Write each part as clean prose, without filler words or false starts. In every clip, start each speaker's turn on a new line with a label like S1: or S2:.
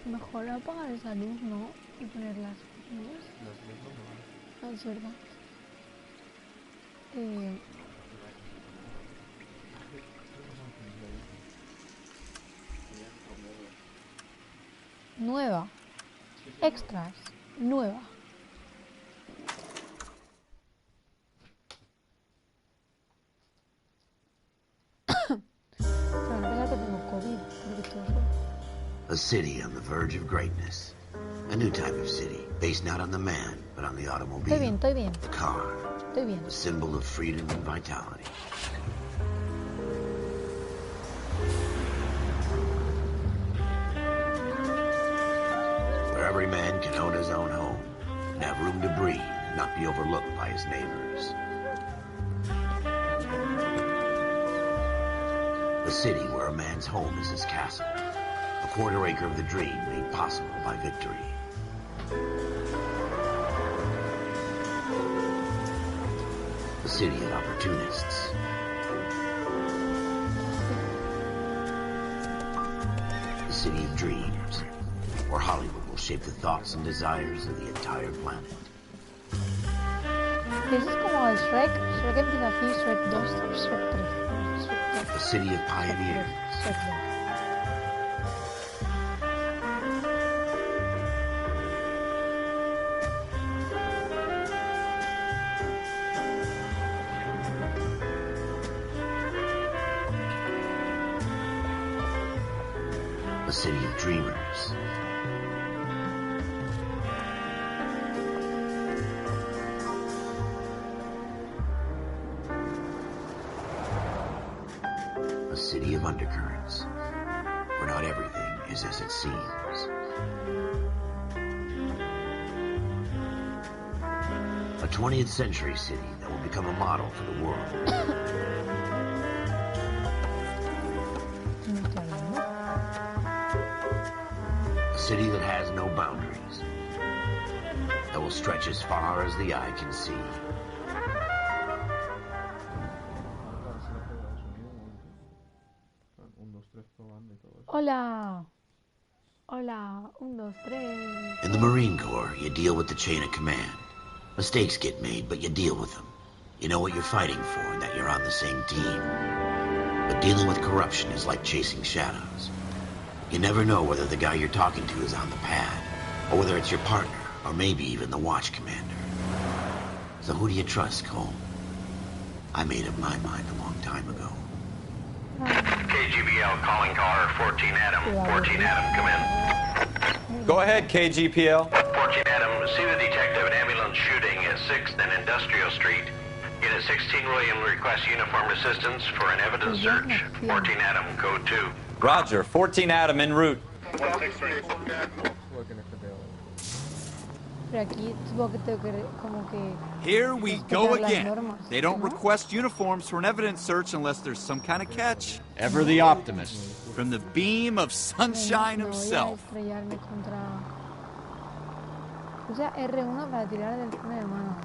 S1: Mejor apagar esa luz, ¿no? Y poner las luces. Ah, es verdad. Nueva. Extras. Nueva.
S2: A city on the verge of greatness. A new type of city, based not on the man, but on the automobile.
S1: Estoy bien.
S2: The car.
S1: Estoy bien.
S2: The symbol of freedom and vitality. Where every man can own his own home and have room to breathe and not be overlooked by his neighbors. A city where a man's home is his castle. A quarter acre of the dream made possible by victory. A city of opportunists. A city of dreams, where Hollywood will shape the thoughts and desires of the entire planet.
S1: Eso es como el Shrek. Shrek empieza así, Shrek 2, Shrek 3.
S2: A city of pioneers.
S1: Shrek 2.
S2: A city of dreamers. A city of undercurrents, where not everything is as it seems. A 20th century city that will become a model for the world. A city that has no boundaries, that will stretch as far as the eye can see.
S1: Hola. Hola. 1, 2, 3.
S2: In the Marine Corps, you deal with the chain of command. Mistakes get made, but you deal with them. You know what you're fighting for and that you're on the same team. But dealing with corruption is like chasing shadows. You never know whether the guy you're talking to is on the pad, or whether it's your partner, or maybe even the watch commander. So who do you trust, Cole? I made up my mind a long time ago.
S3: KGBL calling caller 14 Adam. 14 Adam, come in.
S4: Go ahead, KGPL.
S3: 14 Adam, see the detective, an ambulance shooting at 6th and Industrial Street. Unit 16 William requests uniformed assistance for an evidence search. 14 Adam, code 2.
S4: Roger, 14 Adam en route.
S1: Pero aquí supongo que tengo que como que
S5: Here we go
S1: respetar las
S5: again.
S1: normas,
S5: They don't
S1: ¿no?
S5: request uniforms for an evidence search unless there's some kind of catch.
S6: Ever the optimist.
S5: From the beam of sunshine
S1: Me voy a
S5: himself.
S1: estrellarme contra... Usa R1 para tirar del freno de mano.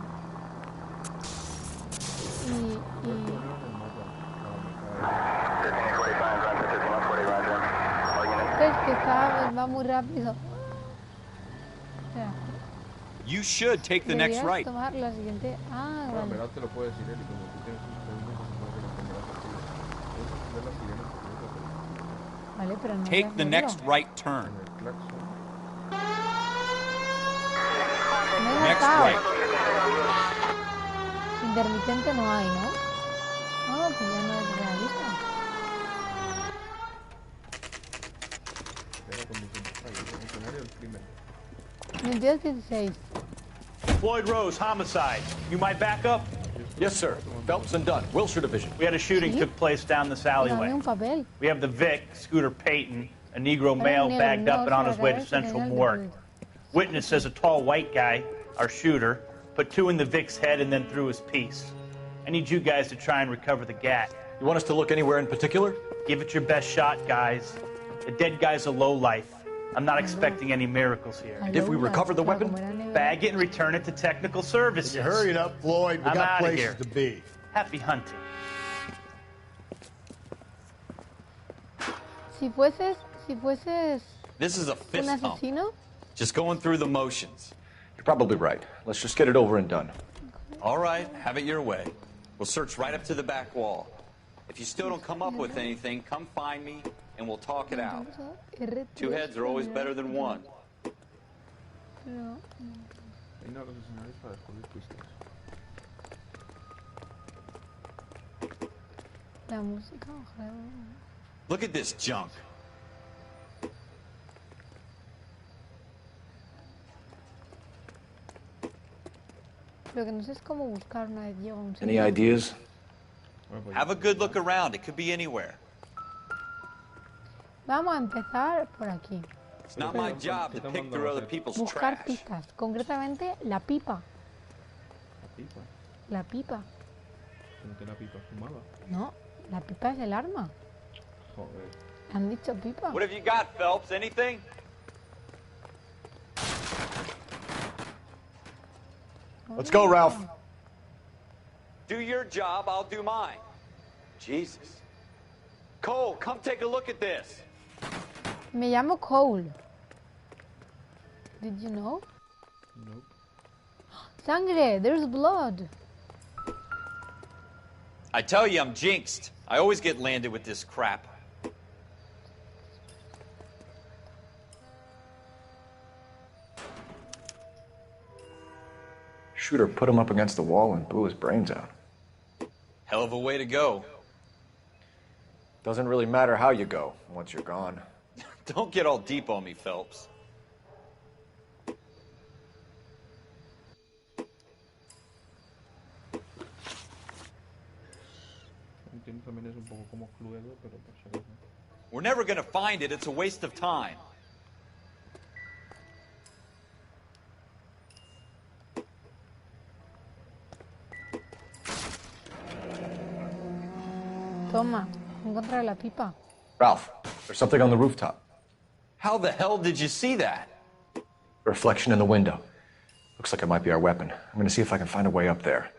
S1: Es que va muy rápido. Espera,
S5: You should take the next
S1: deberías
S5: right.
S1: tomar la siguiente... Ah, vale.
S7: Te lo puede decir él y como tú tienes un segundo, se supone que lo tendrás activo.
S1: Vale, pero no
S5: Take
S1: voy a
S5: the next
S1: hacerlo.
S5: right turn.
S7: En el claxon.
S1: Me he
S5: Next
S1: matado.
S5: right.
S1: Intermitente no hay, ¿no? No, pues ya no es realista.
S7: Era condición de funcionario del crimen.
S1: 22-16.
S8: Floyd Rose, homicide. You might back up?
S6: Yes, sir. Phelps and Dunn, Wilshire Division.
S8: We had a shooting took place down this
S1: Dame
S8: alleyway.
S1: un papel.
S8: We have the Vic, Scooter Payton, a Negro male
S1: negro,
S8: bagged up and on his way to
S1: no,
S8: Central
S1: no, no,
S8: Morgue.
S1: no.
S8: Witness says a tall white guy, our shooter, put 2 in the Vic's head and then threw his piece. I need you guys to try and recover the gat.
S6: You want us to look anywhere in particular?
S8: Give it your best shot, guys. The dead guy's a lowlife. I'm not expecting any miracles here.
S6: If we recover the weapon,
S8: Bag it and return it to technical services.
S9: You hurry it up, Floyd. We
S8: I'm
S9: got
S8: outta
S9: places
S8: here.
S9: to be.
S8: Happy hunting.
S1: Si fueses
S4: This is a
S1: un
S4: fist pump.
S1: asesino,
S4: Just going through the motions.
S6: you're probably right. Let's just get it over and done.
S4: All right, have it your way. We'll search right up to the back wall. If you still don't come up with anything, come find me and we'll talk it out. Two heads are always better than one.
S1: Pero,
S7: Hay una de los escenarios para descubrir pistas.
S1: la música, ojalá.
S4: Look at this junk.
S1: Lo que no sé es cómo buscar una vez llego a un
S6: Any
S1: sitio.
S6: ideas?
S7: Bueno, pues
S4: Have a good look around. It could be anywhere.
S1: Vamos a empezar por aquí.
S4: It's not my job to pick through other people's
S1: Buscar
S4: trash.
S1: pistas, concretamente la pipa.
S7: la pipa.
S1: La pipa.
S7: Como que la pipa fumaba.
S1: No, la pipa es el arma.
S7: Joder.
S1: Han dicho pipa.
S4: What have you got, Phelps? Anything?
S6: Let's go, Ralph.
S4: Do your job, I'll do mine. Jesus. Cole, come take a look at this.
S1: Me llamo Cole. Did you know?
S7: Nope.
S1: Sangre, there's blood.
S4: I tell you, I'm jinxed. I always get landed with this crap.
S6: Shooter put him up against the wall and blew his brains out.
S4: Hell of a way to go.
S6: Doesn't really matter how you go once you're gone.
S4: Don't get all deep on me, Phelps.
S7: Entiendo también es un poco como Cluedo, pero por si acaso.
S4: We're never gonna find it. It's a waste of time.
S1: Toma, encontré la pipa.
S6: Ralph, there's something on the rooftop.
S4: How the hell did you see that?
S6: A reflection in the window. Looks like it might be our weapon. I'm gonna see if I can find a way up there.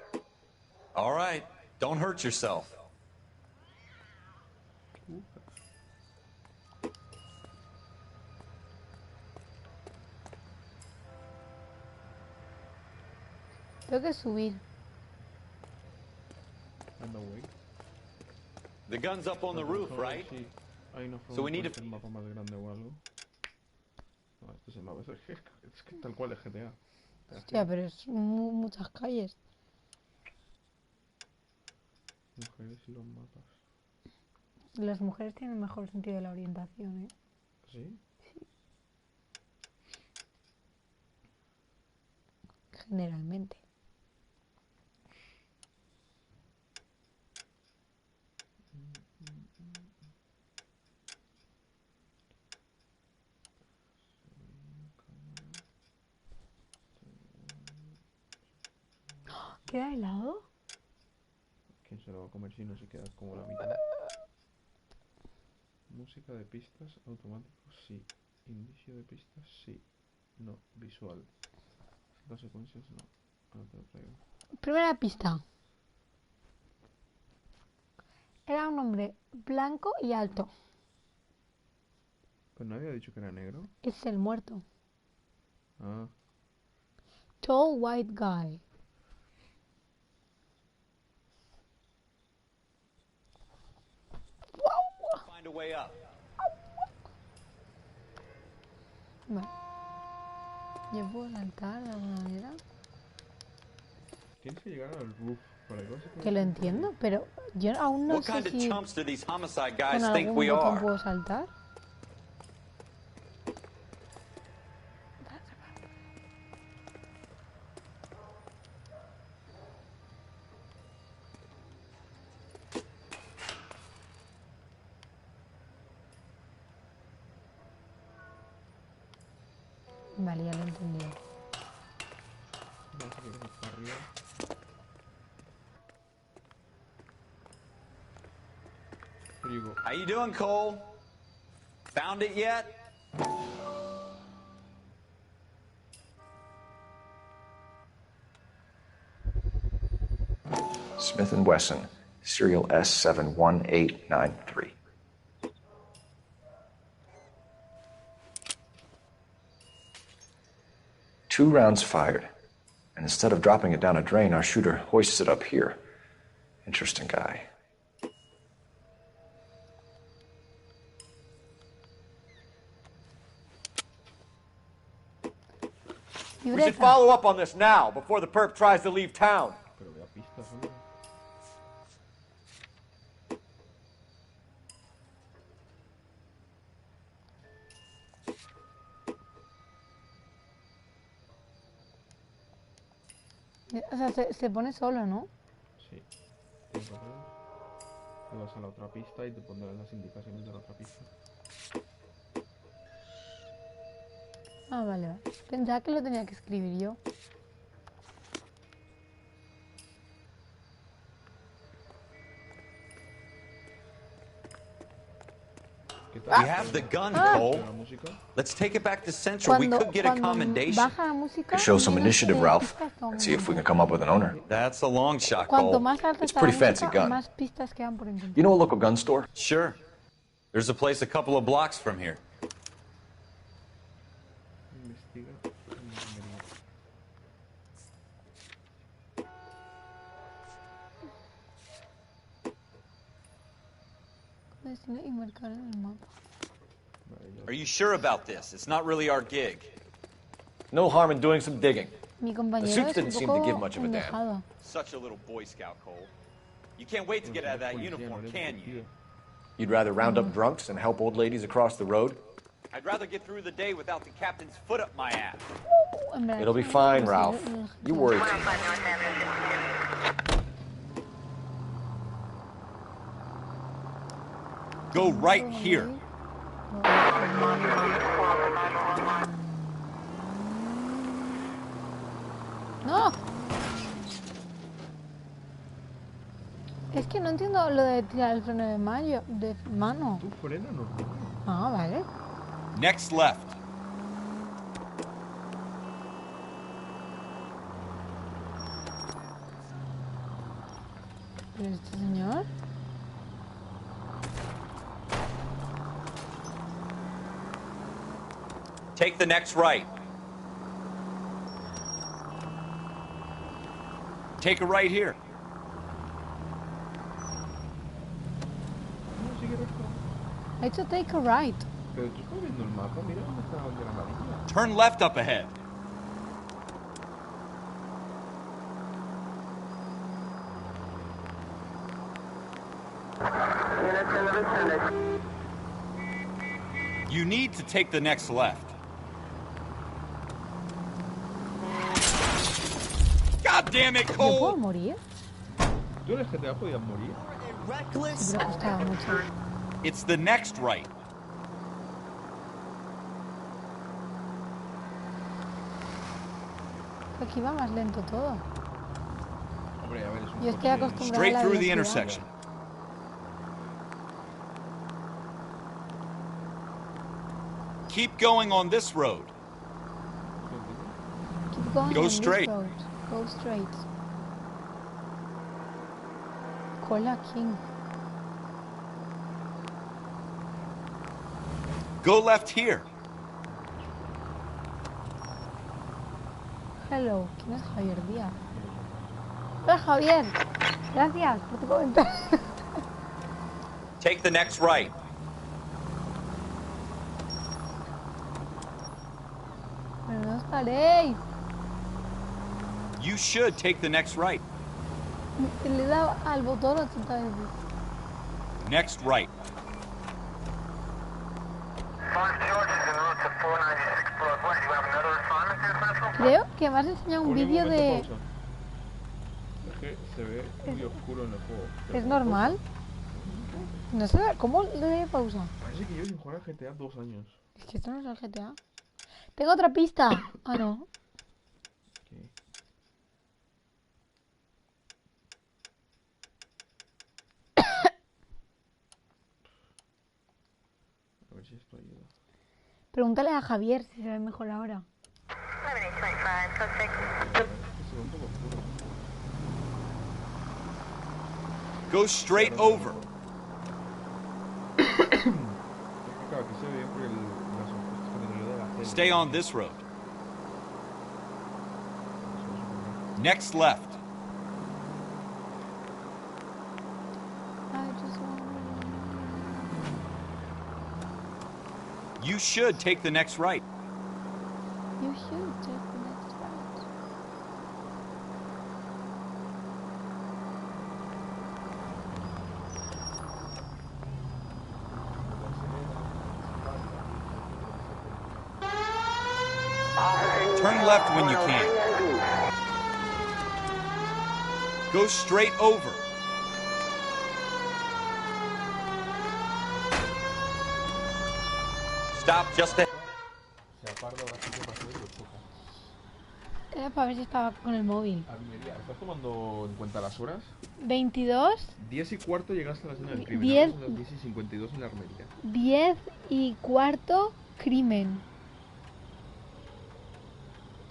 S4: All right. Don't hurt yourself.
S1: Tengo que subir.
S7: Anda, güey.
S4: The gun's up on the roof, right?
S7: Sí. Hay una forma
S4: So we need
S7: de
S4: to-
S7: hacer el mapa más grande o algo. No, este es el mapa. Es que tal cual es GTA.
S1: Hostia, pero es muchas calles.
S7: Mujeres y los mapas.
S1: Las mujeres tienen mejor sentido de la orientación, ¿eh?
S7: ¿Sí?
S1: Generalmente. ¿Queda helado?
S7: ¿Quién se lo va a comer si no se queda como la mitad? Música de pistas, automático, sí. Indicio de pistas, sí. No, visual. Consecuencias, no. Ahora te lo traigo.
S1: Primera pista. Era un hombre blanco y alto.
S7: Pues no había dicho que era negro.
S1: Es el muerto.
S7: Ah,
S1: Tall white guy.
S4: Find a way up.
S1: Vale. ¿Yo puedo saltar de alguna manera?
S7: tienes que llegar al roof para que
S1: Que lo entiendo, pero yo aún no
S4: What
S1: sé
S4: kind of
S1: si
S4: chumps do these homicide
S1: con
S4: guys think
S1: algún
S4: we
S1: botón
S4: are?
S1: puedo saltar. Vale, ya lo he entendido.
S7: Vamos a ir para arriba.
S4: How you doing, Cole? Found it yet?
S6: Smith & Wesson, serial S71893. Two rounds fired, and instead of dropping it down a drain, our shooter hoists it up here. Interesting guy.
S5: We should follow up on this now, before the perp tries to leave town.
S7: Pero vea pistas, hombre.
S1: O sea, se pone solo, ¿no?
S7: Sí. Tienes que hacer. Te vas a la otra pista y te pondrán las indicaciones de la otra pista.
S1: Ah, vale, vale. Pensaba que lo tenía que escribir yo.
S7: ¿Qué tal?
S4: We have the gun,
S1: Ah.
S4: Cole.
S7: ¿La música?
S4: Let's take it back to Central. We could get a commendation.
S1: baja la música,
S6: Show some
S1: menos,
S6: initiative, Ralph,
S1: pistas que
S6: and see if we can come up with an owner.
S4: That's a long shot,
S1: Cuanto
S4: Cole.
S1: más alta
S6: It's
S1: está la
S6: pretty fancy
S1: música,
S6: gun.
S1: más pistas quedan por encontrar.
S6: You know a local gun store?
S4: Sure. There's a place a couple of blocks from here.
S7: Investiga.
S1: Destino y marcar en el mapa.
S4: Are you sure about this? It's not really our gig.
S6: No harm in doing some digging.
S1: Mi compañero
S6: suits
S1: es
S6: didn't
S1: un
S6: seem
S1: poco
S6: to give much of a damn.
S1: endejado.
S4: Such a little Boy Scout, Cole. You can't wait to get out of that uniform, can you?
S6: You'd rather round up drunks and help old ladies across the road?
S4: I'd rather get through the day without the captain's foot up my ass.
S1: En verdad,
S6: It'll be
S1: es un-
S6: fine,
S1: no sé,
S6: Ralph.
S1: el-
S6: You worry too much.
S4: Go right here.
S1: ¡No! Es que no entiendo lo de tirar el freno de mano.
S7: Tú frena normal.
S1: Ah, vale.
S4: Next left.
S1: ¿Pero este señor?
S4: Take the next right. Take a right here.
S7: No, sigue recto.
S1: Ha hecho take a right.
S7: Pero tú estás viendo el mapa, mira dónde está la bandera amarilla.
S4: Turn left up ahead. You need to take the next left. God damn it,
S1: ¿Yo puedo
S4: Cole!
S1: morir?
S7: ¿Tú en el GTA podías morir?
S1: Sí, pero costaba mucho.
S4: It's the next right.
S1: Aquí va más lento todo.
S7: Hombre, a ver, es un
S1: Yo estoy
S7: coche.
S1: acostumbrada a
S4: Straight
S1: la
S4: through the
S1: velocidad.
S4: intersection. Keep going on this road.
S1: Keep going
S4: Go
S1: on this
S4: straight.
S1: road. Go straight. Cola King.
S4: Go left here.
S1: Hello. ¿Quién es Javier Díaz? Hola, Javier. Gracias por tu comentario.
S4: Take the next right.
S1: Pero no os paréis.
S4: You should take the next right.
S1: Le he dado al botón 80 veces.
S4: Next right.
S3: 5 George is en route to 496 Broadway. Do you have another assignment here, Central?
S1: Creo que me has enseñado un
S7: Ponle
S1: vídeo
S7: momento
S1: de...
S7: pausa. Es que se ve muy oscuro en el juego.
S1: ¿Es normal? No sé, ¿cómo le doy pausa?
S7: Parece que yo sin jugar a GTA 2 años.
S1: Es que esto no es el GTA. Tengo otra pista. Ah, no.
S7: ¿Qué? si esto ayuda.
S1: Pregúntale a Javier si se ve mejor ahora.
S4: Go straight over.
S7: Claro, aquí se ve bien porque las opuestas que tengo yo de la tele.
S4: Stay on this road. Next left. You should take the next right.
S1: You should take the next right.
S4: Turn left when you can. Go straight over. Stop just ahead.
S1: Era para ver si estaba con el móvil.
S7: Almería, ¿estás tomando en cuenta las horas?
S1: 22.
S7: 10 y cuarto llegaste a la escena del crimen.
S1: 10.
S7: Ahora son las 10 y 52 en la Almería.
S1: 10 y cuarto, crimen.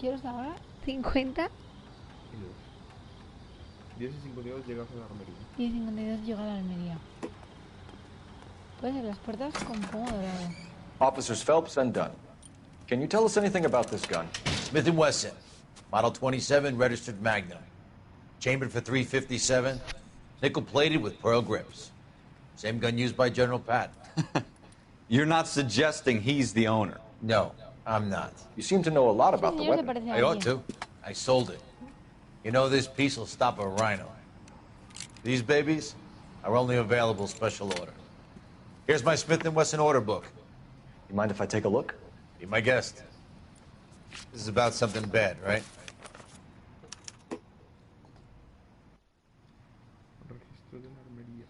S1: ¿Quiero saber ahora? 50.
S7: 10 y 52 llegas a la Almería.
S1: 10 y 52 llega a la Almería. Puedes ver las puertas con pomo dorado.
S6: Officers Phelps and Dunn. Can you tell us anything about this gun?
S2: Smith & Wesson, Model 27, registered Magnum. Chambered for .357, nickel-plated with pearl grips. Same gun used by General Patton.
S4: You're not suggesting he's the owner.
S2: No, I'm not.
S6: You seem to know a lot about the
S1: Señor, se
S6: weapon.
S1: parece a
S2: I ought
S1: alguien.
S2: to. I sold it. You know, this piece will stop a rhino. These babies are only available special order. Here's my Smith & Wesson order book.
S6: You mind if I take a look?
S2: Be my guest. This is about something bad, right?
S7: Registro de la Almería.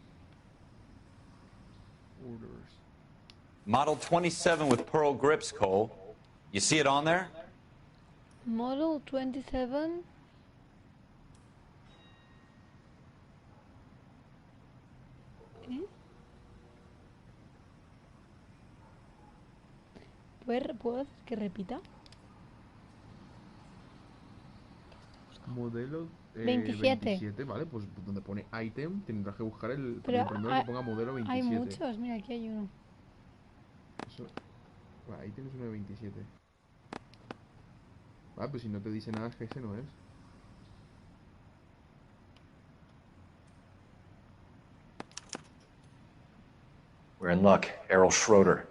S7: Orders.
S4: Model 27 with pearl grips, Cole. You see it on there?
S1: Model 27. ¿Eh? ¿Puedo que repita?
S7: Modelo
S1: 27.
S7: 27, vale, pues donde pone item tendrás que buscar el
S1: Pero
S7: primero que ponga modelo 27.
S1: hay muchos, mira, aquí hay uno.
S7: Eso, vale, ahí tienes uno de 27. Vale, pues si no te dice nada es que ese no es.
S6: We're in luck. Errol Schroeder,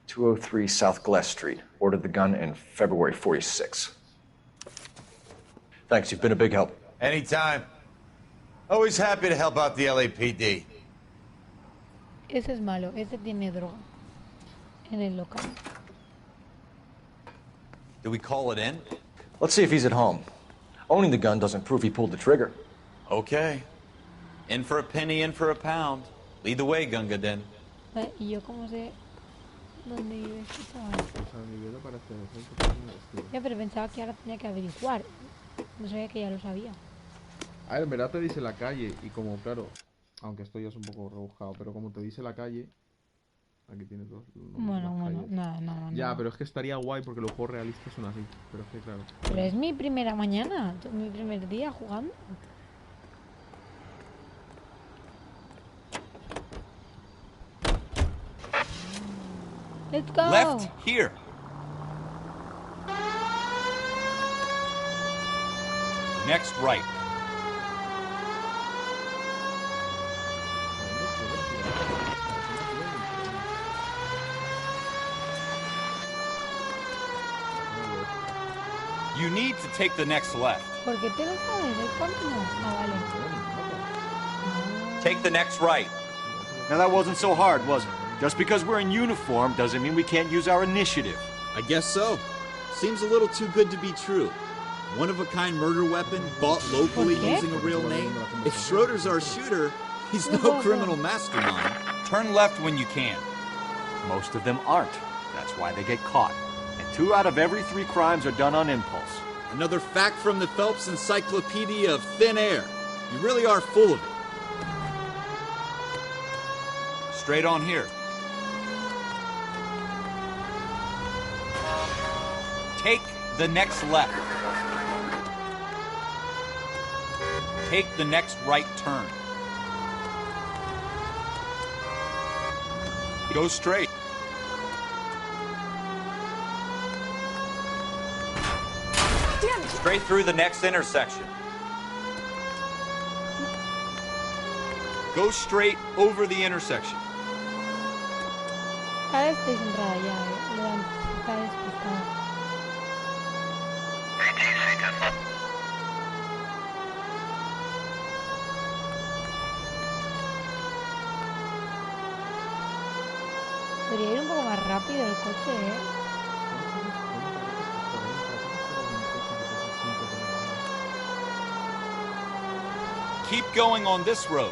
S6: 203 South Glass Street. Ordered the gun in February 46. Thanks, you've been a big help.
S2: Anytime. Always happy to help out the LAPD.
S1: Ese es malo, ese tiene droga. En el local.
S4: Do we call it in?
S6: Let's see if he's at home. Owning the gun doesn't prove he pulled the trigger.
S4: Okay. In for a penny, in for a pound. Lead the way, Gunga Din.
S1: ¿Y yo cómo sé dónde vive este chaval?
S7: O sea, nivel para hacer eso.
S1: Ya, pero pensaba que ahora tenía que averiguar. No sabía que ya lo sabía.
S7: A ver, en verdad te dice la calle y como, claro, aunque esto ya es un poco rebuscado, pero como te dice la calle, aquí tienes dos.
S1: Bueno, nada.
S7: Ya, pero es que estaría guay porque los juegos realistas son así, pero es que claro.
S1: Pero es mi primera mañana, mi primer día jugando. Let's go.
S4: Left here. Next right. You need to take the next left.
S1: ¿Por qué te lo sabes? ¿El camino? Ah, vale.
S4: Take the next right.
S5: Now that wasn't so hard, was it? Just because we're in uniform doesn't mean we can't use our initiative.
S9: I guess so. Seems a little too good to be true. One-of-a-kind murder weapon bought locally using a real name. If Schroeder's our shooter, he's no criminal mastermind.
S4: Turn left when you can.
S5: Most of them aren't. That's why they get caught. And 2 out of every 3 crimes are done on impulse.
S9: Another fact from the Phelps Encyclopedia of Thin Air. You really are full of it.
S4: Straight on here. Take the next left. Take the next right turn. Go straight. Straight through the next intersection. Go straight over the intersection.
S1: Cada vez estoy centrada ya, Le dan, está despistada. Podría ir un poco más rápido el coche,
S4: Keep going on this road.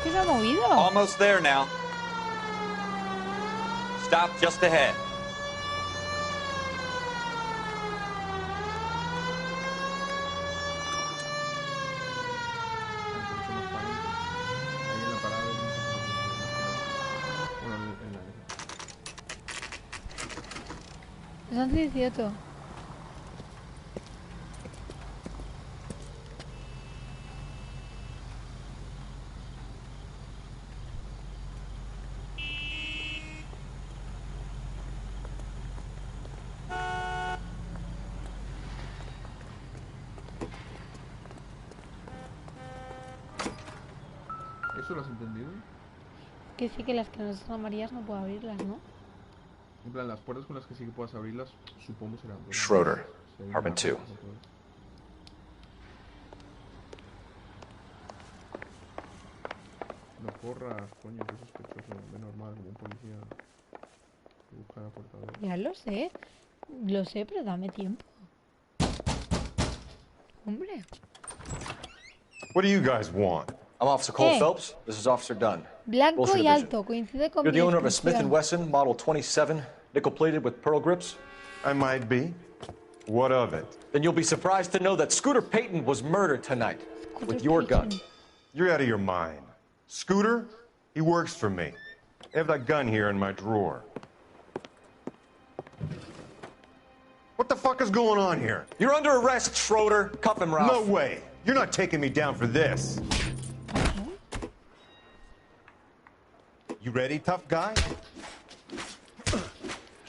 S1: ¿Qué se ha movido?
S4: Almost there now. Stop just ahead.
S1: Son 18.
S7: ¿Eso lo has entendido?
S1: Que sí, que las que no son amarillas no puedo abrirlas, ¿no?
S7: En plan, las puertas con las que sí que puedas abrirlas, supongo serán dos.
S6: Schroeder, apartment 2.
S7: No corras, coño, que sospechoso. Ve normal, como un policía que busca la puerta de...
S1: Ya lo sé, pero dame tiempo. Hombre.
S10: What do you guys want?
S6: I'm Officer Cole Phelps. This is Officer Dunn.
S1: Blanco
S6: Bullshit
S1: y
S6: Division.
S1: alto, coincide con
S6: You're
S1: mi
S6: the owner of a Smith &
S1: descripción.
S6: Wesson Model 27, nickel-plated with pearl grips?
S10: I might be. What of it?
S6: Then you'll be surprised to know that Scooter Payton was murdered tonight with your gun.
S10: You're out of your mind. Scooter? He works for me. I have that gun here in my drawer. What the fuck is going on here?
S6: You're under arrest, Schroeder. Cuff him, Ralph.
S10: No way. You're not taking me down for this. You ready, tough guy?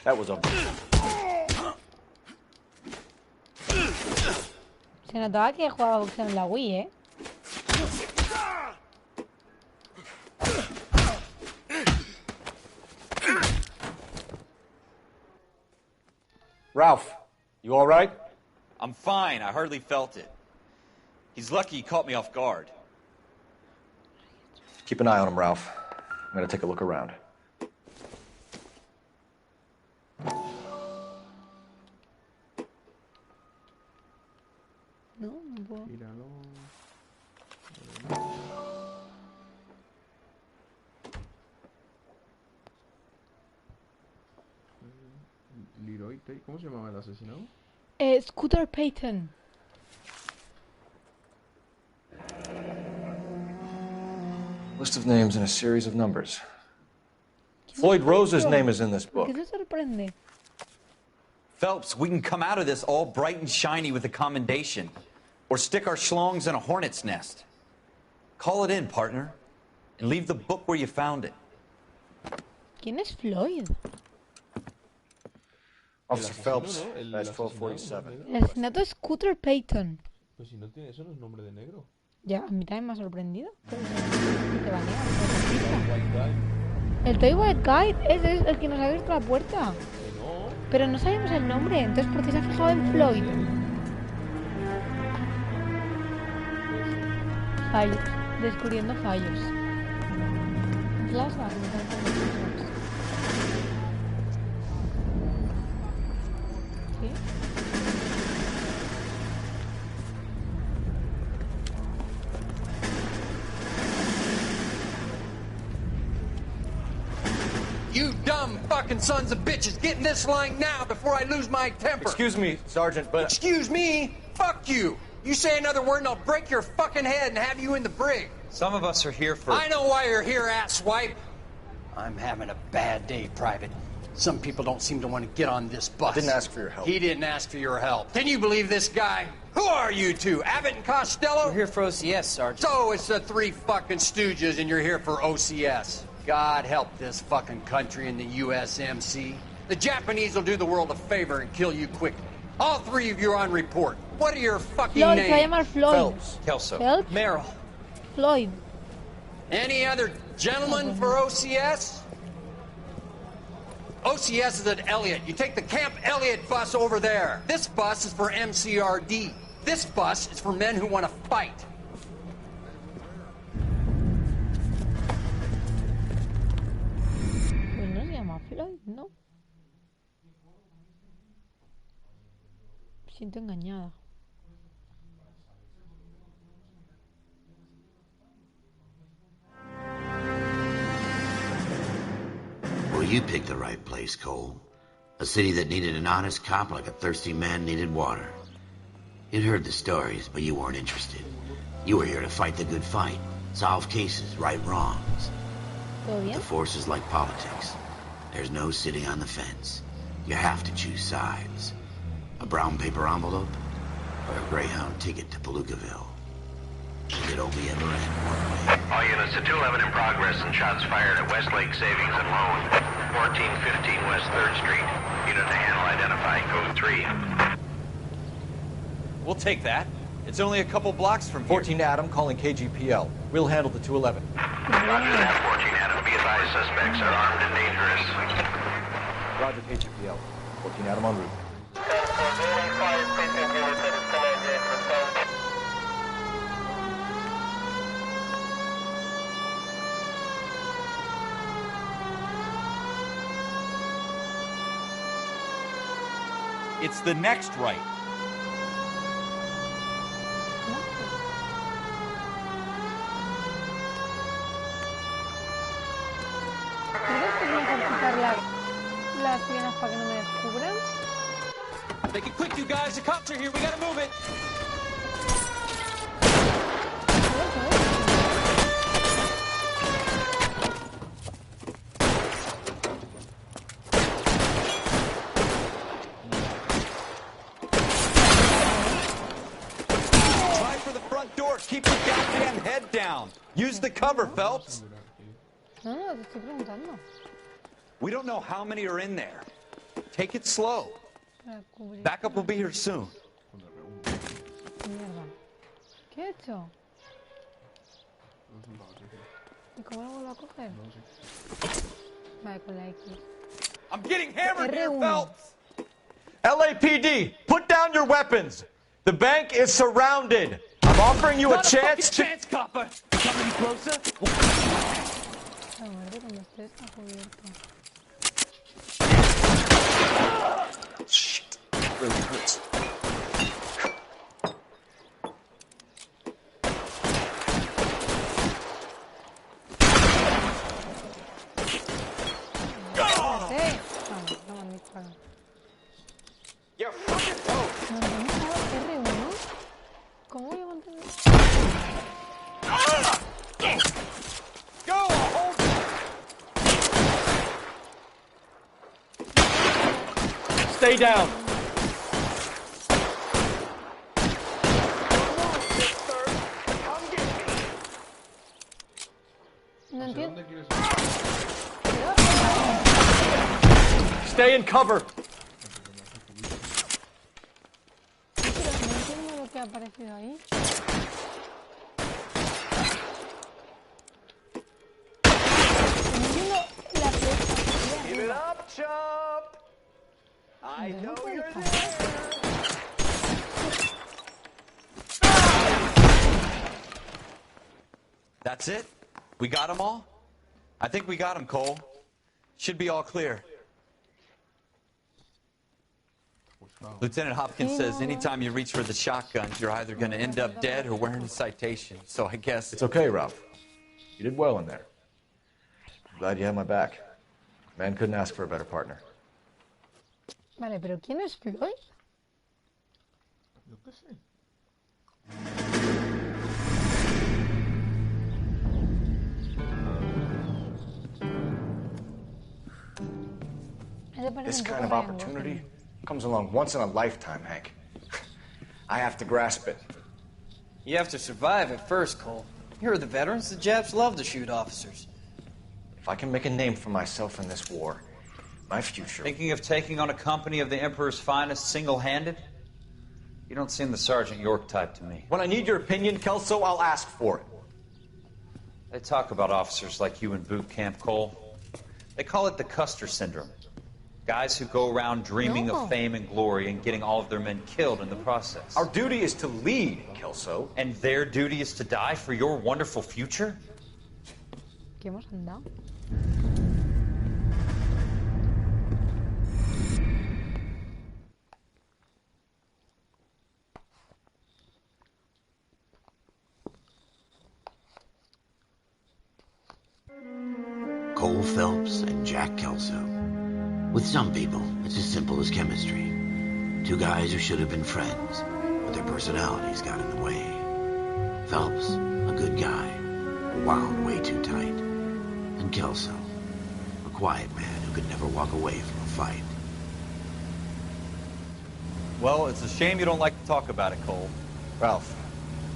S6: That was a...
S1: Se notaba que jugaba boxeo en la Wii, ¿eh?
S6: Ralph, you all right?
S4: I'm fine. I hardly felt it. He's lucky he caught me off guard.
S6: Keep an eye on him, Ralph. I'm gonna take a look around.
S1: No, no puedo.
S7: Tíralo. Leroy Tate, ¿cómo se llamaba el asesinado?
S1: Scooter Payton.
S6: List of names and a series of numbers. Floyd Rose's name is in this book.
S1: ¿Qué se sorprende?
S4: Phelps, we can come out of this all bright and shiny with a commendation. Or stick our schlongs in a hornet's nest. Call it in, partner. And leave the book where you found it.
S1: ¿Quién es Floyd?
S6: Officer Phelps, that's 1247.
S1: El asesinato es Scooter Payton.
S7: Pues si no tiene eso, no es nombre de negro.
S1: Ya, a mí también me ha sorprendido. Te banea, el Toy White Guide, ese es el que nos ha abierto la puerta.
S7: No.
S1: Pero no sabemos el nombre, entonces ¿por qué se ha fijado en Floyd? Fallos, descubriendo fallos. Flashback, me encantan los flashbacks. ¿Sí?
S11: You dumb fucking sons of bitches, get in this line now before I lose my temper.
S6: Excuse me, Sergeant, but...
S11: Excuse me? Fuck you. You say another word and I'll break your fucking head and have you in the brig.
S4: Some of us are here for...
S11: I know why you're here, asswipe. I'm having a bad day, Private. Some people don't seem to want to get on this bus.
S6: I didn't ask for your help.
S11: He didn't ask for your help. Can you believe this guy? Who are you two? Abbott and Costello?
S12: We're here for OCS, Sergeant.
S11: So it's the three fucking stooges and you're here for OCS. God help this fucking country and the USMC. The Japanese will do the world a favor and kill you quickly. All three of you are on report. What are your fucking
S1: Floyd, se va a
S11: names?
S1: llamar Floyd.
S12: Phelps.
S4: Kelso.
S1: Phelps?
S12: Merrill.
S1: Floyd.
S11: Any other gentlemen for OCS? OCS is at Elliott. You take the Camp Elliott bus over there. This bus is for MCRD. This bus is for men who want to fight.
S1: Pues no se llama Floyd, ¿no? Me siento engañada.
S2: Well, you picked the right place, Cole. A city that needed an honest cop like a thirsty man needed water. You'd heard the stories, but you weren't interested. You were here to fight the good fight, solve cases, right wrongs. The force is like politics. There's no sitting on the fence. You have to choose sides. A brown paper envelope or a Greyhound ticket to Palookaville. It could only ever end one way.
S3: All units to 211 in progress and shots fired at Westlake Savings and Loan, 1415 West 3rd Street. Unit to handle identified, code 3.
S4: We'll take that. It's only a couple blocks from here.
S6: 14 Adam calling KGPL. We'll handle the 211.
S3: Roger that, 14 Adam. Be advised, suspects are armed and dangerous.
S6: Roger KGPL. 14 Adam en route.
S4: It's the next right.
S1: ¿Crees que tengo que quitar las sirenas para que no me descubran?
S11: Make it quick, you guys. The cops are here. We gotta move it.
S4: Try for the front door. Keep your goddamn head down. Use the cover, Phelps.
S1: No, no, te estoy preguntando.
S4: We don't know how many are in there. Take it slow.
S1: Para cubrir.
S4: Backup will be here soon.
S1: Mierda. ¿Qué he hecho? ¿Y cómo lo vuelvo a coger? Vale, con la X.
S5: I'm getting hammered here,
S1: R1.
S5: Phelps. LAPD, put down your weapons. The bank is surrounded. I'm offering you a chance to...
S11: chance, copper. Come any closer?
S1: La muerte cuando esté está cubierto.
S6: Shit. It really hurts.
S1: ¡Sí! Vamos, no me han disparado.
S5: You're fucking toast.
S1: ¿Me han disparado R1? ¿Cómo voy a mantener?
S5: Go, hold it. Stay down.
S1: No entiendo.
S5: Stay in cover.
S1: Pero no entiendo lo que ha aparecido ahí. No entiendo la presa.
S5: Give it up, chump. I know you're there.
S4: That's it? We got them all? I think we got them, Cole. Should be all clear. Lieutenant Hopkins says anytime you reach for the shotgun, you're either going to end up dead or wearing a citation. So I guess...
S6: It's okay, Ralph. You did well in there. I'm glad you had my back. Man couldn't ask for a better partner.
S1: Vale, pero ¿quién es Floyd?
S7: Yo qué sé.
S6: This kind of opportunity comes along once in a lifetime, Hank. I have to grasp it.
S12: You have to survive at first, Cole. Here are the veterans. The Japs love to shoot officers.
S6: If I can make a name for myself in this war, my future...
S4: Thinking of taking on a company of the Emperor's finest single-handed? You don't seem the Sergeant York type to me.
S5: When I need your opinion, Kelso, I'll ask for it.
S4: They talk about officers like you in boot camp, Cole. They call it the Custer syndrome. Guys who go around dreaming of fame and glory and getting all of their men killed in the process.
S5: Our duty is to lead, Kelso.
S4: And their duty is to die for your wonderful future?
S1: ¿Qué hemos andado?
S2: Cole Phelps and Jack Kelso. With some people, it's as simple as chemistry. Two guys who should have been friends, but their personalities got in the way. Phelps, a good guy, wound way too tight. And Kelso, a quiet man who could never walk away from a fight.
S4: Well, it's a shame you don't like to talk about it, Cole.
S5: Ralph,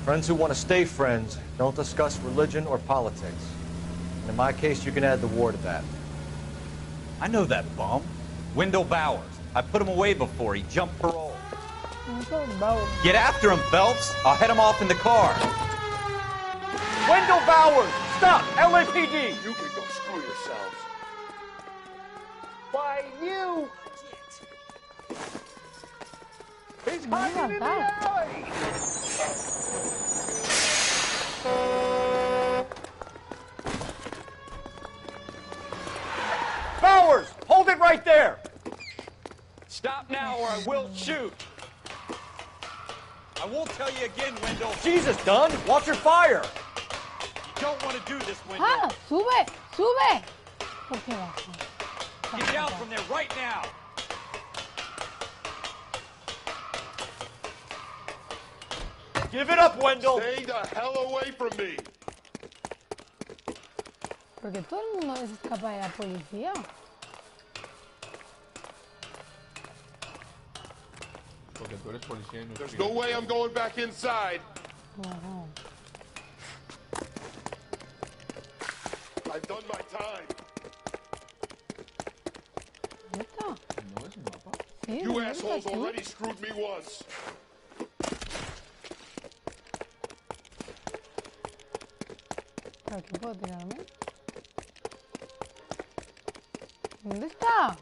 S5: friends who want to stay friends don't discuss religion or politics. And in my case, you can add the war to that.
S4: I know that bum. Wendell Bowers. I put him away before. He jumped parole. Get after him, Phelps. I'll head him off in the car.
S5: Wendell Bowers! Stop! LAPD!
S13: You can go screw yourselves.
S5: Why, you! He's hiding in the alley! Bowers! Hold it right there!
S8: Stop now or I will shoot. I won't tell you again, Wendell.
S5: Jesus, Dunn! Watch your fire!
S8: You don't want to do this, Wendell.
S1: ¡Ah! ¡Sube! ¡Sube! ¿Por qué bajo?
S8: Get down from there right now.
S5: Give it up, Wendell!
S13: Stay the hell away from me!
S1: Porque todo el mundo se escapa de la policía.
S7: Porque tú eres policía y no
S13: There's no way I'm going back inside.
S1: No.
S13: I've done my time.
S1: ¿Dónde está?
S7: ¿No es un mapa?
S1: Sí,
S13: You
S1: ¿dónde
S13: assholes
S1: está?
S13: already screwed me once.
S1: ¿Para qué puedo tirarme? ¿Dónde está?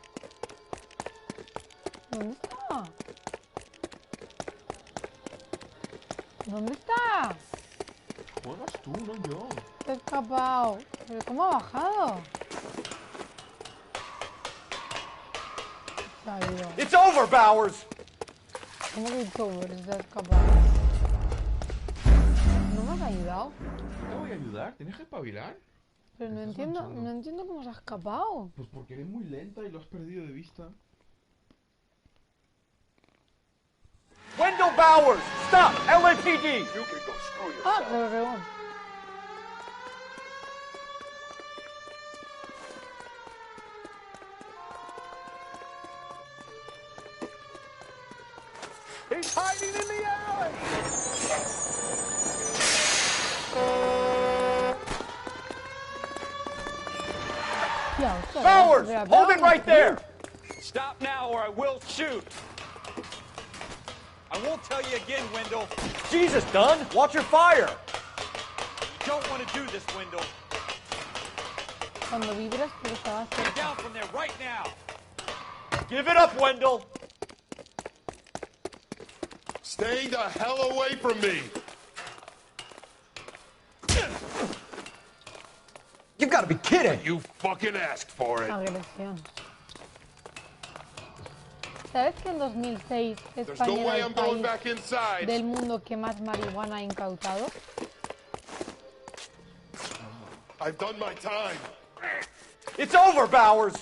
S1: ¿Dónde está? ¿Dónde está?
S7: Juegas tú, no yo.
S1: Se ha escapado. ¿Pero cómo ha bajado? Se ha ido.
S5: It's over, Bowers!
S1: ¿Cómo que it's over? Se ha escapado. ¿No me has ayudado?
S7: No te voy a ayudar, tienes que espabilar.
S1: Pero no entiendo cómo se ha escapado.
S7: Pues porque eres muy lenta y lo has perdido de vista.
S5: Wendell Bowers! Stop! LAPD!
S13: You can go screw
S1: Ah,
S13: yourself.
S1: pero rebón.
S5: He's hiding in the alley! Bowers! Hold it right there!
S8: Stop now or I will shoot. I won't tell you again, Wendell.
S5: Jesus, Dunn! Watch your fire!
S8: You don't want to do this, Wendell.
S1: Cuando vibras, pero estaba
S8: Get
S1: cerca.
S8: down from there right now.
S5: Give it up, Wendell!
S13: Stay the hell away from me.
S5: You've got to be kidding!
S13: You fucking asked for it.
S1: Agresión. ¿Sabes que en 2006
S13: There's
S1: España
S13: no way
S1: era
S13: I'm
S1: el
S13: going
S1: país
S13: back inside.
S1: del mundo que más marihuana ha incautado?
S13: I've done my time.
S5: It's over, Bowers!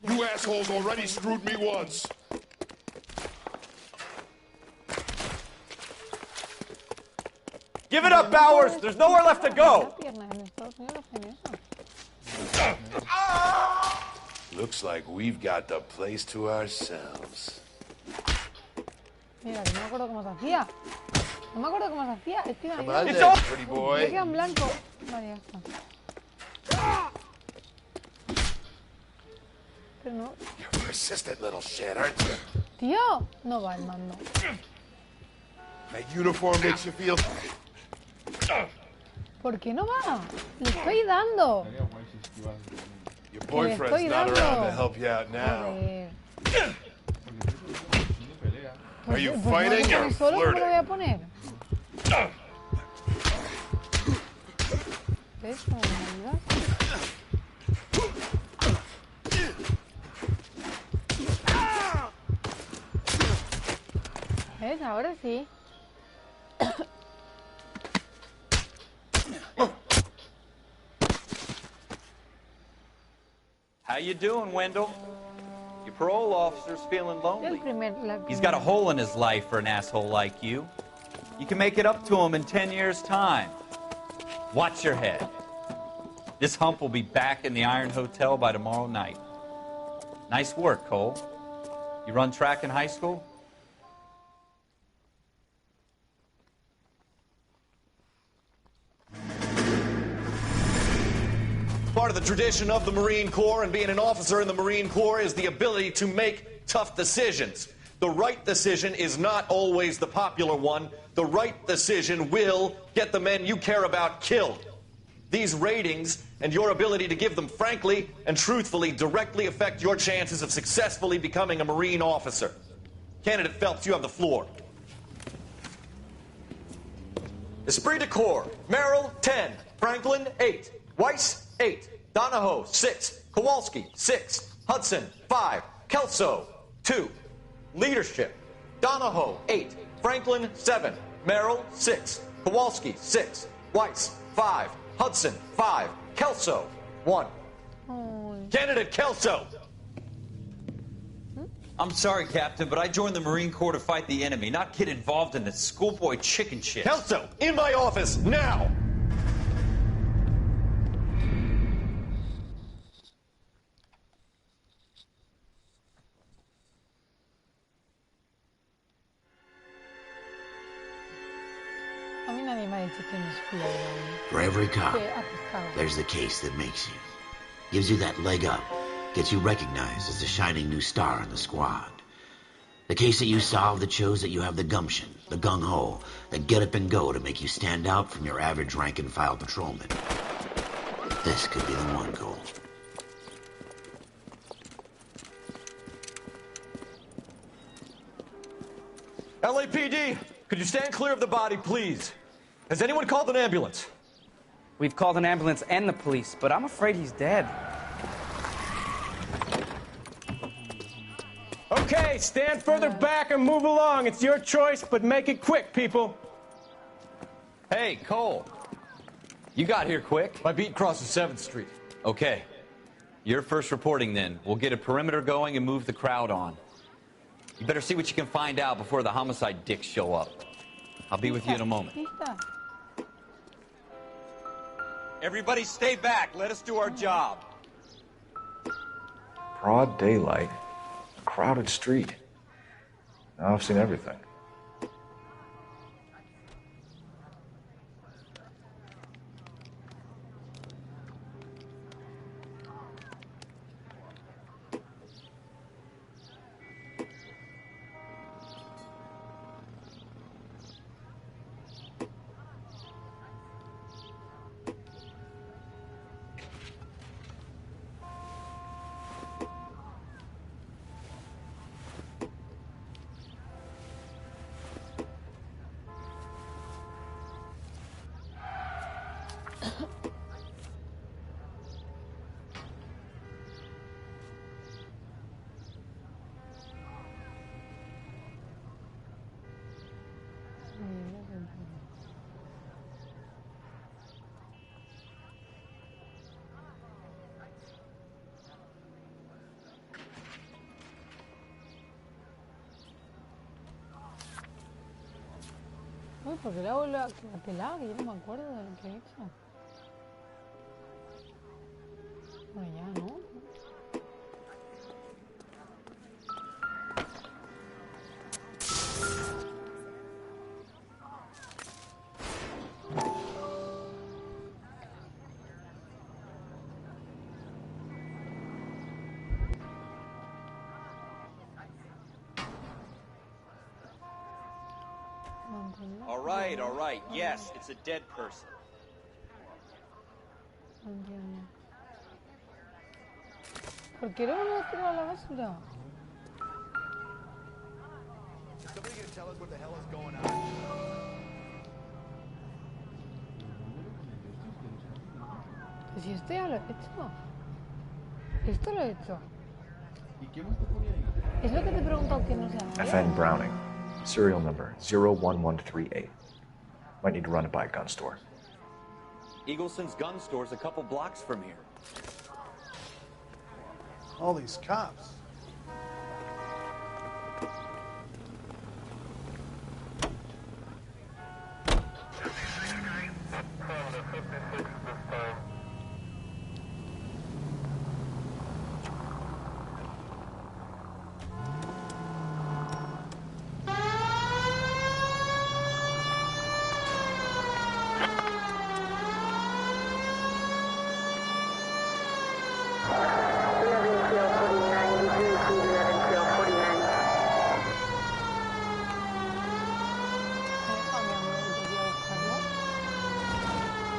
S13: You assholes already screwed me once.
S5: Give it up, Bowers! There's nowhere left to go!
S13: Looks like we've got the place to ourselves.
S1: Mira, que no me acuerdo cómo se hacía. No me acuerdo cómo se hacía. Estoy
S13: Come
S1: ahí.
S13: on then, pretty boy.
S1: Me queda en blanco. Vale, ya está. Pero no.
S13: You're a persistent little shit, aren't you?
S1: Tío, no va el mando.
S13: That uniform makes you feel...
S1: ¿Por qué no va? Le estoy dando.
S13: Your boyfriend's not around to help you out now. Are you fighting or
S1: ¿Solo cómo lo voy
S13: flirting?
S1: a poner? ¿Ves cómo me ayudas? ¿Ves? Ahora sí.
S4: How you doing, Wendell? Your parole officer's feeling lonely. He's got a
S1: primer.
S4: hole in his life for an asshole like you. You can make it up to him in 10 years' time. Watch your head. This hump will be back in the Iron Hotel by tomorrow night. Nice work, Cole. You run track in high school?
S5: Part of the tradition of the Marine Corps and being an officer in the Marine Corps is the ability to make tough decisions. The right decision is not always the popular one. The right decision will get the men you care about killed. These ratings and your ability to give them frankly and truthfully directly affect your chances of successfully becoming a Marine officer. Candidate Phelps, you have the floor. Esprit de Corps, Merrill, 10. Franklin, 8. Weiss, 8. Donahoe, 6. Kowalski, 6. Hudson, 5. Kelso, 2. Leadership, Donahoe, 8. Franklin, 7. Merrill, 6. Kowalski, 6. Weiss, 5. Hudson, 5. Kelso, 1. Candidate Kelso.
S4: I'm sorry, Captain, but I joined the Marine Corps to fight the enemy, not get involved in this schoolboy chicken shit.
S5: Kelso, in my office, now!
S1: A mí nadie me ha dicho que me escuela.
S2: For every cop,
S1: Que ha pescado.
S2: there's the case that makes you. Gives you that leg up. Gets you recognized as the shining new star in the squad. The case that you solve that shows that you have the gumption, the gung-ho, the get up and go to make you stand out from your average rank-and-file patrolman. This could be the one, Cole.
S5: LAPD, could you stand clear of the body, please? Has anyone called an ambulance?
S14: We've called an ambulance and the police, but I'm afraid he's dead.
S5: Okay, stand further back and move along. It's your choice, but make it quick, people.
S4: Hey, Cole. You got here quick.
S5: My beat crosses 7th Street.
S4: Okay. You're first reporting then. We'll get a perimeter going and move the crowd on. You better see what you can find out before the homicide dicks show up. I'll be with you in a moment. Everybody stay back. Let us do our job.
S6: Broad daylight, a crowded street. Now I've seen everything.
S1: Uy, ¿por qué le hago la pelada? Que yo no me acuerdo de lo que he hecho. Bueno, ya, ¿no?
S4: All right. Yes, it's a dead person.
S1: No entiendo. ¿Por qué no lo he tirado a la basura? Pues si esto ya lo he hecho. Esto lo he hecho.
S7: ¿Y qué más te ponía ahí?
S1: Es lo que te he preguntado que no sea.
S6: FN Browning, serial number 01138. Might need to run it by a gun store.
S4: Eagleson's gun store's a couple blocks from here.
S13: All these cops.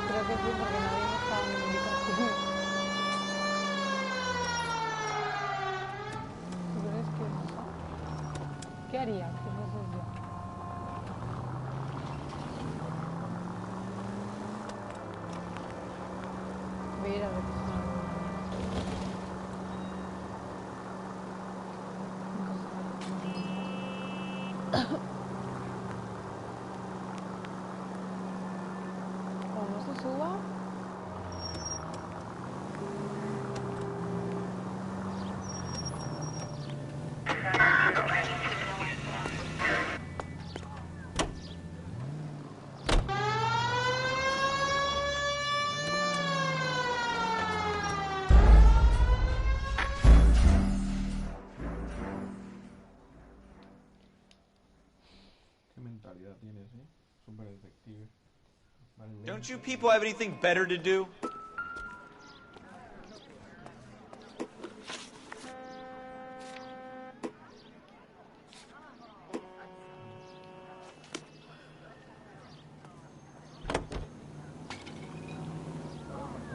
S1: Creo que sí, porque nadie me está dando indicaciones. ¿Tú crees que es eso? ¿Qué haría? ¿Qué es eso yo? Voy a ir a ver qué son. Como no se suba.
S7: ¿Qué mentalidad tienes, eh? Super detective. Vale,
S4: Don't you people have anything better to do?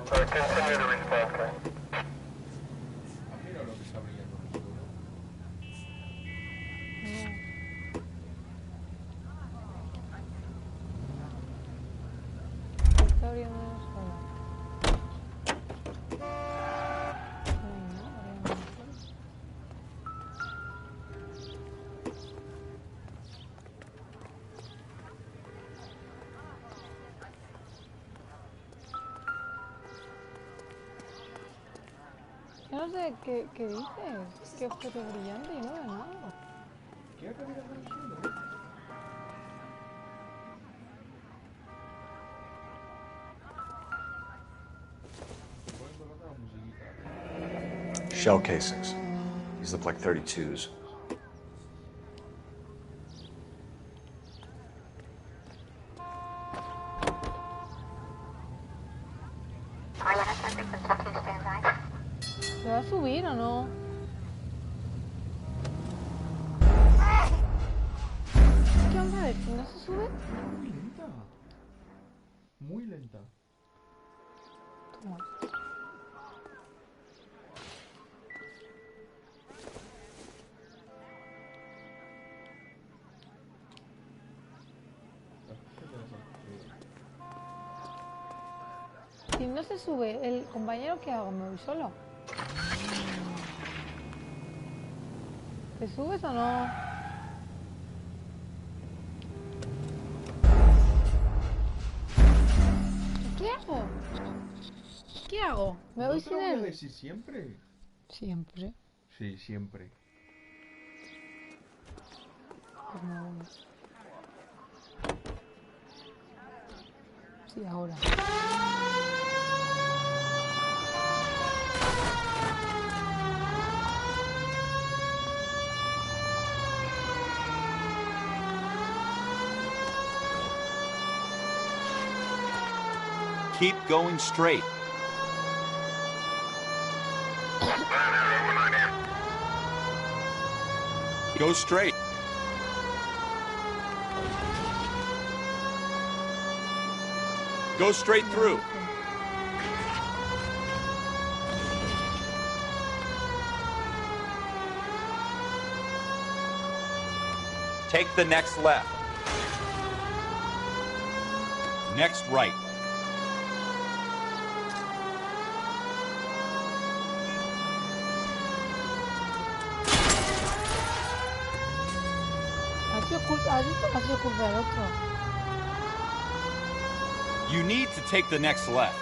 S7: Continue to respond, okay? Mira lo que está brillando en el suelo.
S1: Está abriendo una sola. Yo no sé qué dices. ¿Qué objeto brillante? Y no veo nada.
S7: ¿Qué ha caído en el suelo? Puedes colocar la musiquita.
S6: Shell casings. These look like 32s.
S1: ¿Se va a subir o no? ¿Qué onda? ¿Si no se sube?
S7: Muy lenta. Muy lenta.
S1: Toma. Si no se sube, ¿el compañero qué hago? ¿Me voy solo? ¿Te subes o no? ¿Qué hago? ¿Qué hago? ¿Me voy sin él?
S7: ¿Decir siempre?
S1: Siempre.
S7: Sí, siempre.
S1: Pues me voy. Sí, ahora.
S9: Keep going straight. Go straight. Go straight through.
S4: Take the next left.
S9: Next right.
S1: Así ocurre el otro.
S9: You need to take the next left.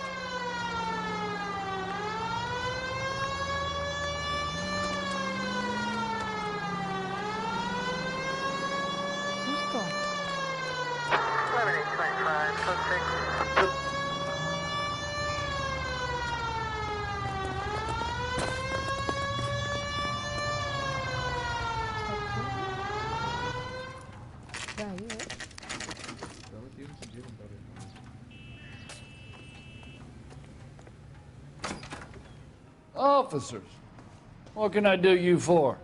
S1: Susto.
S15: Officers, what can I do you for?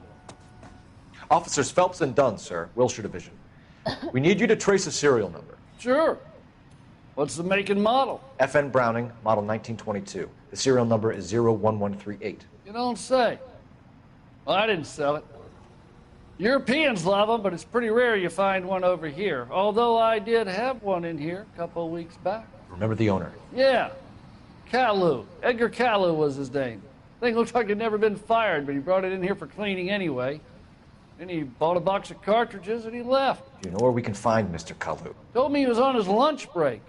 S6: Officers Phelps and Dunn, sir, Wilshire Division. We need you to trace a serial number.
S15: Sure. What's the make and model?
S6: FN Browning, model 1922. The serial number is 01138.
S15: You don't say. Well, I didn't sell it. Europeans love them, but it's pretty rare you find one over here. Although I did have one in here a couple of weeks back.
S6: Remember the owner?
S15: Yeah. Kalu. Edgar Kalu was his name. Thing looks like it'd never been fired, but he brought it in here for cleaning anyway. Then he bought a box of cartridges and he left.
S6: Do you know where we can find Mr. Kalu?
S15: Told me he was on his lunch break.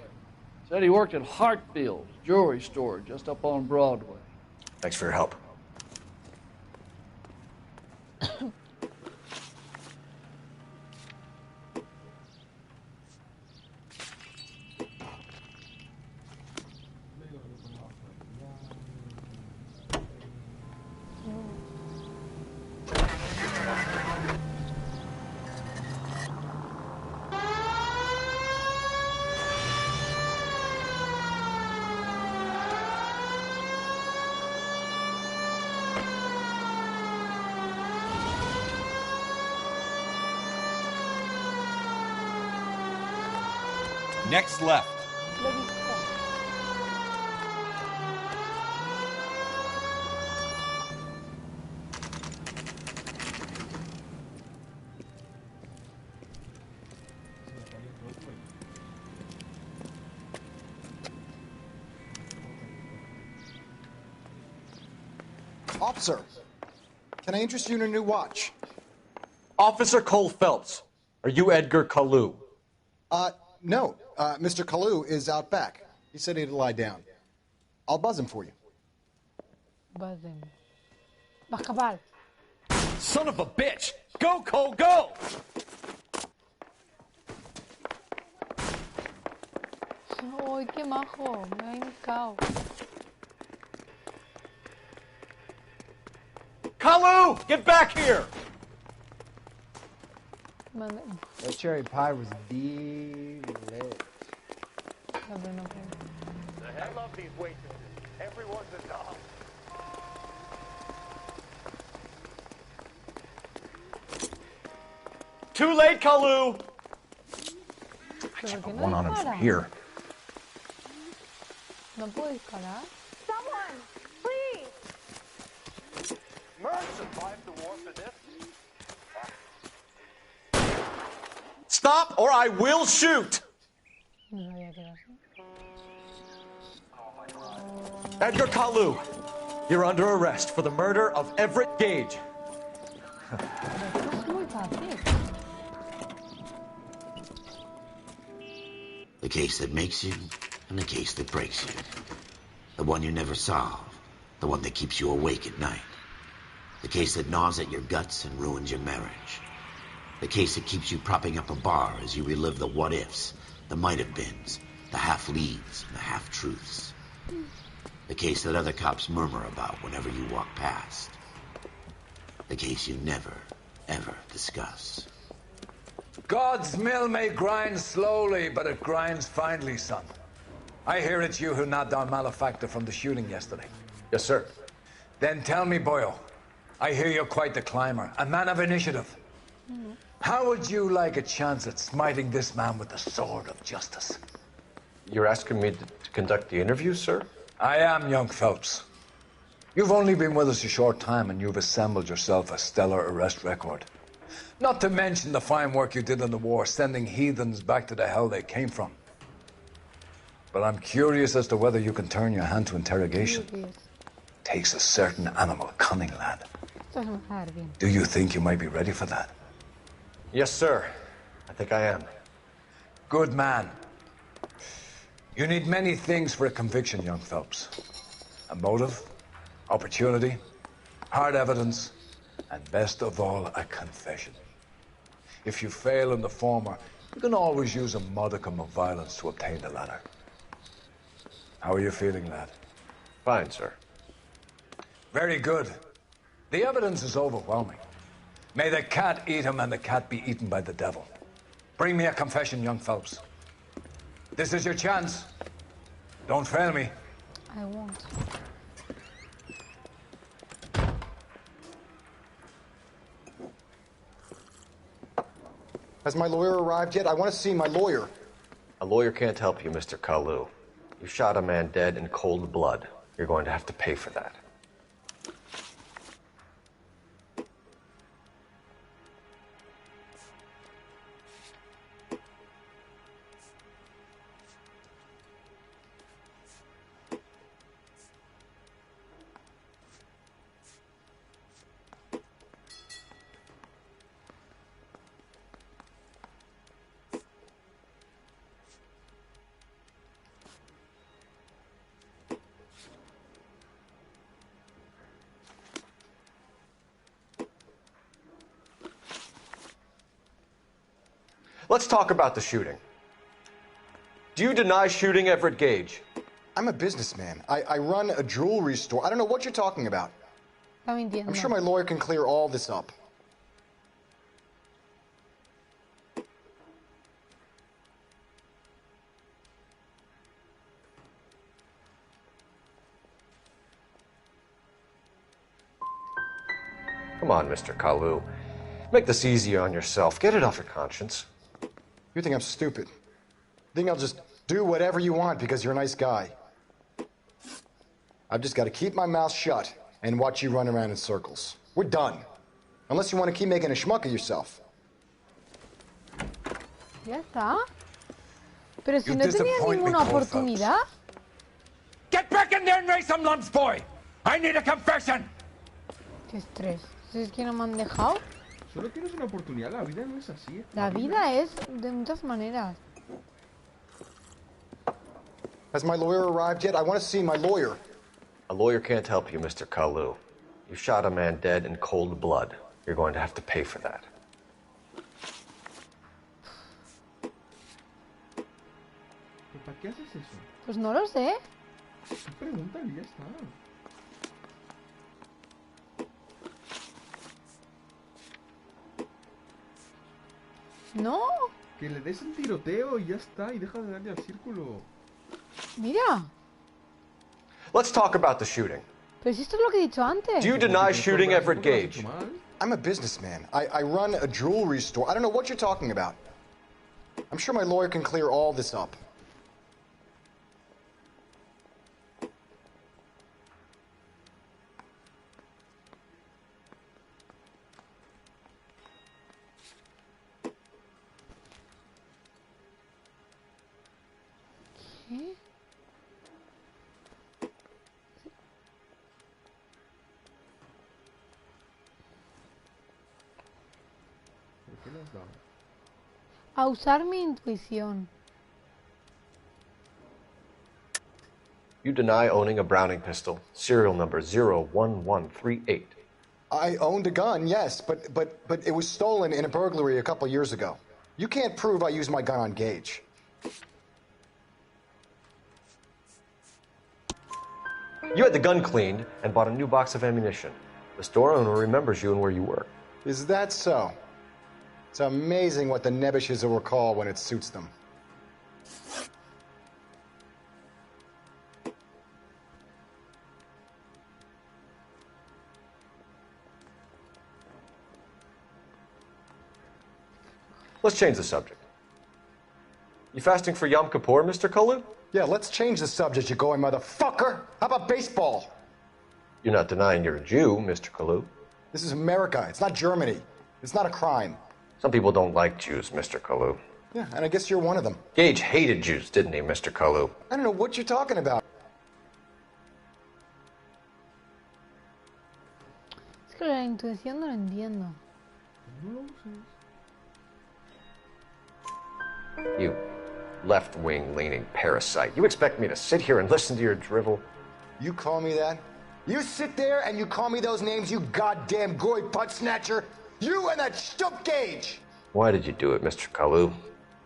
S15: Said he worked at Hartfield's jewelry store just up on Broadway.
S6: Thanks for your help.
S9: Next left.
S16: Officer, can I interest you in a new watch?
S6: Officer Cole Phelps, are you Edgar Kalu?
S16: No. Mr. Kalu is out back. He said he'd lie down. I'll buzz him for you.
S1: Buzz him. Bacabal.
S9: Son of a bitch! Go, Cole, go!
S1: Ay, qué majo. Me ha hincado.
S6: Kalu, get back here!
S17: That cherry pie was delicious.
S3: I love these waitresses. Everyone's a doll.
S6: Too late, Kalu!
S1: I can't
S6: put one on him from here.
S1: No puedo disparar.
S3: Someone, please! Merc survived the war for this.
S6: Stop or I will shoot!
S1: No sabía que era así.
S6: Edgar Kalu, you're under arrest for the murder of Everett Gage.
S1: Es muy fácil.
S2: The case that makes you and the case that breaks you. The one you never solve. The one that keeps you awake at night. The case that gnaws at your guts and ruins your marriage. The case that keeps you propping up a bar as you relive the what-ifs, the might-have-beens, The half-leads and the half-truths. The case that other cops murmur about whenever you walk past. The case you never, ever discuss.
S18: God's mill may grind slowly, but it grinds finely, son. I hear it's you who nabbed our malefactor from the shooting yesterday.
S6: Yes, sir.
S18: Then tell me, boyo, I hear you're quite the climber, a man of initiative. How would you like a chance at smiting this man with the sword of justice?
S6: You're asking me to conduct the interview, sir?
S18: I am, young Phelps. You've only been with us a short time and you've assembled yourself a stellar arrest record. Not to mention the fine work you did in the war, sending heathens back to the hell they came from. But I'm curious as to whether you can turn your hand to interrogation. Takes a certain animal cunning, lad. Do you think you might be ready for that?
S6: Yes, sir. I think I am.
S18: Good man. You need many things for a conviction, young Phelps. A motive, opportunity, hard evidence, and best of all, a confession. If you fail in the former, you can always use a modicum of violence to obtain the latter. How are you feeling, lad?
S6: Fine, sir.
S18: Very good. The evidence is overwhelming. May the cat eat him and the cat be eaten by the devil. Bring me a confession, young Phelps. This is your chance. Don't fail me.
S1: I won't.
S16: Has my lawyer arrived yet? I want to see my lawyer.
S6: A lawyer can't help you, Mr. Kalu. You shot a man dead in cold blood. You're going to have to pay for that. Let's talk about the shooting. Do you deny shooting Everett Gage?
S16: I'm a businessman. I run a jewelry store. I don't know what you're talking about. I'm sure my lawyer can clear all this up.
S6: Come on, Mr. Kalu. Make this easier on yourself. Get it off your conscience.
S16: You think I'm stupid? Think I'll just do whatever you want because you're a nice guy? I've just got to keep my mouth shut and watch you run around in circles. We're done. Unless you want to keep making a schmuck of yourself.
S1: Ya está. Pero si no tenía ninguna oportunidad.
S18: Get back in there and raise some lumps, boy. I need a confession.
S1: Qué estrés. ¿Es que no me han dejado?
S7: Solo tienes una oportunidad, la vida no es así.
S1: La vida es de muchas maneras.
S16: Has my lawyer arrived yet? I want to see my lawyer.
S6: A lawyer can't help you, Mr. Kalu. You shot a man dead in cold blood. You're going to have to pay for that.
S7: ¿Para qué haces eso?
S1: Pues no lo sé.
S7: Pregúntale y ya está.
S1: No.
S7: Que le des el tiroteo y ya está, y deja de darle al círculo.
S1: Mira.
S6: Let's talk about the shooting.
S1: Pero si esto es lo que he dicho antes.
S6: Do you deny shooting Everett Gage?
S16: I'm a businessman. I run a jewelry store. I don't know what you're talking about. I'm sure my lawyer can clear all this up.
S1: ¿Qué?
S7: ¿Por qué le has dado?
S1: A usar mi intuición.
S6: You deny owning a Browning pistol, serial number 01138.
S16: I owned a gun, yes, but it was stolen in a burglary a couple years ago. You can't prove I used my gun on Gage.
S5: You had the gun cleaned and bought a new box of ammunition. The store owner remembers you and where you work.
S16: Is that so? It's amazing what the Nebbishes will recall when it suits them.
S5: Let's change the subject. You fasting for Yom Kippur, Mr. Kalu?
S16: Yeah, let's change the subject, you going motherfucker. How about baseball?
S5: You're not denying you're a Jew, Mr. Kalu.
S16: This is America. It's not Germany. It's not a crime.
S5: Some people don't like Jews, Mr. Kalu.
S16: Yeah, and I guess you're one of them.
S5: Gage hated Jews, didn't he, Mr. Kalu?
S16: I don't know what you're talking about.
S1: Es que la intuición no lo entiendo.
S5: You left-wing leaning parasite. You expect me to sit here and listen to your drivel?
S16: You call me that? You sit there and you call me those names, you goddamn goy butt snatcher? You and that stup Gage!
S5: Why did you do it, Mr. Kalu?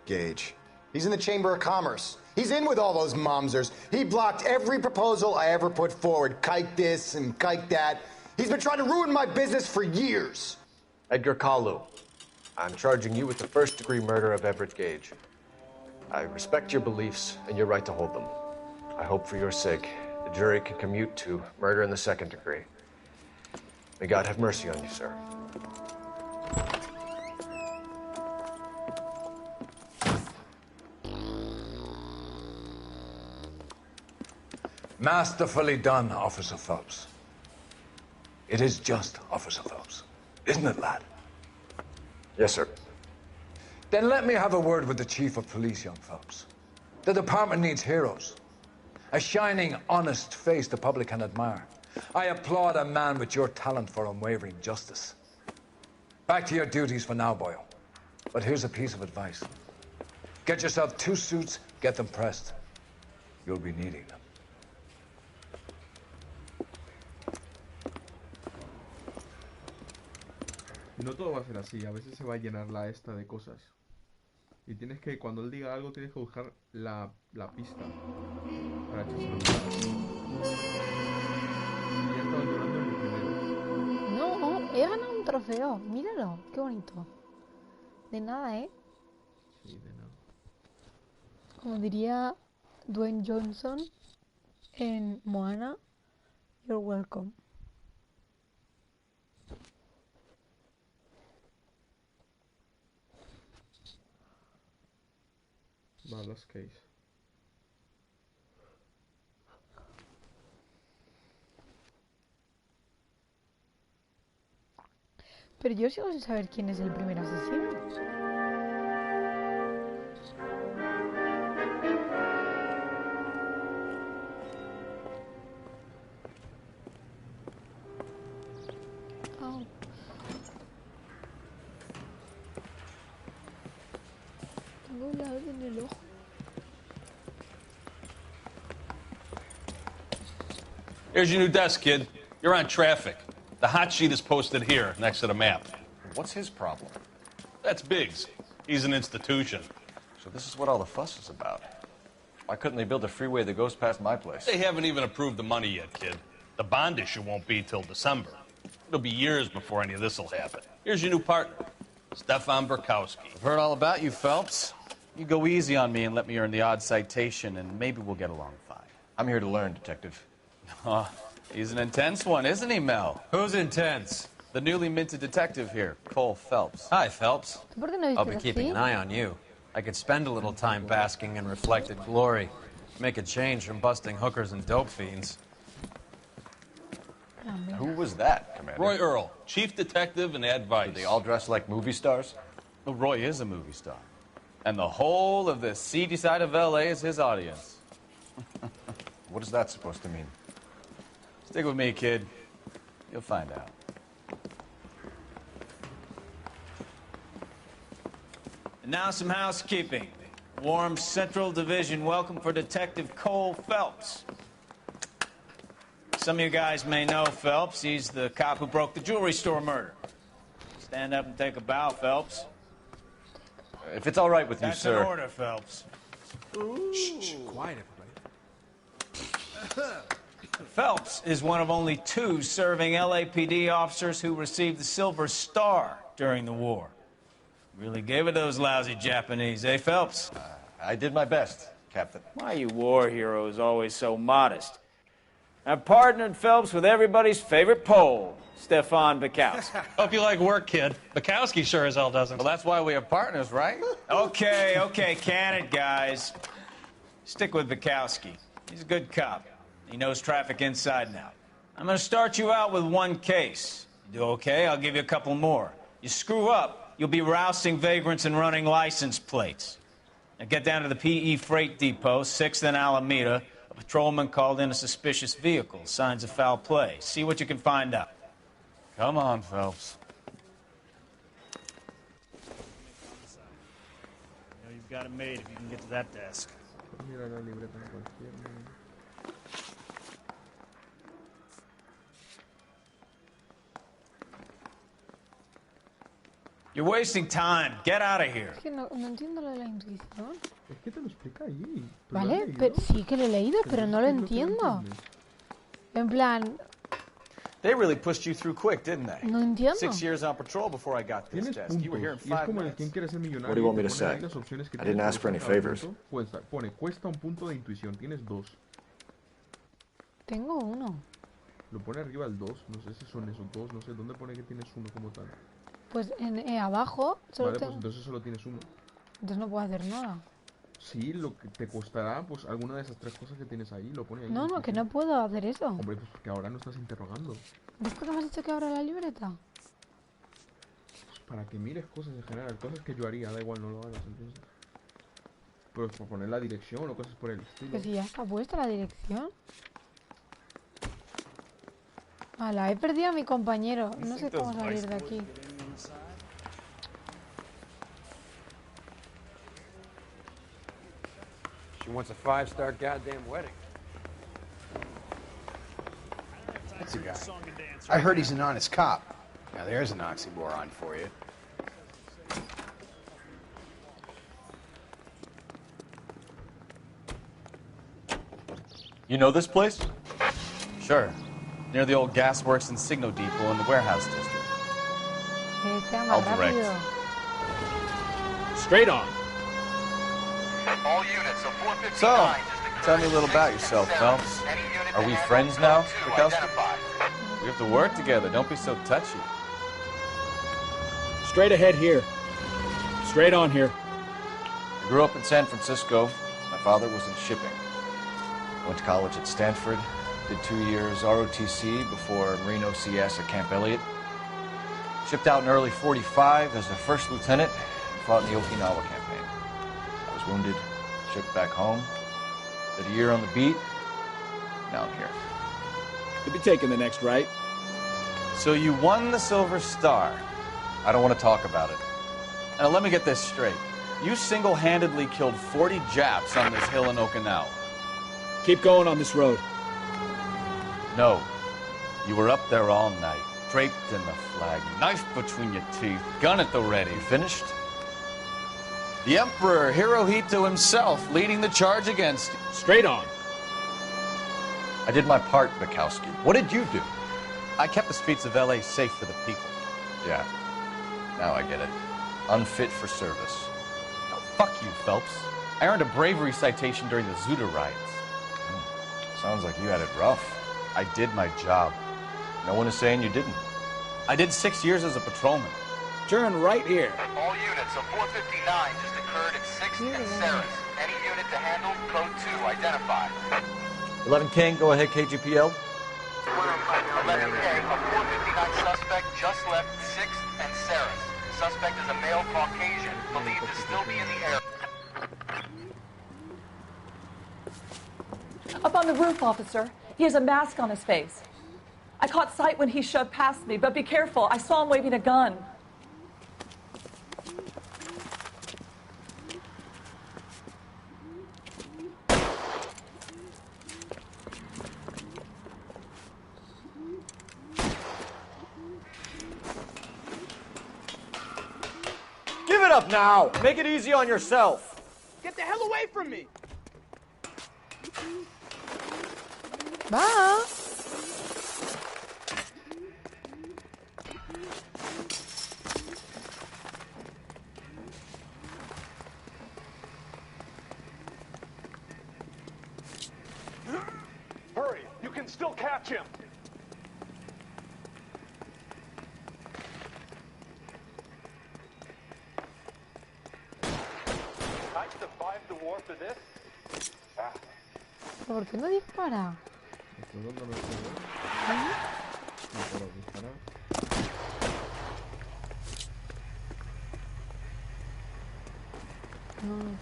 S16: Gage. He's in the Chamber of Commerce. He's in with all those momsers. He blocked every proposal I ever put forward. Kike this and kike that. He's been trying to ruin my business for years.
S5: Edgar Kalu, I'm charging you with the first-degree murder of Everett Gage. I respect your beliefs and your right to hold them. I hope for your sake the jury can commute to murder in the second degree. May God have mercy on you, sir.
S18: Masterfully done, Officer Phelps. It is just Officer Phelps, isn't it, lad?
S5: Yes, sir.
S18: Then let me have a word with the Chief of Police, young Phelps. The department needs heroes. A shining, honest face the public can admire. I applaud a man with your talent for unwavering justice. Back to your duties for now, boyo. But here's a piece of advice. Get yourself 2 suits, get them pressed. You'll be needing them.
S7: No todo va a ser así, a veces se va a llenar la esta de cosas. Y tienes que, cuando él diga algo, tienes que buscar la pista para echárselo un rato. Y ya estaba llorando en el primero.
S1: No, he ganado un trofeo. Míralo, qué bonito. De nada, ¿eh?
S7: Sí, de nada.
S1: Como diría Dwayne Johnson en Moana, you're welcome.
S7: Malos case.
S1: Pero yo sigo sin saber quién es el primer asesino. Oh. Tengo la vez en el ojo.
S19: Here's your new desk, kid. You're on traffic. The hot sheet is posted here, next to the map.
S5: What's his problem?
S19: That's Biggs. He's an institution.
S5: So this is what all the fuss is about. Why couldn't they build a freeway that goes past my place?
S19: They haven't even approved the money yet, kid. The bond issue won't be till December. It'll be years before any of this will happen. Here's your new partner, Stefan Burkowski.
S14: I've heard all about you, Phelps. You go easy on me and let me earn the odd citation, and maybe we'll get along fine.
S5: I'm here to learn, Detective.
S14: He's an intense one, isn't he, Mel?
S12: Who's intense?
S14: The newly minted detective here, Cole Phelps.
S12: Hi, Phelps.
S1: ¿Por qué no
S12: I'll be
S1: dices
S12: keeping
S1: así?
S12: an eye on you. I could spend a little time basking in reflected glory. Make a change from busting hookers and dope fiends.
S5: Who was that, Commander?
S19: Roy Earl, chief detective and advice.
S5: Do they all dress like movie stars?
S14: Well, Roy is a movie star. And the whole of the seedy side of L.A. is his audience.
S5: What is that supposed to mean?
S14: Stick with me, kid. You'll find out.
S20: And now some housekeeping. Warm Central Division welcome for Detective Cole Phelps. Some of you guys may know Phelps. He's the cop who broke the jewelry store murder. Stand up and take a bow, Phelps.
S5: If it's all right with you,
S20: That's
S5: sir.
S20: an order, Phelps.
S7: Shh, quiet, everybody.
S20: Phelps is one of only 2 serving LAPD officers who received the Silver Star during the war. Really gave it those lousy Japanese, eh, Phelps?
S12: I did my best, Captain.
S20: Why you war heroes always so modest? I've partnered Phelps with everybody's favorite Pole, Stefan Bukowski.
S19: Hope you like work, kid. Bukowski sure as hell doesn't.
S12: Well, that's why we have partners, right?
S20: Okay, can it, guys. Stick with Bukowski. He's a good cop. He knows traffic inside and out. I'm gonna start you out with 1 case. You do okay, I'll give you a couple more. You screw up, you'll be rousting vagrants and running license plates. Now get down to the PE Freight Depot, 6th and Alameda. A patrolman called in a suspicious vehicle, signs of foul play. See what you can find out.
S14: Come on, Phelps.
S8: You know you've got it made if you can get to that desk.
S7: Mira la libreta en cualquier momento.
S20: You're wasting time. Get out of here.
S1: Es que no entiendo lo de la Inquisición.
S7: Es que te lo explica allí.
S1: Vale, pero sí que lo he leído, pero no lo entiendo. En plan,
S14: They really pushed you through quick, didn't they?
S1: no entiendo.
S14: 6 years on patrol before I got this desk. You were here in 5 minutes.
S6: What do you want me to say? I didn't ask for any favors.
S7: Pone, cuesta un punto de intuición. Tienes 2.
S1: Tengo 1.
S7: Lo pone arriba el 2. No sé si son esos 2. No sé dónde pone que tienes 1 como tal.
S1: Pues abajo solo
S7: Vale,
S1: tengo...
S7: pues entonces solo tienes 1.
S1: Entonces no puedo hacer nada.
S7: Sí, lo que te costará, pues alguna de esas 3 cosas que tienes ahí, lo pone ahí.
S1: No, que no puedo hacer eso.
S7: Hombre, pues porque ahora no estás interrogando.
S1: ¿Ves por qué me has dicho que abra la libreta?
S7: Pues para que mires cosas en general, cosas que yo haría, da igual, no lo hagas entonces. Pero es por poner la dirección o cosas por el estilo.
S1: Pues si ya está puesta la dirección. Hala, he perdido a mi compañero. No sé cómo salir de aquí.
S11: She wants a 5-star goddamn wedding.
S17: That's a guy. I heard he's an honest cop. Now there's an oxymoron for you.
S14: You know this place? Sure. Near the old gasworks and Signo Depot in the warehouse district. I'll direct.
S8: Straight on.
S3: All units of 459
S14: So, tell me a little about yourself, Phelps. Are we friends now, Bukowski? We have to work together. Don't be so touchy.
S8: Straight ahead here. Straight on here.
S6: I grew up in San Francisco. My father was in shipping. Went to college at Stanford. Did 2 years ROTC before Marine OCS at Camp Elliott. Shipped out in early '45 as a first lieutenant and fought in the Okinawa campaign. I was wounded, shipped back home. Did a year on the beat. Now I'm here.
S8: You'll be taking the next right.
S14: So you won the Silver Star.
S6: I don't want to talk about it.
S14: Now let me get this straight. You single-handedly killed 40 Japs on this hill in Okinawa.
S8: Keep going on this road.
S14: No. You were up there all night, draped in the flag, knife between your teeth, gun at the ready.
S6: Finished?
S14: The Emperor Hirohito himself leading the charge against you.
S8: Straight on.
S6: I did my part, Bukowski. What did you do?
S14: I kept the streets of L.A. safe for the people.
S6: Yeah. Now I get it. Unfit for service.
S14: Now, fuck you, Phelps. I earned a bravery citation during the Zuda riots.
S6: Sounds like you had it rough.
S14: I did my job.
S6: No one is saying you didn't.
S14: I did 6 years as a patrolman.
S8: Turn right here.
S3: All units of 459 just occurred at 6th and Sarah's. Any unit to handle, code 2, identify.
S6: 11 King, go ahead, KGPL.
S3: 11K, a 459 suspect just left 6th and Sarah's. Suspect is a male Caucasian, believed to still be in the area.
S21: Up on the roof, officer. He has a mask on his face. I caught sight when he shoved past me, but be careful. I saw him waving a gun.
S5: Give it up now! Make it easy on yourself!
S22: Get the hell away from me!
S1: Va.
S5: Hurry, you can still catch him. I survived the war for this.
S1: ¿Por qué no dispara? No, no.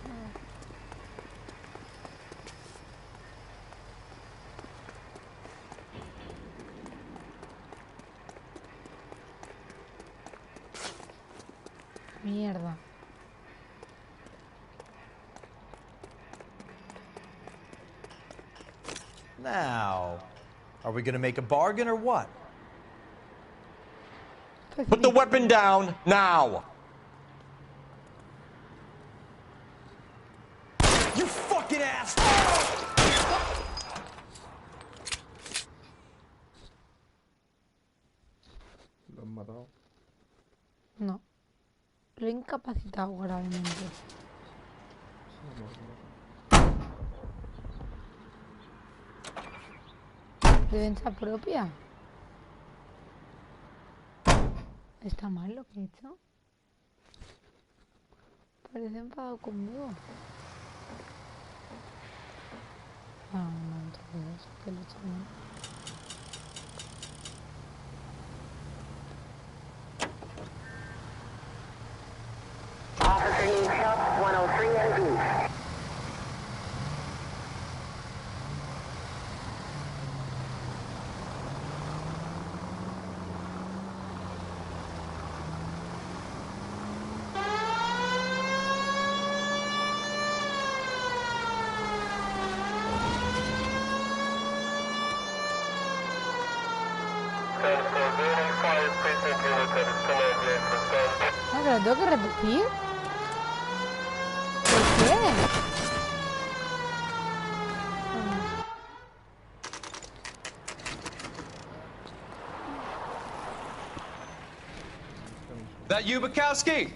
S1: Mierda.
S10: Now, are we gonna make a bargain or what?
S5: Put the weapon down now.
S10: You fucking ass!
S7: ¿Lo han matado?
S1: No. Lo he incapacitado gravemente. ¿Defensa propia? ¿Está mal lo que he hecho? Parece enfadado conmigo. Ah, no, entonces, que lo he hecho mal.
S22: Officer needs help, 103 and east.
S1: Ah, ¿que lo tengo que repetir? ¿Por qué?
S12: That you, Bukowski?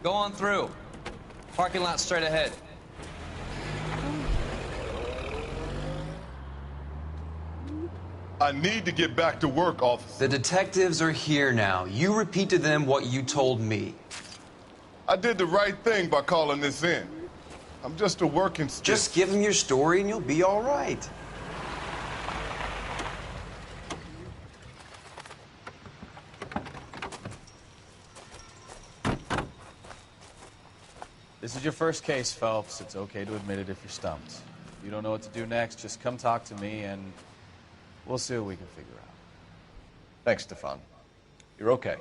S12: Go on through. Parking lot straight ahead.
S13: I need to get back to work, officer.
S12: The detectives are here now. You repeat to them what you told me.
S13: I did the right thing by calling this in. I'm just a working stiff.
S12: Just give them your story and you'll be all right.
S14: This is your first case, Phelps. It's okay to admit it if you're stumped. If you don't know what to do next, just come talk to me and we'll see what we can figure out.
S6: Thanks, Stefan. You're okay.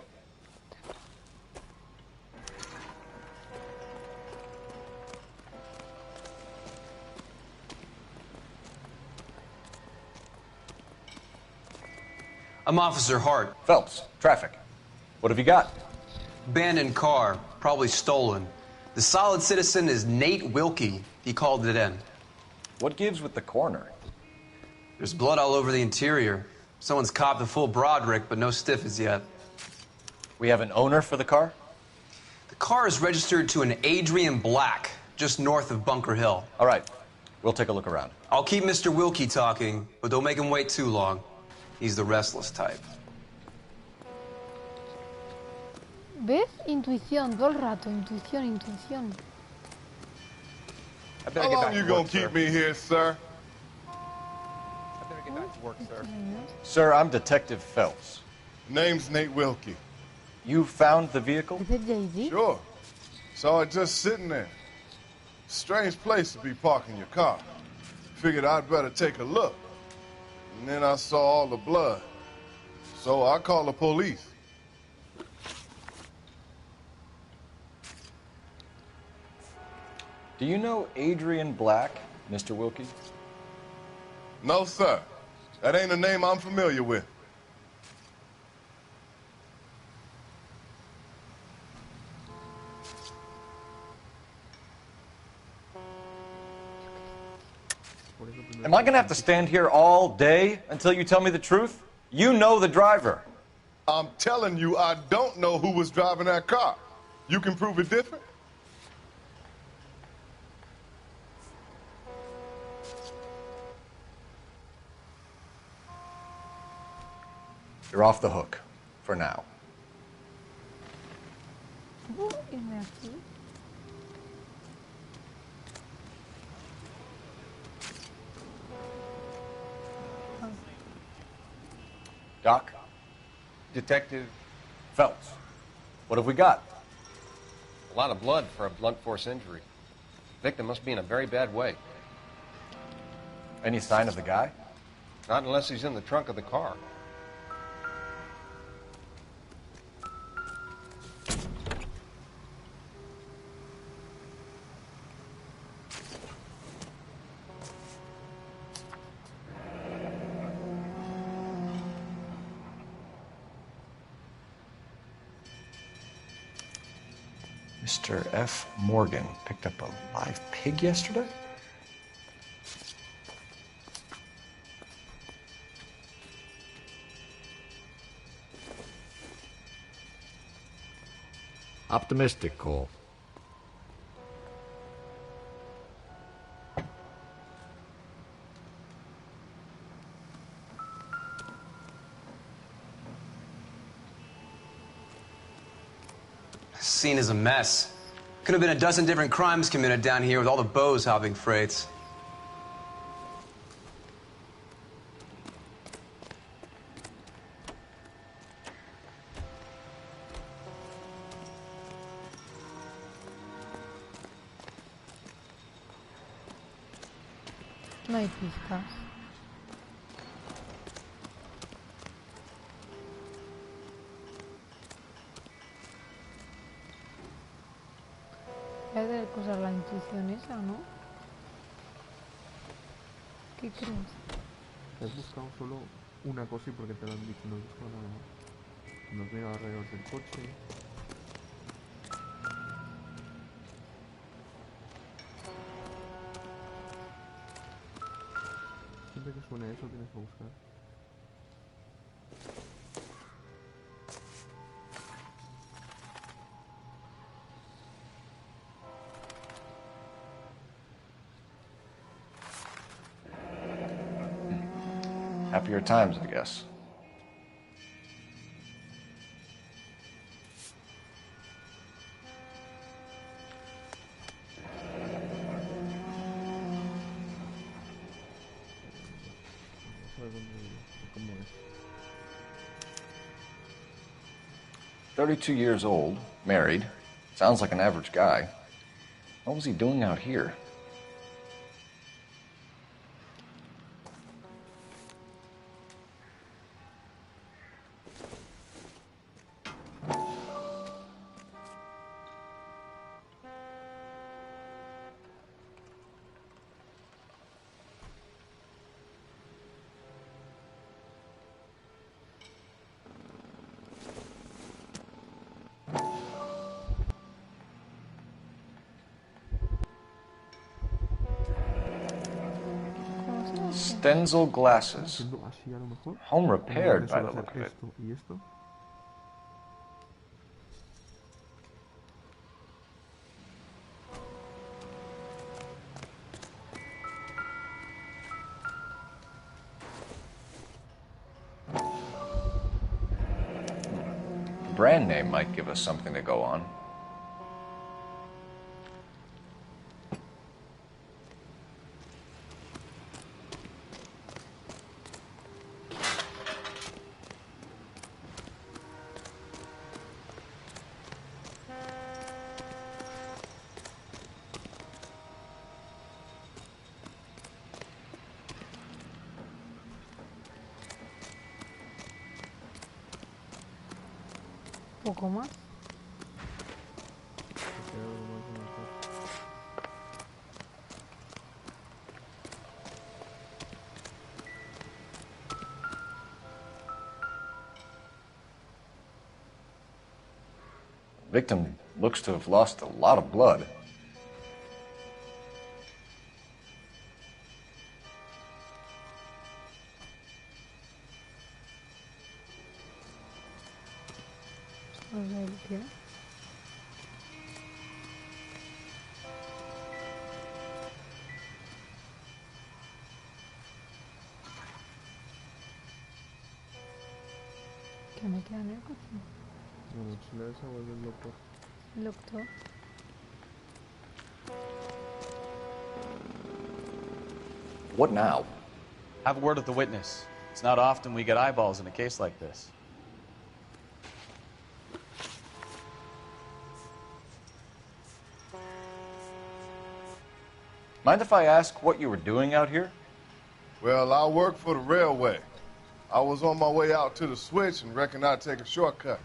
S12: I'm Officer Hart.
S6: Phelps, traffic. What have you got?
S12: Abandoned car, probably stolen. The solid citizen is Nate Wilkie. He called it in.
S6: What gives with the coroner?
S12: There's blood all over the interior. Someone's copped a full Broderick, but no stiff as yet.
S6: We have an owner for the car?
S12: The car is registered to an Adrian Black, just north of Bunker Hill.
S6: All right. We'll take a look around.
S12: I'll keep Mr. Wilkie talking, but don't make him wait too long. He's the restless type.
S1: ¿Ves? Intuición, todo el rato. Intuición, intuición.
S13: How long you gonna keep me here, sir?
S6: I better get back to work, sir. Sir, I'm Detective Phelps.
S13: Name's Nate Wilkie.
S6: You found the vehicle?
S1: ¿Es el Jay-Z?
S13: Sure. Saw it just sitting there. Strange place to be parking your car. Figured I'd better take a look. And then I saw all the blood. So I called the police.
S6: Do you know Adrian Black, Mr. Wilkie?
S13: No, sir. That ain't a name I'm familiar with.
S6: Am I gonna have to stand here all day until you tell me the truth? You know the driver.
S13: I'm telling you, I don't know who was driving that car. You can prove it different?
S6: You're off the hook. For now.
S1: Irme aquí.
S6: Doc?
S11: Detective
S6: Phelps. What have we got?
S11: A lot of blood for a blunt force injury. Victim must be in a very bad way.
S6: Any sign of the guy?
S11: Not unless he's in the trunk of the car.
S6: Mr. F. Morgan picked up a live pig yesterday?
S4: Optimistic, Cole.
S15: Scene is a mess. Could have been a dozen different crimes committed down here with all the bows hopping freights.
S1: No hay pistas. Voy a tener que usar la intuición esa, ¿no? ¿Qué crees?
S7: Te has buscado solo una cosa y porque te lo han dicho, no has buscado nada más. Nos mira alrededor del coche. Siempre que suene eso tienes que buscar.
S6: Happier times, I guess.
S7: ¿Sabes cómo es?
S6: 32 years old, married. Sounds like an average guy. What was he doing out here? Stenzel glasses.
S7: Así a lo mejor.
S6: Home repaired by
S7: Solo
S6: the look
S7: hacer
S6: of it.
S7: esto y esto.
S6: Brand name might give us something to go on.
S1: Poco más.
S6: Victim looks to have lost a lot of blood.
S1: No sé, ¿qué? Que me queda en el coche.
S7: La mochila esa vuelve loco.
S1: El doctor.
S6: What now?
S14: Have a word with the witness. It's not often we get eyeballs in a case like this. Mind if I ask what you were doing out here?
S13: Well, I work for the railway. I was on my way out to the switch and reckoned I'd take a shortcut.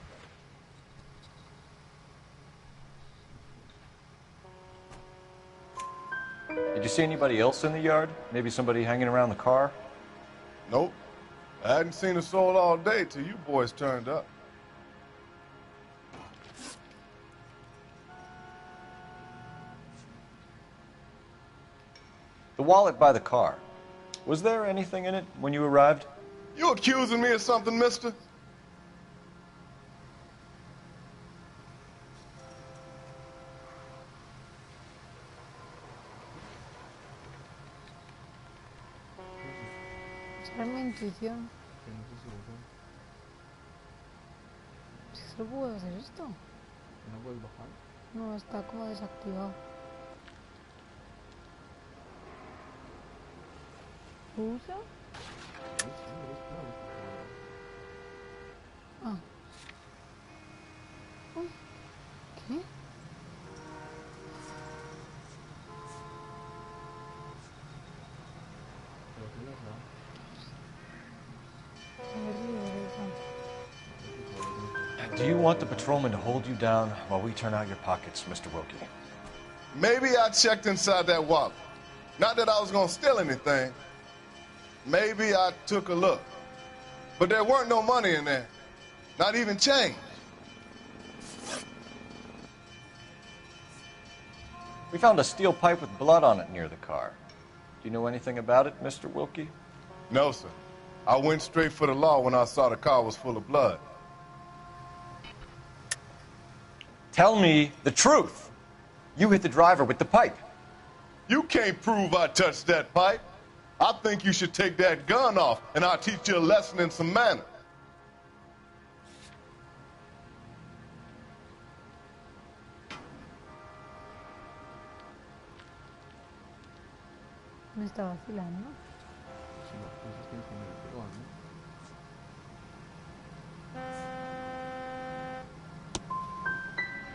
S6: Did you see anybody else in the yard? Maybe somebody hanging around the car?
S13: Nope. I hadn't seen a soul all day till you boys turned up.
S6: The wallet by the car. Was there anything in it when you arrived?
S13: You accusing me of something, mister?
S1: Esa es mi intuición. Si solo puedo hacer esto.
S7: ¿No puedes bajar?
S1: No, está como desactivado. ¿Lo usa? Ah. Uy. ¿Qué?
S6: Do you want the patrolman to hold you down while we turn out your pockets, Mr. Wilkie?
S13: Maybe I checked inside that wallet. Not that I was gonna steal anything. Maybe I took a look. But there weren't no money in there. Not even change.
S6: We found a steel pipe with blood on it near the car. Do you know anything about it, Mr. Wilkie?
S13: No, sir. I went straight for the law when I saw the car was full of blood.
S6: Tell me the truth. You hit the driver with the pipe.
S13: You can't prove I touched that pipe. I think you should take that gun off, and I'll teach you a lesson in some manners.
S1: Me está vacilando.
S7: Si las cosas tienes que meter, ¿no?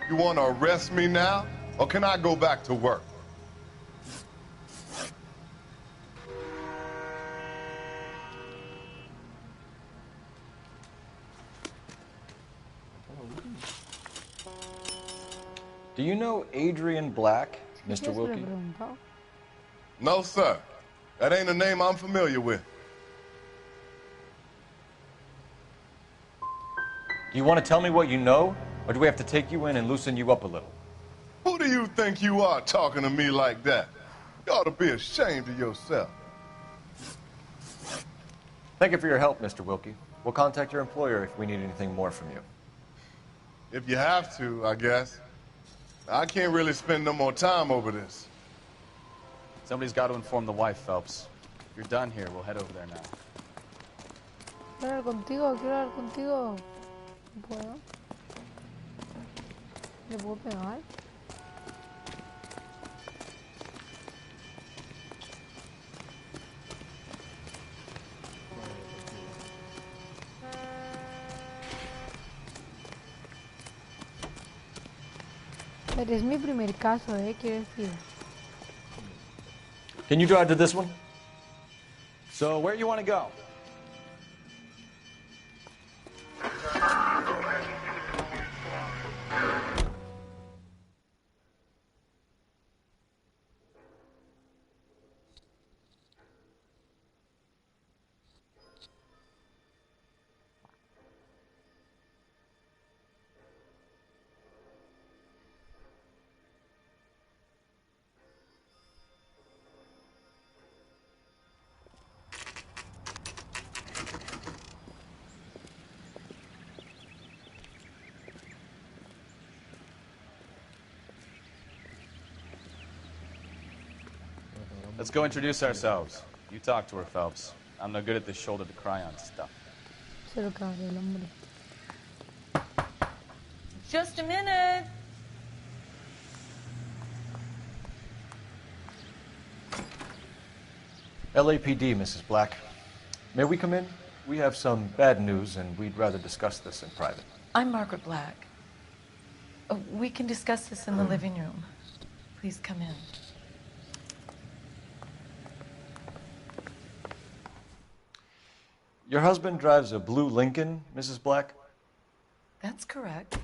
S13: You want to arrest me now, or can I go back to work?
S6: Do you know Adrian Black, Mr. Wilkie?
S13: No, sir. That ain't a name I'm familiar with.
S6: Do you want to tell me what you know, or do we have to take you in and loosen you up a little?
S13: Who do you think you are talking to me like that? You ought to be ashamed of yourself.
S6: Thank you for your help, Mr. Wilkie. We'll contact your employer if we need anything more from you.
S13: If you have to, I guess. I can't really spend no more time over this.
S14: Somebody's got to inform the wife, Phelps. If you're done here, we'll head over there now.
S1: Quiero hablar contigo, quiero hablar contigo. No puedo. ¿Le puedo pegar? Pero es mi primer caso, quiero decir.
S6: Can you drive to this one?
S20: So, where you want to go?
S14: Let's go introduce ourselves. You talk to her, Phelps. I'm no good at this shoulder to cry on stuff.
S1: Se lo cabe el hombre.
S21: Just a minute.
S6: LAPD, Mrs. Black. May we come in? We have some bad news, and we'd rather discuss this in private.
S21: I'm Margaret Black. We can discuss this in the living room. Please come in.
S6: Your husband drives a blue Lincoln, Mrs. Black?
S21: That's correct.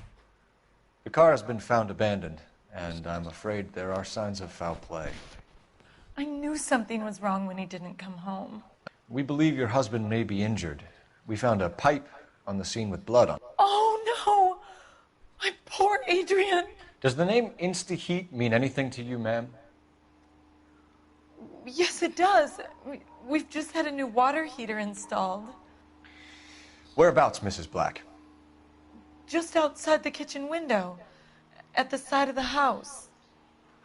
S6: The car has been found abandoned, and I'm afraid there are signs of foul play.
S21: I knew something was wrong when he didn't come home.
S6: We believe your husband may be injured. We found a pipe on the scene with blood on it.
S21: Oh, no! My poor Adrian!
S6: Does the name Insta-Heat mean anything to you, ma'am?
S21: Yes, it does. We've just had a new water heater installed.
S6: Whereabouts, Mrs. Black?
S21: Just outside the kitchen window, at the side of the house.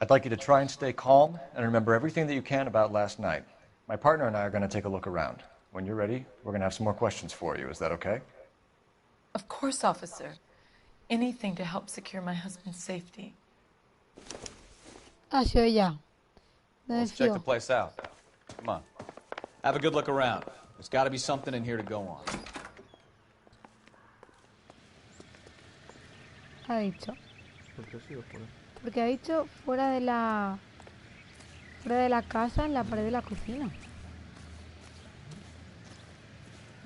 S6: I'd like you to try and stay calm and remember everything that you can about last night. My partner and I are going to take a look around. When you're ready, we're going to have some more questions for you. Is that okay?
S21: Of course, officer. Anything to help secure my husband's safety.
S1: Ha sido ya.
S12: Let's check the place out. Come on. Have a good look around. There's got to be something in here to go on.
S1: Ha dicho. Porque ha dicho fuera de la casa, en la pared de la cocina.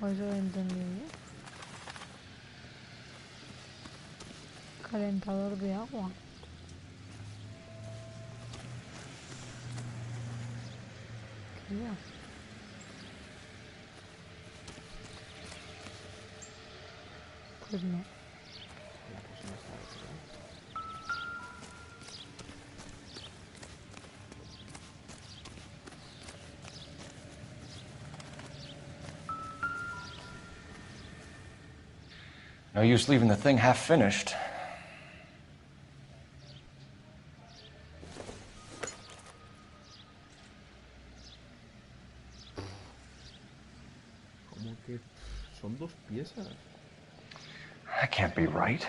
S1: O eso lo he entendido yo. Calentador de agua. ¿Qué va? Pues no.
S6: No use leaving the thing half finished.
S7: ¿Cómo que son dos piezas?
S6: That can't be right.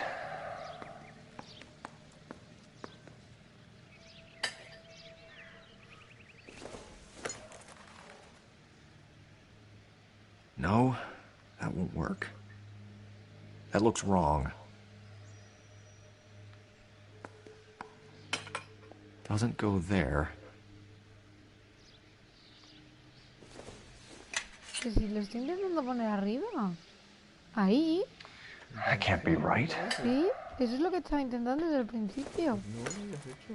S6: No, that won't work. That looks wrong. Doesn't go there.
S1: Que si lo estoy intentando poner arriba. Ahí.
S6: That can't be right.
S1: Sí, eso es lo que estaba intentando desde el principio.
S7: No lo has hecho.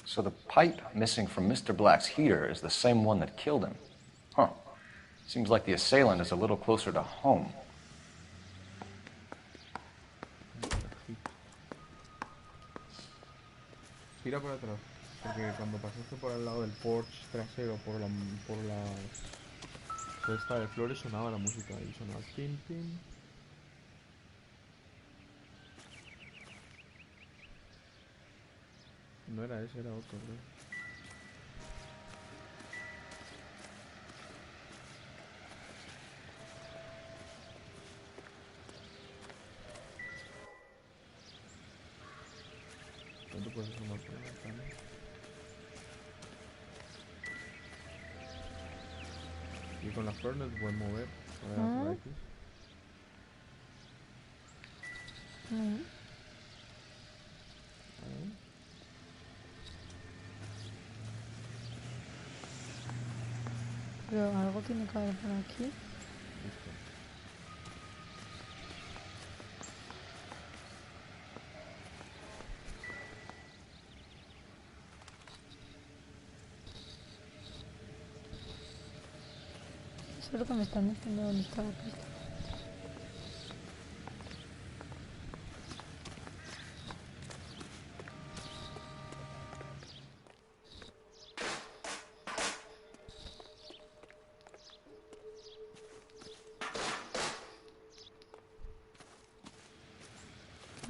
S6: So the pipe missing from Mr. Black's heater is the same one that killed him. Huh. Seems like the assailant is a little closer to home.
S7: Gira para atrás, porque cuando pasaste por el lado del porche trasero, por la cesta de flores, sonaba la música y sonaba tin tin. No era ese, era otro, creo. ¿Dónde puedes asomar por la ventana? Y con las flores no te puedes mover. Por aquí.
S1: Pero algo tiene que haber por aquí. Solo que me están diciendo dónde está la pista.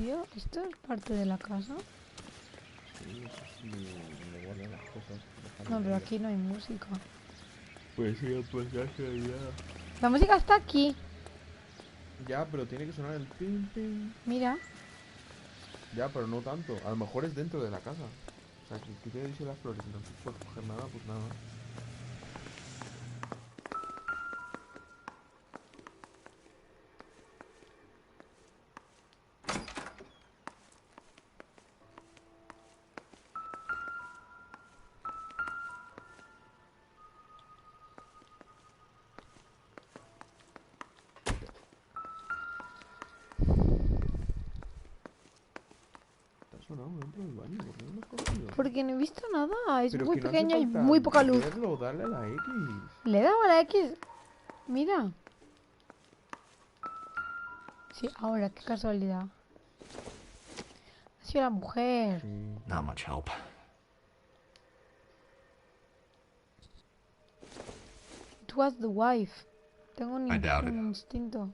S1: tío. ¿Esto es parte de la casa?
S7: Sí, sí, me guardan las cosas.
S1: No, pero aquí no hay música.
S7: Pues sí, pues ya sería.
S1: La música está aquí.
S7: Ya, pero tiene que sonar el pim pim.
S1: Mira.
S7: Ya, pero no tanto. A lo mejor es dentro de la casa. O sea, que te dice las flores y no puedes coger nada, pues nada. Dentro del baño, ¿por qué no lo has cogido?
S1: Porque no he visto nada, es
S7: Pero
S1: muy
S7: que no hace
S1: pequeño y
S7: falta
S1: muy poca luz.
S7: verlo, dale a la X.
S1: Le he dado a la X. Mira. Sí, ahora, qué casualidad. Ha sido la mujer.
S4: Not much help.
S1: It was the wife. Tengo
S4: I doubt it.
S1: un instinto.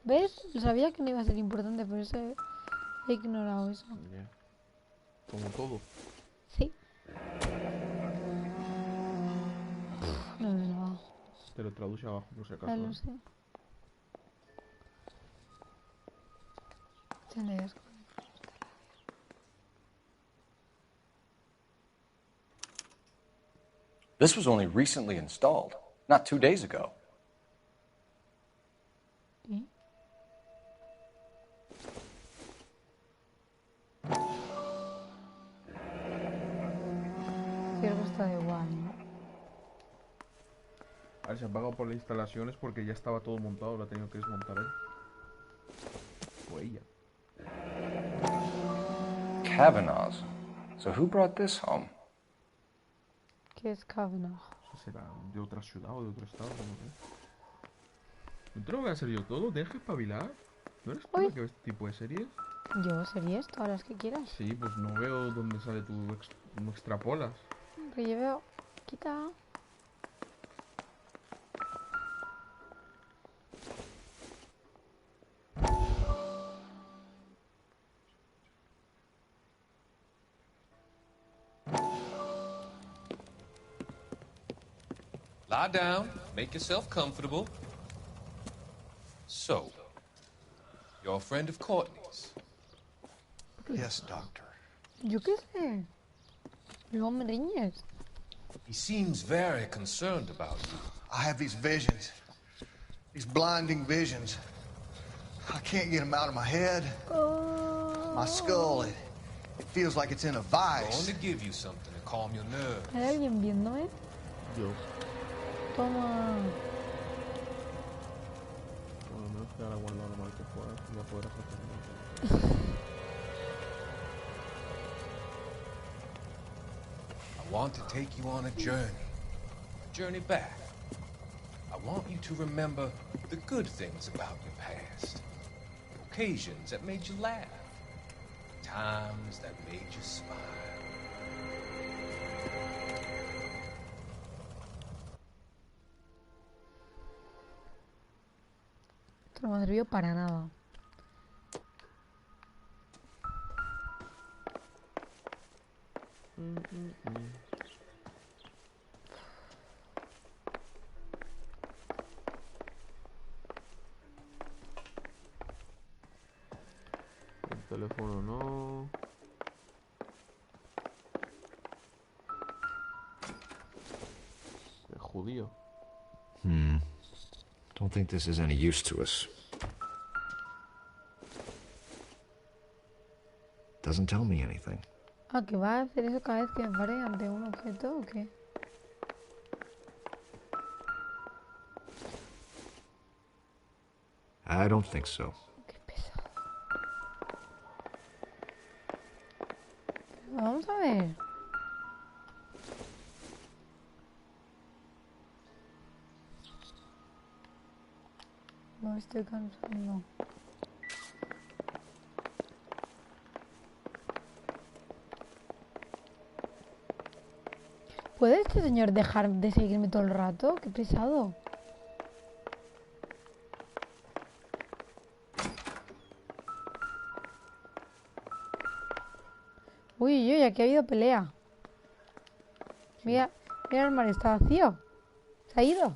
S1: ¿Ves? Sabía que no iba a ser importante, por eso he ignorado eso.
S7: Yeah. Como todo.
S1: Sí. No, no.
S7: Te lo traduce abajo, por si acaso.
S1: Ya lo sé. ¿Entendés?
S6: This was only recently installed, not 2 days ago.
S1: ¿Sí? Creo que está igual, ¿no?
S7: A ver, se ha pagado por las instalaciones porque ya estaba todo montado, lo ha tenido que desmontar él. O ella.
S6: Kavanaugh's. So who brought this home?
S1: ¿Qué es Kavanaugh?
S7: Eso será de otra ciudad o de otro estado, no sé. ¿No te lo voy a hacer yo todo? ¿Tienes que espabilar? ¿No eres tú la que ves este tipo de series?
S1: Yo series, todas las que quieras.
S7: Sí, pues no veo dónde sale tu no extrapolas.
S1: Pero yo veo... Quita.
S2: Lie down, make yourself comfortable. So, you're a friend of Courtney's?
S17: Yes, Doctor.
S1: Yo qué sé. Luego me riñes.
S2: He seems very concerned about you.
S17: I have these visions. These blinding visions. I can't get them out of my head. My skull, it feels like it's in a vice.
S2: I'm going to give you something to calm your nerves.
S1: ¿Hay alguien viéndome?
S7: Yo.
S1: Toma.
S7: Por lo menos te habrá guardado lo mal que puedas y ya podrás hacer nada.
S2: I want to take you on a journey back. I want you to remember the good things about your past, occasions that made you laugh, times that made you smile.
S1: Esto no me sirvió para nada.
S7: El teléfono no. Qué judío.
S4: Don't think this is any use to us. Doesn't tell me anything.
S1: Ah, ¿que va a hacer eso cada vez que me pare ante un objeto o qué?
S4: I don't think so.
S1: Vamos a ver. No estoy cansando. ¿Puede este señor dejar de seguirme todo el rato? ¡Qué pesado! Uy, uy, aquí ha habido pelea. Mira, mira, el armario está vacío. Se ha ido.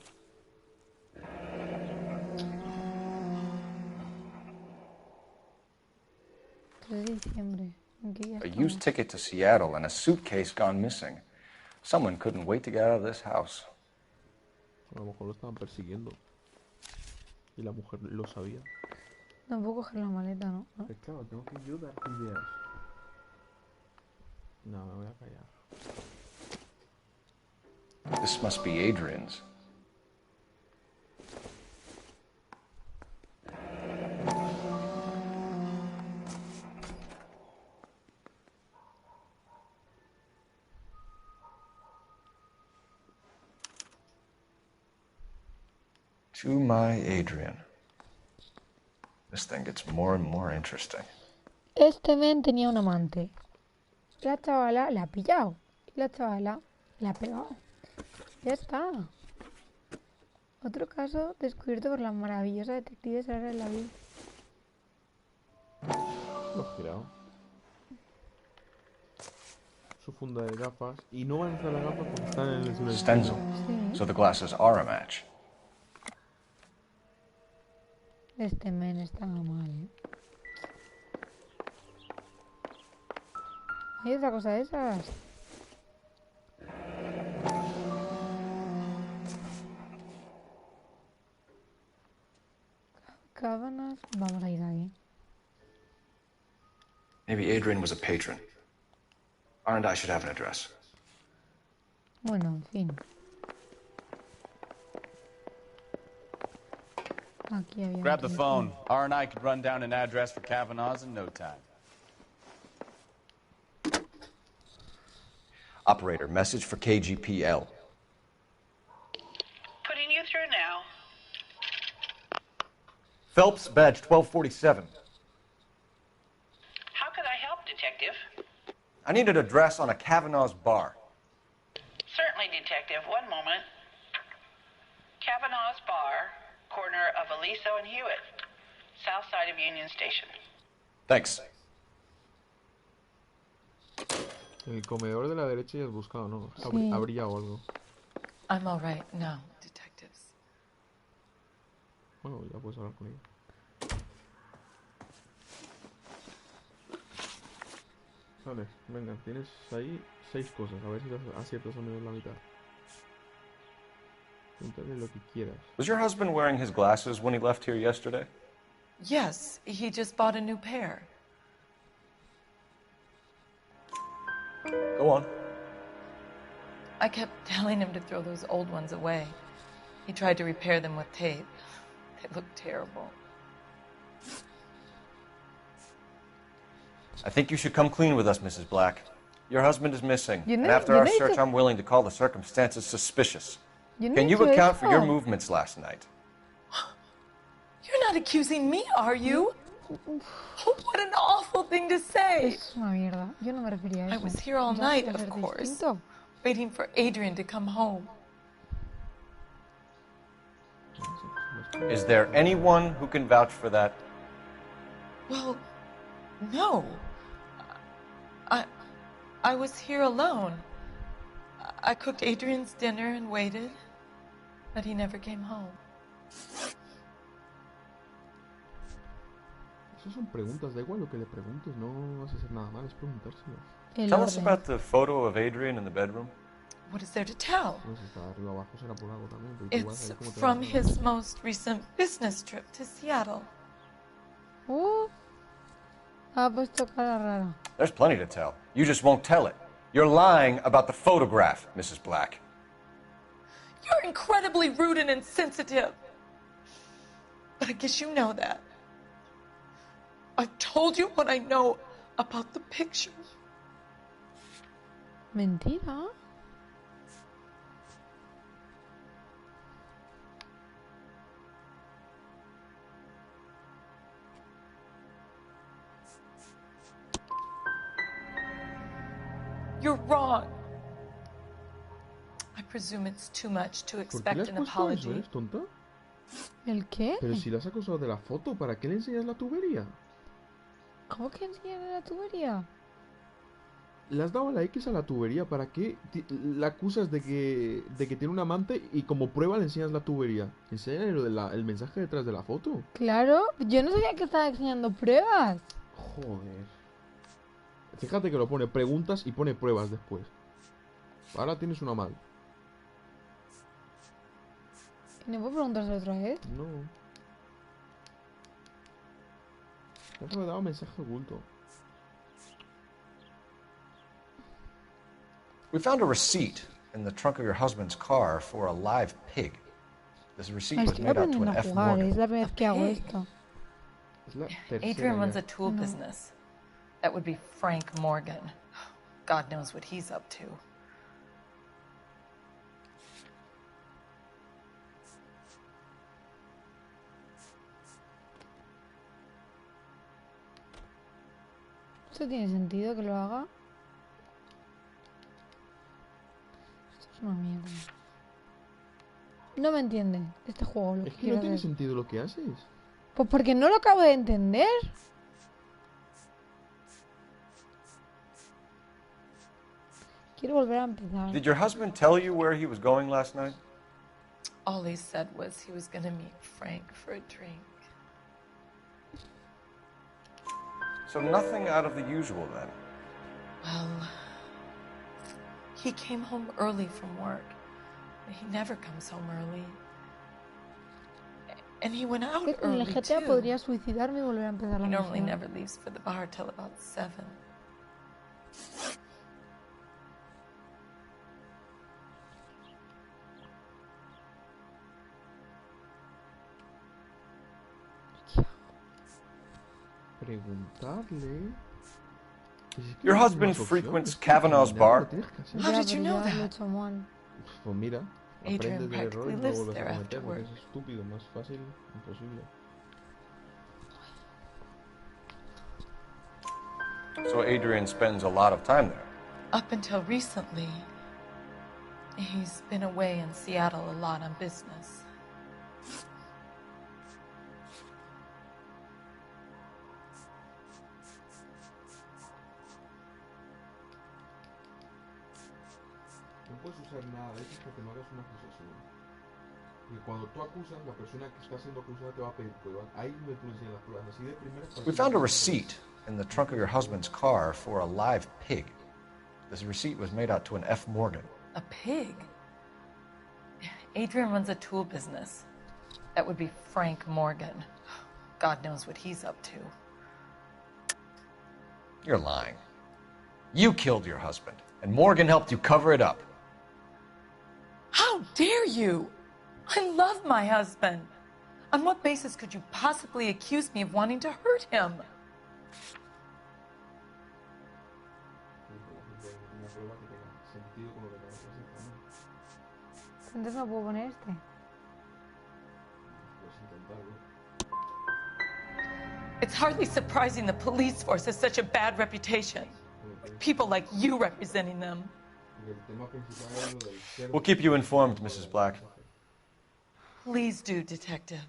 S1: De diciembre. ¿En qué día
S6: A
S1: estamos?
S6: used ticket to Seattle and a suitcase gone missing. Someone couldn't wait to get out of this house.
S7: A lo mejor lo estaban persiguiendo. Y la mujer lo sabía.
S1: No puedo coger la maleta, ¿no?
S7: Claro, tengo que yo darte ideas. No, me voy a callar.
S6: This must be Adrian's. To my Adrian. This thing gets more and more interesting.
S1: Este men tenía un amante. La chavala la ha pillado. Y la chavala la ha pegado. Ya está. Otro caso descubierto por la maravillosa detective Sarah Laville.
S7: Lo he girado. Su funda de gafas. Y no van a estar las gafas porque están en el
S6: Stencil.
S1: Sí.
S6: So the glasses are a match.
S1: Este men está mal, ¿eh? ¿Hay otra cosa de esas? Cábanas. Vamos a ir ahí.
S6: Maybe Adrian was a patron. R&I should have an address.
S1: Bueno, en fin. Aquí había
S12: Grab the
S1: otro.
S12: phone. R&I could run down an address for Kavanaugh's in no time.
S6: Operator, message for KGPL.
S22: Putting you through now.
S6: Phelps, badge 1247.
S22: How could I help, Detective?
S6: I need an address on a Kavanaugh's bar.
S22: Certainly, Detective. One moment. Kavanaugh's Bar, corner of Aliso and Hewitt, south side of Union Station.
S6: Thanks.
S7: En el comedor de la derecha ya has buscado, ¿no?
S21: Sí.
S7: Habría algo.
S21: I'm all right now, detectives.
S7: Bueno, ya puedes hablar con ella. Vale, venga, tienes ahí 6 cosas. A ver si las aciertas al menos la mitad. Pregúntale lo que quieras.
S6: Was your husband wearing his glasses when he left here yesterday?
S21: Yes, he just bought a new pair.
S6: Go on.
S21: I kept telling him to throw those old ones away. He tried to repair them with tape. They looked terrible.
S6: I think you should come clean with us, Mrs. Black. Your husband is missing,
S1: You
S6: and
S1: know-
S6: after
S1: you
S6: our
S1: know
S6: search,
S1: to-
S6: I'm willing to call the circumstances suspicious.
S1: You
S6: Can
S1: need
S6: you
S1: to
S6: account for your
S1: eso.
S6: movements last night?
S21: You're not accusing me, are you? What an awful thing to say.
S1: Es una mierda. Yo no me refería a
S21: I
S1: eso.
S21: was here all
S1: Ya
S21: night,
S1: va a
S21: of
S1: ser
S21: course,
S1: distinto.
S21: waiting for Adrian to come home.
S6: Is there anyone who can vouch for that?
S21: Well, no. I was here alone. I cooked Adrian's dinner and waited, but he never came home.
S7: Esas son preguntas, da igual lo que le preguntes, no vas a hacer nada mal, es preguntárselo.
S6: Tell us about the photo of Adrian in the bedroom.
S21: What is there to tell?
S7: No sé si está arriba o abajo, será por algo también, pero tú vas
S21: It's
S7: ahí como te
S21: from
S7: vas.
S21: his most recent business trip to Seattle.
S1: Ha puesto cara rara.
S6: There's plenty to tell. You just won't tell it. You're lying about the photograph, Mrs. Black.
S21: You're incredibly rude and insensitive. But I guess you know that. I've told you what I know about the picture.
S1: Mentira.
S21: You're wrong. I presume it's too much to
S7: ¿Por qué le
S21: expect
S7: has
S21: an
S7: puesto eso?
S21: apology.
S7: ¿Eres tonta?
S1: ¿El qué?
S7: Pero si la has acusado de la foto, ¿para qué le enseñas la tubería?
S1: ¿Cómo que enseñarle la tubería?
S7: Le has dado la X a la tubería. ¿Para qué la acusas de que tiene un amante y como prueba le enseñas la tubería? Enséñale el mensaje detrás de la foto.
S1: Claro, yo no sabía que estaba enseñando pruebas.
S7: Joder. Fíjate que lo pone preguntas y pone pruebas después. Ahora tienes una mal.
S1: ¿No puedo preguntarse otra vez?
S7: No. Ya me he dado mensaje oculto.
S6: We found a receipt in the trunk of your husband's car for a live pig. This receipt was made out to an F Morgan.
S1: Es la primera vez que hago esto.
S21: Adrian runs a tool business. That would be Frank Morgan. God knows what he's up to.
S1: ¿Esto tiene sentido que lo haga? Esto es una mierda. No me entienden este juego.
S7: Es que no tiene sentido lo que haces.
S1: Pues porque no lo acabo de entender. Quiero volver a empezar.
S6: Did your husband tell you where he was going last night?
S21: All he said was he was gonna meet Frank for a drink.
S6: So nothing out of the usual then.
S21: Well, he came home early from work. He never comes home early. And he went out
S1: Con el
S21: early
S1: GTA
S21: too.
S1: podría suicidarme y volver a empezar la
S21: He normally
S1: misión.
S21: never leaves for the bar till about 7.
S7: Preguntarle.
S6: Your husband frequents Kavanaugh's bar?
S21: How did you know that?
S7: Pues mira,
S21: Adrian
S7: aprendes del error
S21: practically
S7: y no
S21: lives
S7: vuelves
S21: there
S7: a
S21: after
S7: cometer, porque
S21: work.
S7: es estúpido, más fácil, imposible.
S6: So Adrian spends a lot of time there.
S21: Up until recently, he's been away in Seattle a lot on business.
S7: No puedes usar nada de eso hasta que no hagas una acusación. Porque cuando tú acusas, la persona que está siendo acusada te va a pedir pruebas. Ahí me tú enseñas las pruebas. Así de primera.
S6: We found a receipt in the trunk of your husband's car for a live pig. This receipt was made out to an F Morgan.
S21: A pig? Adrian runs a tool business. That would be Frank Morgan. God knows what he's up to.
S6: You're lying. You killed your husband, and Morgan helped you cover it up.
S21: How dare you? I love my husband. On what basis could you possibly accuse me of wanting to hurt him?
S1: Entonces no puedo poner este.
S21: It's hardly surprising the police force has such a bad reputation. With people like you representing them.
S6: We'll keep you informed, Mrs. Black.
S21: Please do, Detective.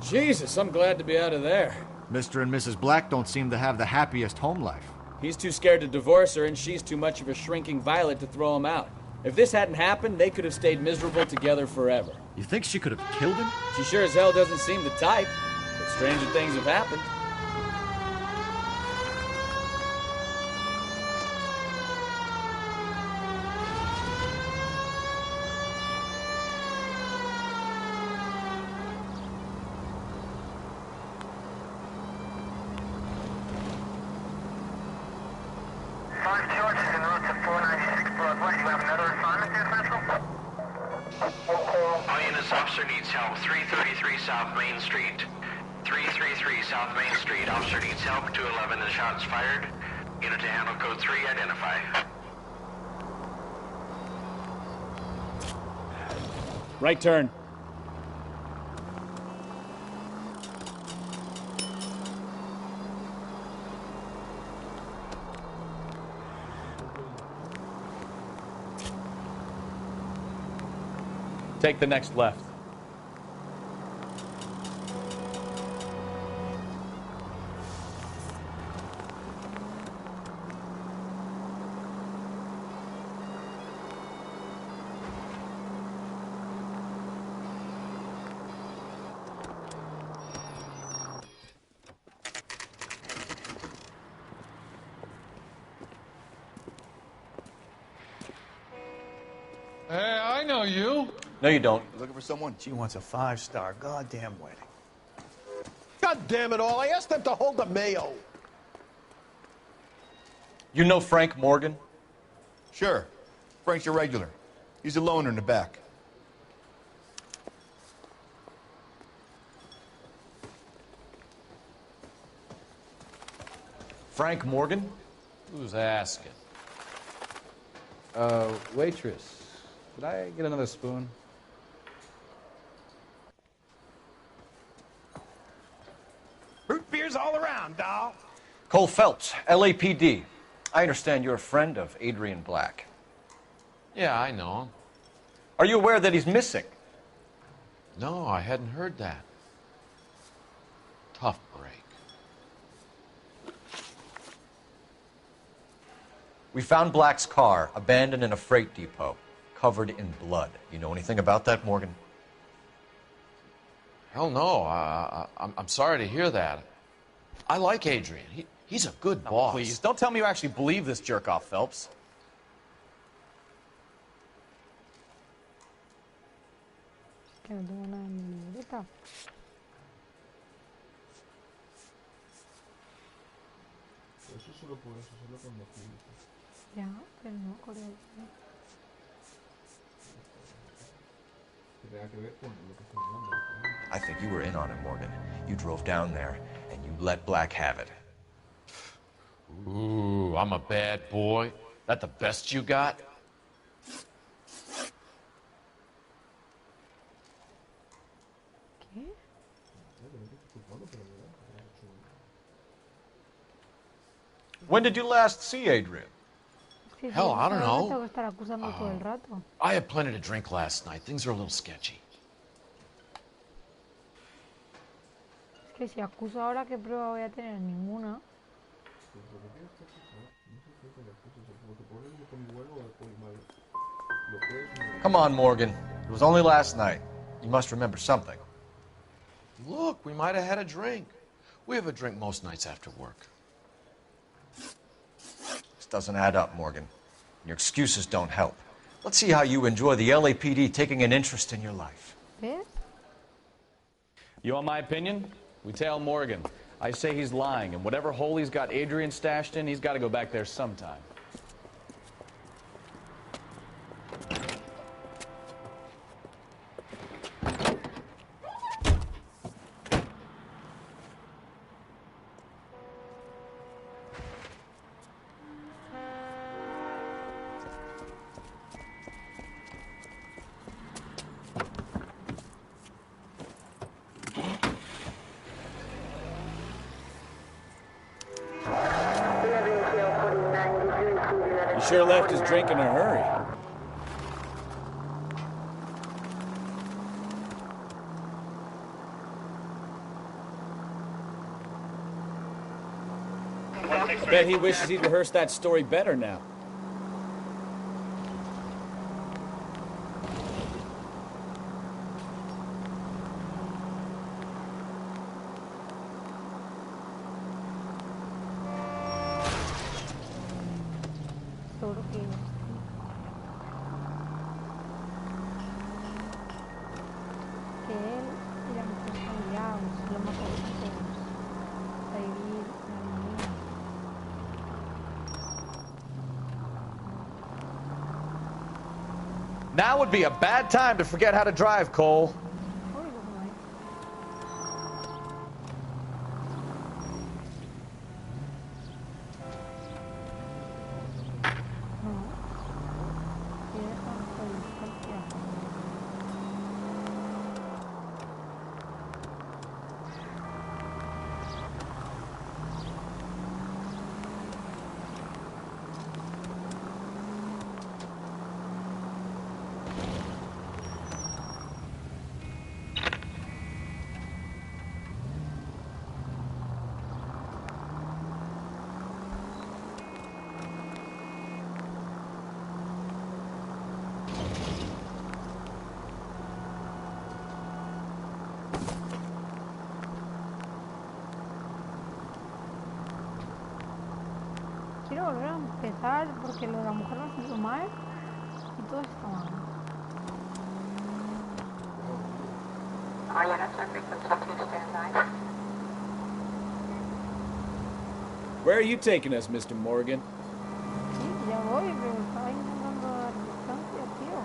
S9: Jesus, I'm glad to be out of there.
S4: Mr. and Mrs. Black don't seem to have the happiest home life.
S9: He's too scared to divorce her, and she's too much of a shrinking violet to throw him out. If this hadn't happened, they could have stayed miserable together forever.
S4: You think she could have killed him?
S9: She sure as hell doesn't seem the type, but stranger things have happened.
S3: This officer needs help. 333 South Main Street. 333 South Main Street. Officer needs help. 211 and shots fired. Unit to handle code 3, identify.
S9: Right turn. Take the next left.
S16: Hey, I know you.
S6: No, you don't.
S17: You looking for someone?
S16: She wants a 5-star goddamn wedding.
S18: God damn it all, I asked them to hold the mayo.
S6: You know Frank Morgan?
S17: Sure. Frank's your regular. He's a loner in the back.
S6: Frank Morgan?
S12: Who's asking?
S23: Waitress, could I get another spoon?
S18: Root beers all around, doll.
S6: Cole Phelps, LAPD. I understand you're a friend of Adrian Black.
S12: Yeah, I know him.
S6: Are you aware that he's missing?
S12: No, I hadn't heard that. Tough break.
S6: We found Black's car abandoned in a freight depot, covered in blood. You know anything about that, Morgan?
S12: Hell no. I'm sorry to hear that. I like Adrian. He's a good boss.
S9: Please, don't tell me you actually believe this jerk-off, Phelps.
S1: Que no tengo nada en mi libreta.
S7: Eso solo por eso, solo con los clientes.
S1: Ya, pero no, Corea.
S7: Que tenga que ver con lo que están hablando.
S6: I think you were in on it, Morgan. You drove down there, and you let Black have it.
S12: Ooh, I'm a bad boy. That the best you got?
S1: ¿Qué?
S6: When did you last see Adrian?
S1: Sí,
S12: Hell, I don't know.
S1: Tengo que estar acusando todo el rato.
S12: I had plenty to drink last night. Things are a little sketchy.
S1: Es que si acuso ahora, ¿qué prueba voy a tener? Ninguna.
S6: Come on, Morgan. It was only last night. You must remember something.
S12: Look, we might have had a drink. We have a drink most nights after work.
S6: This doesn't add up, Morgan. Your excuses don't help. Let's see how you enjoy the LAPD taking an interest in your life.
S1: ¿Ves?
S9: You want my opinion? We tail Morgan. I say he's lying, and whatever hole he's got Adrian stashed in, he's got to go back there sometime. He sure left his drink in a hurry. Bet he wishes he'd rehearsed that story better now.
S1: Seguro que él y la mujer están liados, lo más jovencitos. A vivir la niña.
S9: Now would be a bad time to forget how to drive, Cole.
S1: quiero volver a empezar porque lo de la mujer me ha salido mal y todo está mal.
S9: Where are you taking us, Mr. Morgan?
S1: Sí, ya voy, pero estaba intentando dar distancia, tío.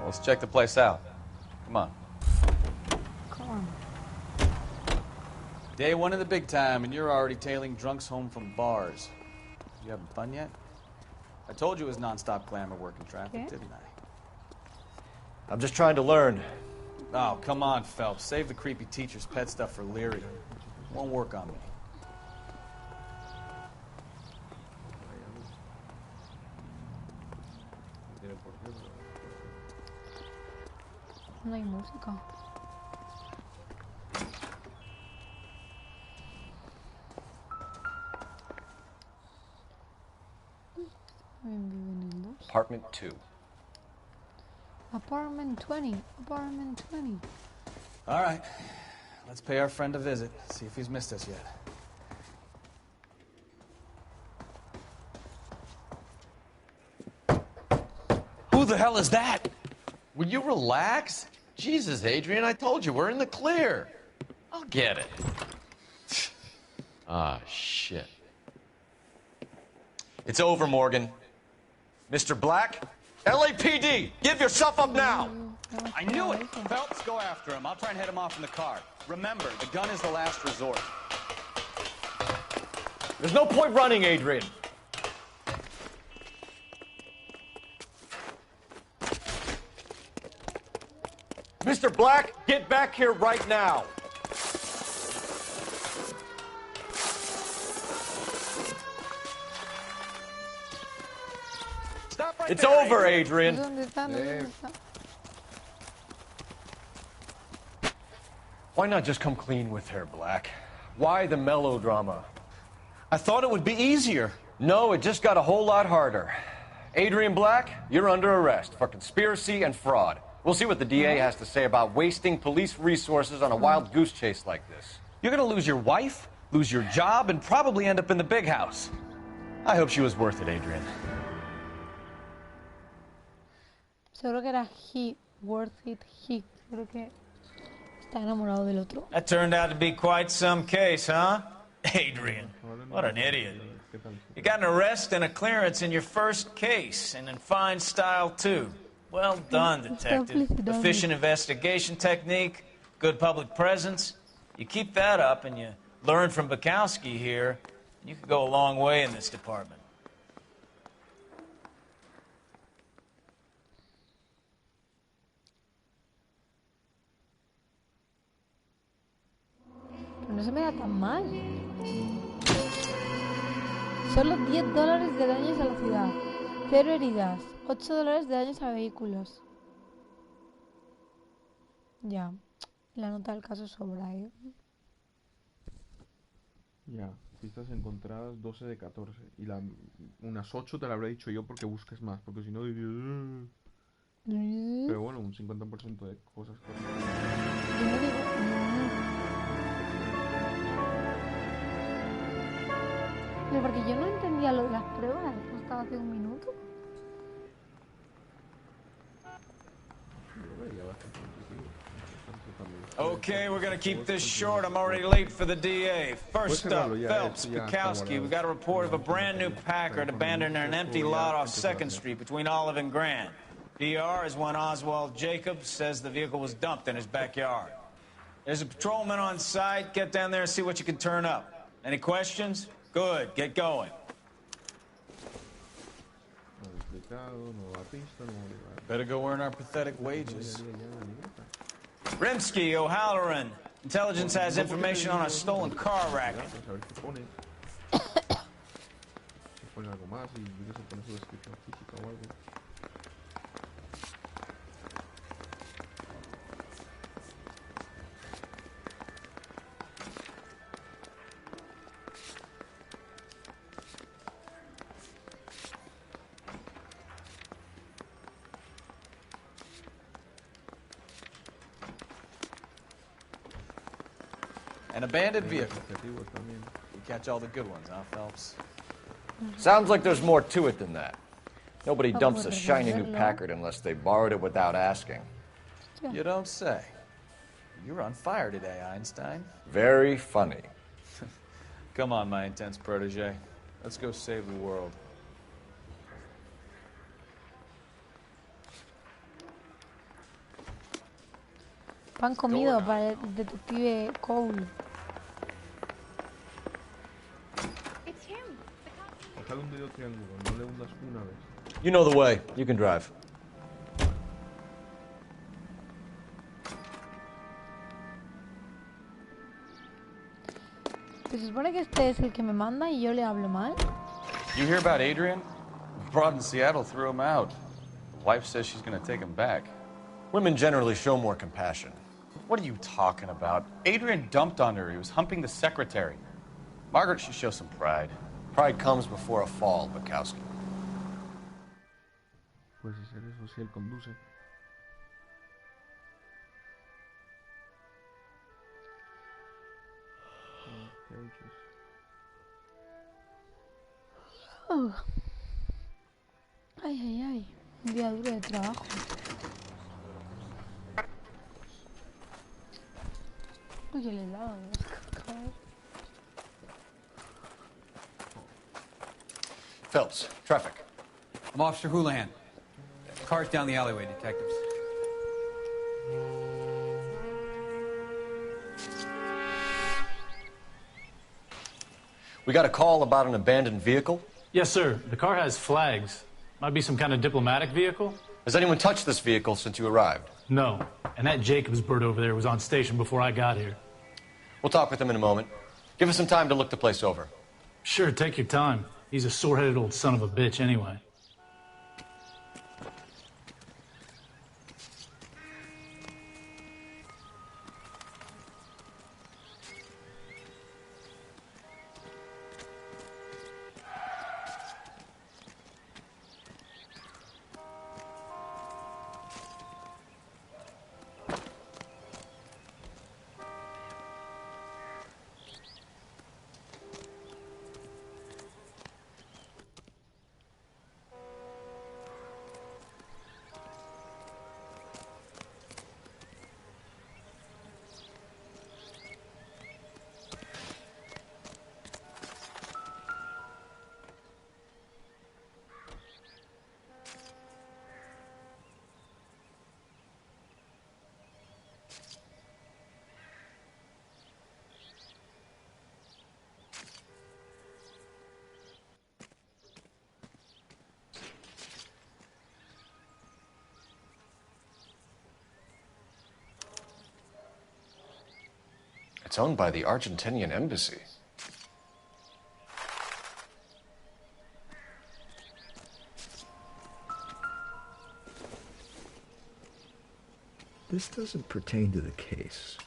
S14: Let's check the place out. Come on.
S1: Come on.
S9: Day one of the big time, and you're already tailing drunks home from bars. You having fun yet? I told you it was non-stop glamour working traffic, didn't I?
S6: I'm just trying to learn.
S9: Oh, come on, Phelps. Save the creepy teacher's pet stuff for Leary. Won't work on me.
S1: No hay música.
S6: Apartment 2.
S1: Apartment 20. Apartment 20.
S9: All right. Let's pay our friend a visit. See if he's missed us yet.
S12: Who the hell is that? Will you relax? Jesus, Adrian, I told you, we're in the clear. I'll get it. Ah, shit.
S6: It's over, Morgan. Mr. Black, LAPD, give yourself up now!
S9: I knew it! Phelps, go after him. I'll try and head him off in the car. Remember, the gun is the last resort.
S6: There's no point running, Adrian. Mr. Black, get back here right now.
S12: Stop right
S6: It's
S12: there,
S6: over, Adrian. Why not just come clean with her, Black? Why the melodrama?
S12: I thought it would be easier.
S6: No, it just got a whole lot harder. Adrian Black, you're under arrest for conspiracy and fraud. We'll see what the DA has to say about wasting police resources on a wild goose chase like this.
S12: You're gonna lose your wife, lose your job, and probably end up in the big house. I hope she was worth it, Adrian.
S1: Seguro que era he, worth it, he. Seguro que está enamorado del otro.
S20: That turned out to be quite some case, huh? Adrian, what an idiot. You got an arrest and a clearance in your first case, and in fine style, too. Well done, detective. Efficient investigation technique, good public presence. You keep that up and you learn from Bukowski here, you could go a long way in this department.
S1: Pero no se me da tan mal. Solo $10 de daños a la ciudad. 0 heridas. $8 de daños a vehículos. Ya. La nota del caso sobra, ¿eh?
S7: Ya. Pistas encontradas 12 de 14. Y unas 8 te la habré dicho yo porque busques más. Porque si no... Pero bueno, un 50% de cosas.
S1: Yo no digo... Pero porque yo no entendía lo de las pruebas hasta hace un minuto.
S20: Okay, we're gonna keep this short. I'm already late for the DA. First up, Phelps, Bukowski. We got a report of a brand new Packard abandoned in an empty lot off 2nd Street between Olive and Grand. PR is one Oswald Jacobs says the vehicle was dumped in his backyard. There's a patrolman on site. Get down there and see what you can turn up. Any questions? Good, get going.
S9: Better go earn our pathetic wages.
S20: Rimsky, O'Halloran. Intelligence has information on a stolen car racket.
S9: An abandoned vehicle. You catch all the good ones, huh, Phelps?
S6: Sounds like there's more to it than that. Nobody dumps a shiny new Packard unless they borrowed it without asking.
S9: You don't say. You're on fire today, Einstein.
S6: Very funny.
S9: Come on, my intense protege. Let's go save the world.
S1: Pan comido para el detective Cole.
S7: Ojalá un dedo triángulo, no le hundas una vez.
S6: You know the way. You can drive.
S1: ¿Se supone que este es el que me manda y yo le hablo mal?
S14: You hear about Adrian? Broad in Seattle threw him out. The wife says she's gonna take him back.
S6: Women generally show more compassion.
S14: What are you talking about? Adrian dumped on her. He was humping the secretary. Margaret should show some pride.
S6: Pride comes before a fall, Bukowski.
S7: Puede ser eso si él conduce.
S1: Oh. Ay, ay, ay. Un día duro de trabajo. Oye, el helado de las cacaos.
S6: Phelps, traffic.
S15: I'm Officer Houlihan. Car's down the alleyway, detectives.
S6: We got a call about an abandoned vehicle?
S5: Yes, sir. The car has flags. Might be some kind of diplomatic vehicle.
S6: Has anyone touched this vehicle since you arrived?
S5: No. And that Jacobs bird over there was on station before I got here.
S6: We'll talk with him in a moment. Give us some time to look the place over.
S5: Sure, take your time. He's a sore-headed old son of a bitch anyway.
S6: It's owned by the Argentinian embassy.
S8: This doesn't pertain to the case.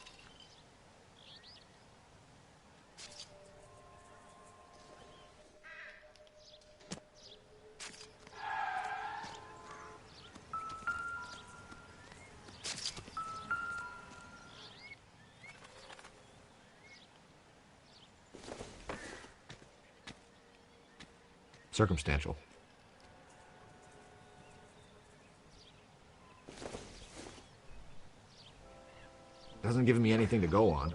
S4: Circumstantial. Doesn't give me anything to go on.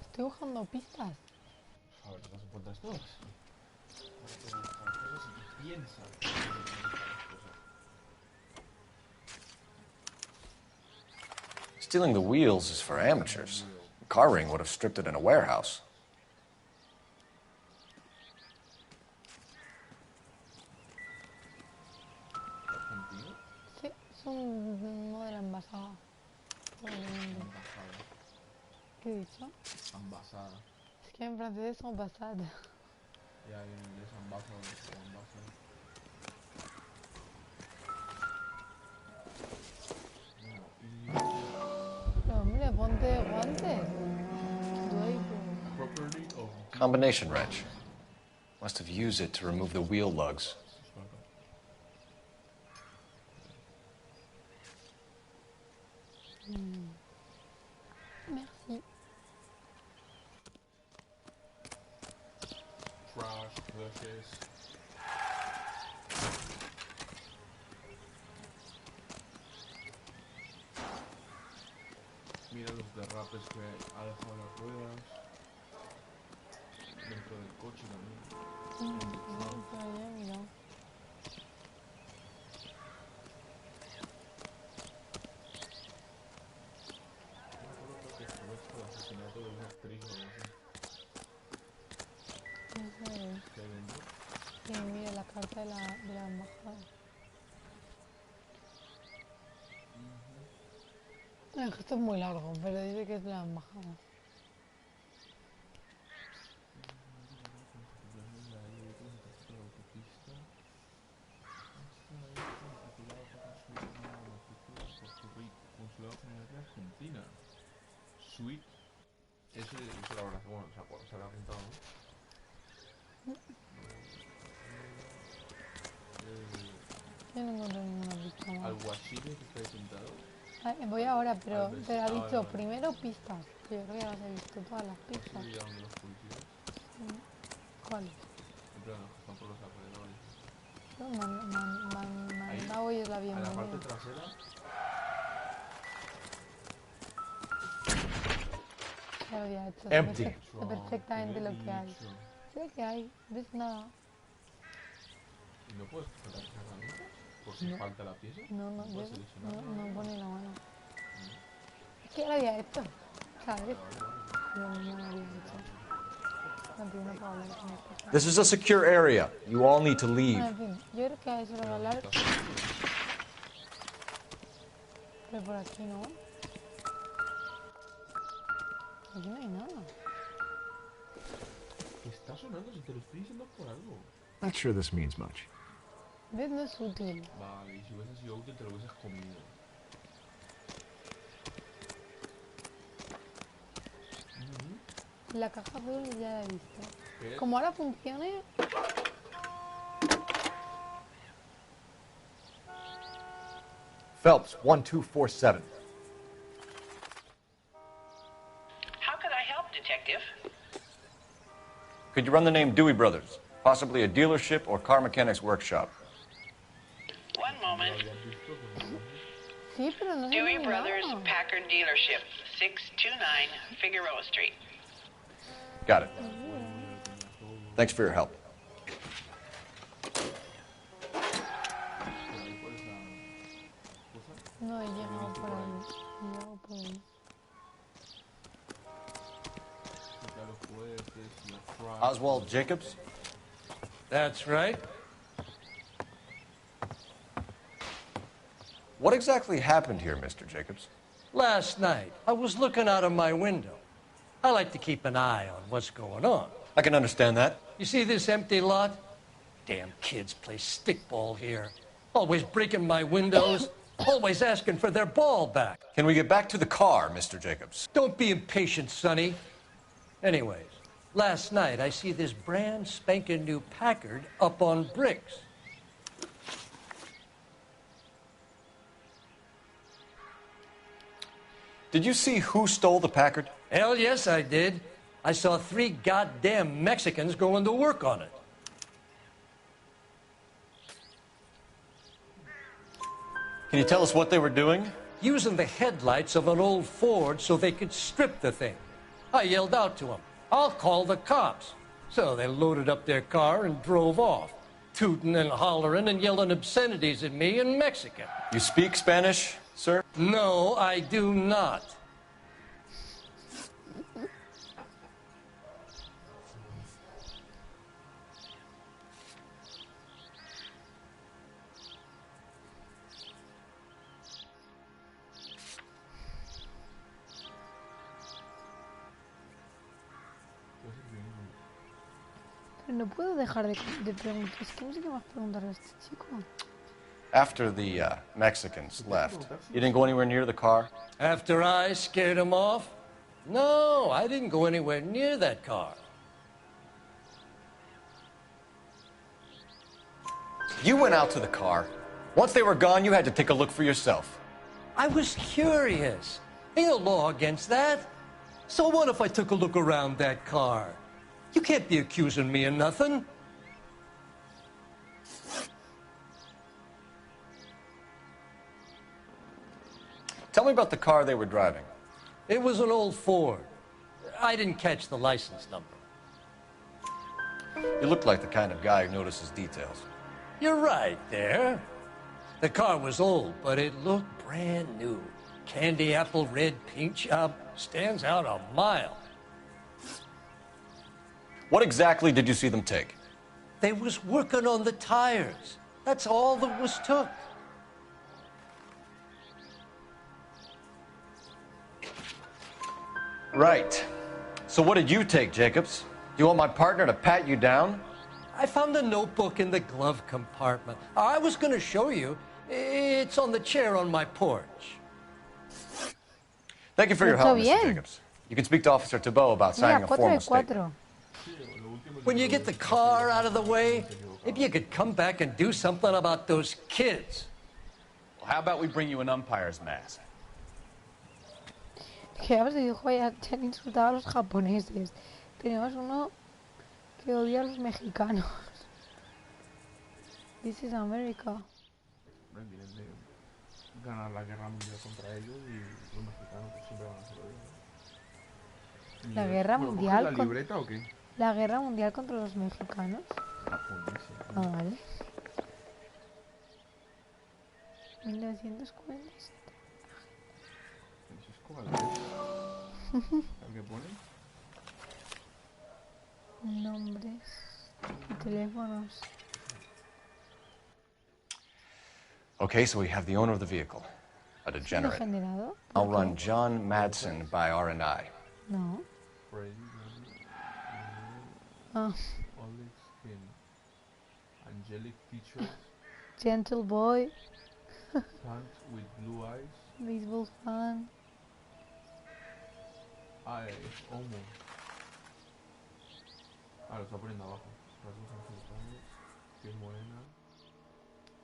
S1: Estoy buscando pistas.
S7: A ver, las encuentras todas.
S6: Stealing the wheels is for amateurs. A car ring would have stripped it in a warehouse.
S1: Sí, son no de la embajada. ¿Qué he dicho?
S7: Ambasada.
S1: Es que en francés es ambassade.
S7: Ya, en inglés ambassador.
S1: Pero hombre, ponte guantes.
S6: Combination wrench. Must have used it to remove the wheel lugs.
S1: Merci.
S7: jueces. Mira los derrapes que ha dejado las ruedas. Dentro del coche también. El asesinato de una actriz o algo así. ¿Qué hay dentro?
S1: Sí, mira la carta de la embajada. Esto es muy largo, pero dice que es de la embajada.
S7: Consulado General de Argentina. Suite. Ese lo habrá, bueno, se habrá apuntado, ¿no?
S1: Yo no encuentro ninguna pista más.
S7: Alguacil que está ahí pintado.
S1: Voy ahora, pero ha dicho primero pistas. Yo creo que ya las he visto todas las pistas.
S7: ¿Sí donde los policías?
S1: ¿Cuáles?
S7: En plan, los que están por los alrededores.
S1: Mandado hoy es la bienvenida.
S7: A la parte trasera.
S1: Ya lo había hecho.
S14: Empty.
S1: Sé perfectamente lo que hay. Sé que hay. ¿Ves nada?
S7: ¿Y no puedes coger las herramientas? ¿Por si falta la pieza?
S1: No,
S7: no
S1: pone la mano. Es que ya lo había hecho, ¿sabes? No lo había hecho. No puedo hablar con esto.
S14: This is a secure area. You all need to leave.
S1: En fin, yo creo que a eso lo voy a hablar. Pero por aquí no. Aquí no hay nada.
S7: Está sonando, si te lo estoy diciendo por algo.
S4: Not sure this means much.
S1: ¿Ves? No es útil.
S7: Vale, y si hubiese sido útil te lo hubieses comido.
S1: La caja azul ya la he visto. Como ahora funcione...
S6: Phelps, 1247.
S22: How could I help, Detective?
S6: Could you run the name Dewey Brothers? Possibly a dealership or car mechanics workshop.
S22: One moment.
S1: Sí, pero no
S22: Dewey Brothers Packard Dealership, 629 Figueroa Street.
S6: Got it. Thanks for your help.
S1: No he llegado por ahí. He llegado por ahí.
S6: Oswald Jacobs?
S12: That's right.
S6: What exactly happened here, Mr. Jacobs?
S12: Last night, I was looking out of my window. I like to keep an eye on what's going on.
S6: I can understand that.
S12: You see this empty lot? Damn kids play stickball here. Always breaking my windows. Always asking for their ball back.
S6: Can we get back to the car, Mr. Jacobs?
S12: Don't be impatient, Sonny. Anyways, last night I see this brand spanking new Packard up on bricks.
S6: Did you see who stole the Packard?
S12: Hell yes, I did. I saw 3 goddamn Mexicans going to work on it.
S6: Can you tell us what they were doing?
S12: Using the headlights of an old Ford so they could strip the thing. I yelled out to them, "I'll call the cops." So they loaded up their car and drove off, tooting and hollering and yelling obscenities at me in Mexican.
S6: You speak Spanish, sir?
S12: No, I do not.
S1: No puedo dejar de preguntar. Es que no sé qué más preguntar a este chico.
S6: After the Mexicans left, you didn't go anywhere near the car?
S12: After I scared them off? No, I didn't go anywhere near that car.
S6: You went out to the car. Once they were gone, you had to take a look for yourself.
S12: I was curious. Ain't no law against that. So what if I took a look around that car? You can't be accusing me of nothing.
S6: Tell me about the car they were driving.
S12: It was an old Ford. I didn't catch the license number.
S6: You look like the kind of guy who notices details.
S12: You're right there. The car was old, but it looked brand new. Candy apple red paint job stands out a mile.
S6: What exactly did you see them take?
S12: They was working on the tires. That's all that was took.
S6: Right. So what did you take, Jacobs? Do you want my partner to pat you down?
S12: I found a notebook in the glove compartment. I was going to show you. It's on the chair on my porch.
S6: Thank you for your help, Mr. Jacobs. You can speak to Officer Thibault about signing a formal statement.
S12: When you get the car out of the way, maybe you could come back and do something about those kids.
S14: Well, how about we bring you an umpire's mask?
S1: Que ya os dijo, ya te han insultado a los japoneses. Tenemos uno que odia a los mexicanos. This is America.
S7: Vienen de ganar la guerra mundial contra ellos y los mexicanos pues, siempre van a ser odiados.
S1: ¿La guerra mundial?
S7: ¿La libreta o qué?
S1: ¿La guerra mundial contra los mexicanos? Ah, vale. 1947.
S7: ¿Qué pone?
S1: Nombres y teléfonos.
S6: Okay, so we have the owner of the vehicle, a degenerate. I'll run John Madsen by R&I.
S1: No. Ah.
S7: Olive skin. Angelic features.
S1: Gentle boy.
S7: Pants with blue eyes.
S1: Baseball fan.
S7: Ah, es Elmo. Ah, lo está poniendo abajo. Rasgos angelicanos, piel morena,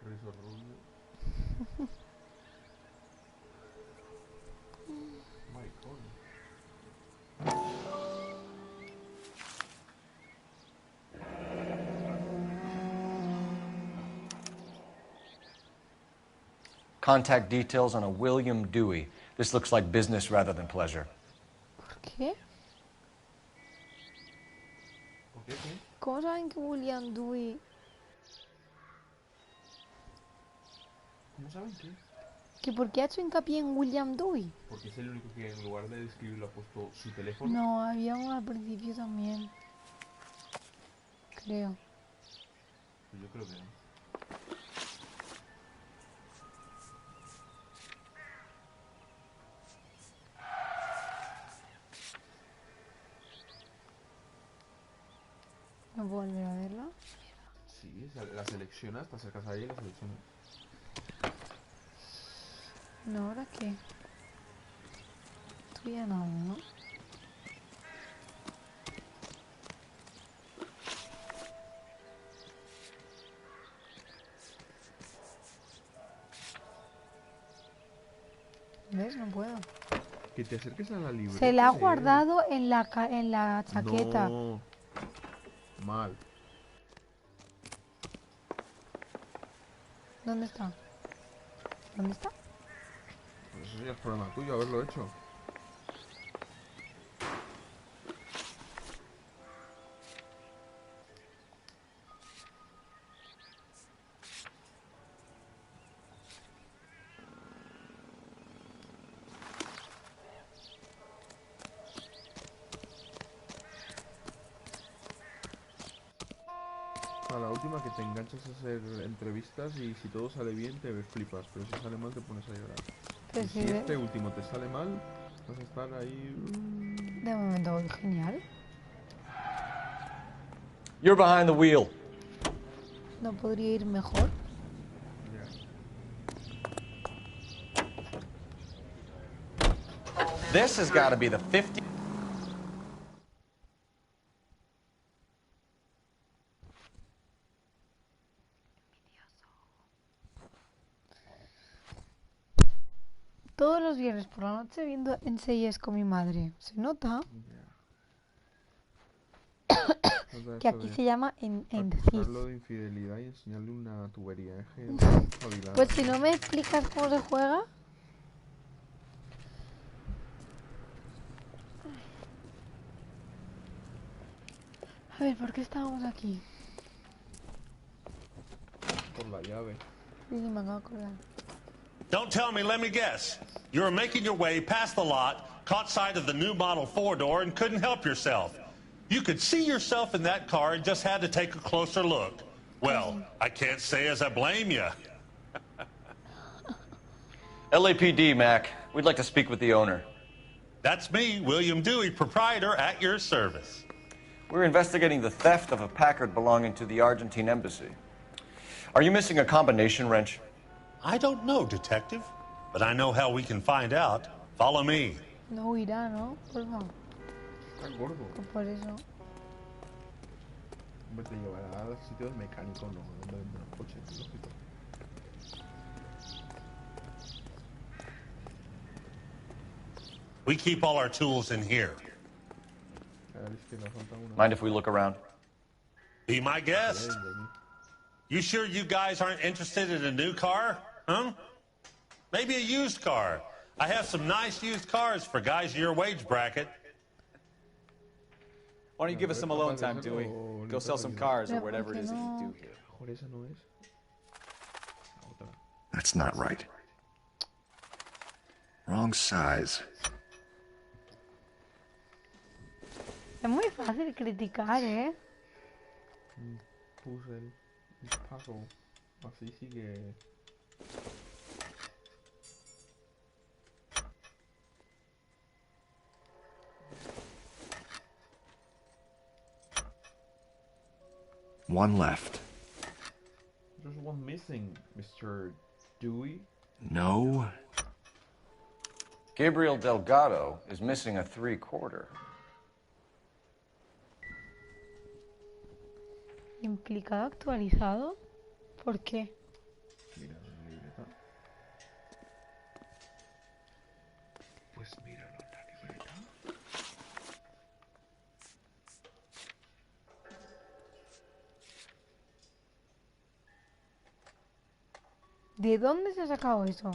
S7: rizos rubios. My God.
S6: Contact details on a William Dewey. This looks like business rather than pleasure.
S1: ¿Qué? ¿Cómo saben que William Dewey?
S7: ¿Cómo saben qué?
S1: ¿Que por qué ha hecho hincapié en William Dewey?
S7: Porque es el único que en lugar de describirlo ha puesto su teléfono.
S1: No, había uno al principio también. Creo.
S7: Pues yo creo que no.
S1: ¿No puedo volver a verla?
S7: Sí, la seleccionas, te acercas ahí y la seleccionas.
S1: No, ¿ahora qué? Tú ya nada, ¿no? ¿Ves? No puedo.
S7: Que te acerques a la libreta.
S1: Se la ha guardado en la chaqueta.
S7: No. Mal.
S1: ¿Dónde está? ¿Dónde está?
S7: Pues eso ya es problema tuyo haberlo hecho. A la última que te enganchas a hacer entrevistas y si todo sale bien te flipas, pero si sale mal te pones a llorar. Y si este último te sale mal, vas a estar ahí...
S1: De momento voy genial.
S6: You're behind the wheel.
S1: ¿No podría ir mejor?
S6: This has got to be the 50.
S1: Todos los viernes por la noche viendo NCIS con mi madre. ¿Se nota? Que aquí se llama
S7: Acusarlo de infidelidad y enseñarle una tubería.
S1: Pues si no me explicas cómo se juega. A ver, ¿por qué estábamos aquí?
S7: Por la llave.
S1: Sí, me acabo de acordar.
S10: Don't tell me, let me guess. You were making your way past the lot, caught sight of the new model 4-door, and couldn't help yourself. You could see yourself in that car and just had to take a closer look. Well, I can't say as I blame you.
S6: LAPD, Mac. We'd like to speak with the owner.
S10: That's me, William Dewey, proprietor, at your service.
S6: We're investigating the theft of a Packard belonging to the Argentine embassy. Are you missing a combination wrench?
S10: I don't know, detective, but I know how we can find out. Follow me.
S1: No irá, ¿no? Por favor.
S7: Está gordo.
S1: Pues por eso.
S7: Hombre, te llevará a los sitios mecánicos, no, donde venden los coches, lógico.
S10: We keep all our tools in here.
S6: Mind if we look around?
S10: Be my guest. You sure you guys aren't interested in a new car? Huh? Maybe a used car. I have some nice used cars for guys in your wage bracket.
S9: Why don't you give us some alone time, Dewey? Go sell some cars or whatever it is that you do here.
S8: That's not right. Wrong size.
S1: Es muy fácil criticar, ¿eh?
S7: Puse el puzzle. Así sigue.
S8: One left.
S7: There's one missing, Mr. Dewey.
S8: No.
S6: Gabriel Delgado is missing a 3/4.
S1: ¿Implicado actualizado? ¿Por qué?
S7: Mira la libreta. Pues míralo en la libreta.
S1: ¿De dónde se ha sacado eso?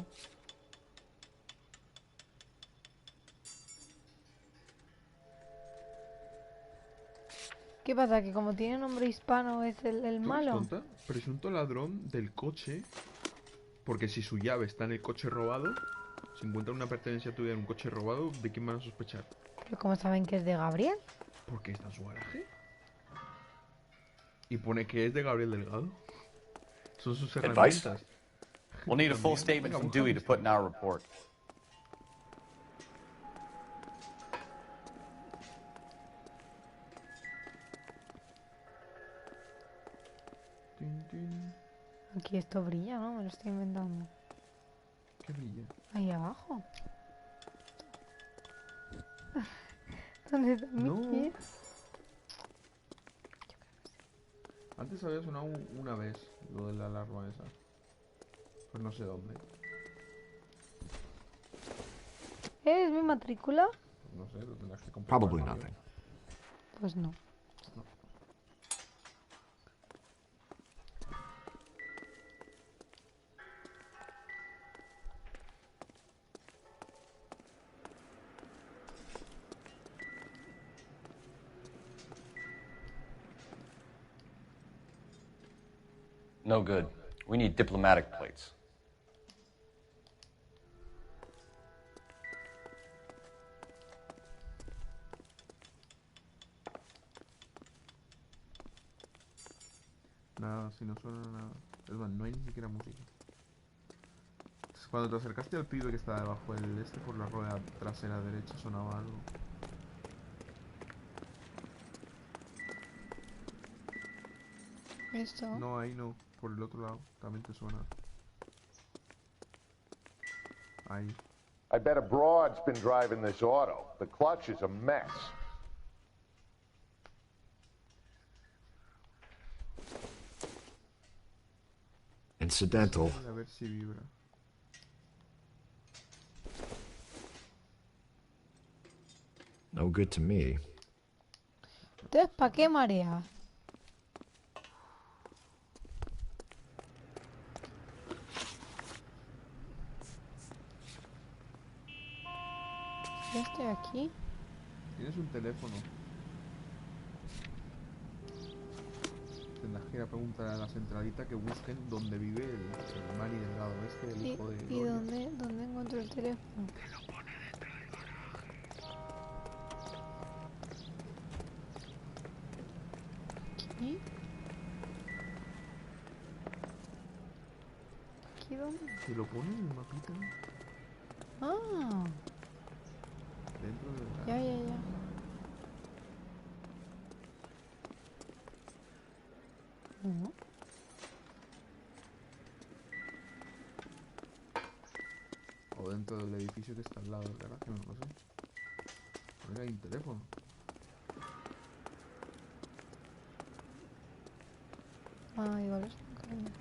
S1: ¿Qué pasa? ¿Que como tiene nombre hispano es el malo?
S7: Tonta? Presunto ladrón del coche. Porque si su llave está en el coche robado, si encuentran una pertenencia tuya en un coche robado, ¿de quién van a sospechar?
S1: ¿Pero cómo saben que es de Gabriel?
S7: Porque está en su garaje. Y pone que es de Gabriel Delgado. Son sus
S9: Advice?
S7: herramientas.
S9: We'll need a full statement from Dewey to put in our report.
S1: Aquí esto brilla, ¿no? Me lo estoy inventando.
S7: ¿Qué brilla?
S1: Ahí abajo. ¿Dónde está mi pie?
S7: Antes había sonado una vez lo de la alarma esa. Pues no sé dónde.
S1: ¿Es mi matrícula?
S7: No sé, lo tendrás que comprar.
S8: Probably nothing.
S1: Pues no.
S6: No good. We need diplomatic plates.
S7: Nada, si no suena nada. Es más, no hay ni siquiera música. Entonces, cuando te acercaste al pibe que está debajo del este por la rueda trasera derecha sonaba algo.
S1: ¿Esto?
S7: No, ahí no. Por el otro lado también te suena. Ahí.
S11: I bet a broad's been driving this auto. The clutch is a mess.
S8: Incidental.
S7: A ver si vibra.
S8: No good to me.
S1: Entonces, ¿para qué marea? Ya estoy aquí.
S7: Tienes un teléfono. tendrás que ir a preguntar a la centralita que busquen dónde vive el Manny Delgado este, el hijo de
S1: ¿Y
S7: Gloria.
S1: dónde encuentro el teléfono?
S7: Te lo pone dentro del garaje.
S1: ¿Aquí? ¿Aquí dónde?
S7: Te lo pone en el mapita.
S1: Ah,
S7: Dentro del
S1: ya. No.
S7: O dentro del edificio que está al lado del garaje, no lo sé. Porque hay un teléfono.
S1: Ah, igual es un cambio.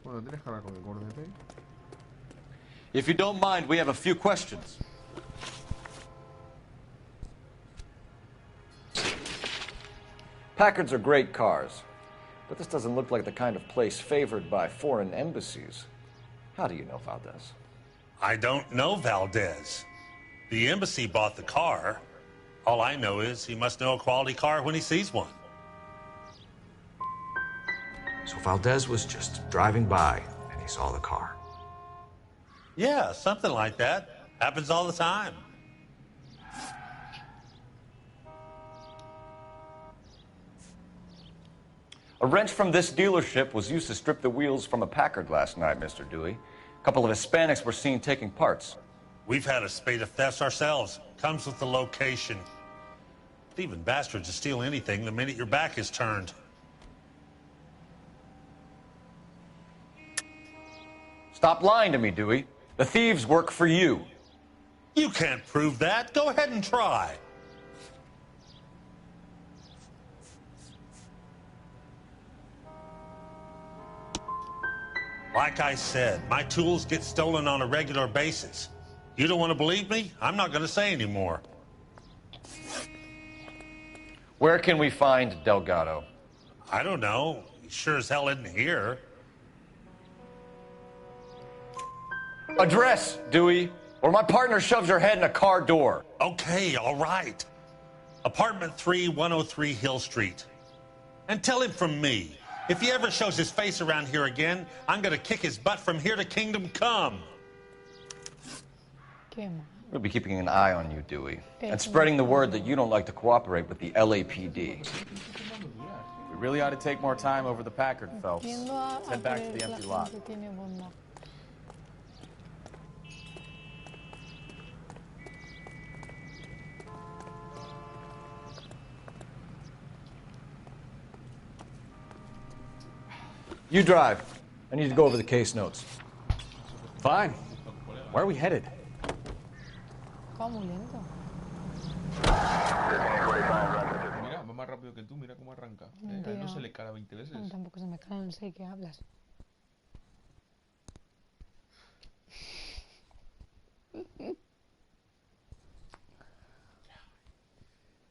S7: Bueno, tienes cara con el gordete.
S6: If you don't mind, we have a few questions. Packards are great cars, but this doesn't look like the kind of place favored by foreign embassies. How do you know Valdez?
S10: I don't know Valdez. The embassy bought the car. All I know is he must know a quality car when he sees one.
S8: So Valdez was just driving by and he saw the car.
S10: Yeah, something like that. Happens all the time.
S6: A wrench from this dealership was used to strip the wheels from a Packard last night, Mr. Dewey. A couple of Hispanics were seen taking parts.
S10: We've had a spate of thefts ourselves. Comes with the location. Thieving bastards will steal anything the minute your back is turned.
S6: Stop lying to me, Dewey. The thieves work for you.
S10: You can't prove that. Go ahead and try. Like I said, my tools get stolen on a regular basis. You don't want to believe me? I'm not going to say anymore.
S6: Where can we find Delgado?
S10: I don't know. He sure as hell isn't here.
S6: Address, Dewey, or my partner shoves her head in a car door.
S10: Okay, all right. Apartment 3, 103 Hill Street. And tell him from me, if he ever shows his face around here again, I'm going to kick his butt from here to Kingdom Come.
S6: We'll be keeping an eye on you, Dewey, and spreading the word that you don't like to cooperate with the LAPD.
S9: We really ought to take more time over the Packard, Phelps. Let's head back to the empty lot.
S6: You drive. I need to go over the case notes.
S9: Fine. Where are we headed?
S1: Va muy lento.
S7: Mira, va más rápido que tú, mira cómo arranca. A él no se le cala 20 veces.
S1: No, tampoco se me cala, no sé de qué hablas.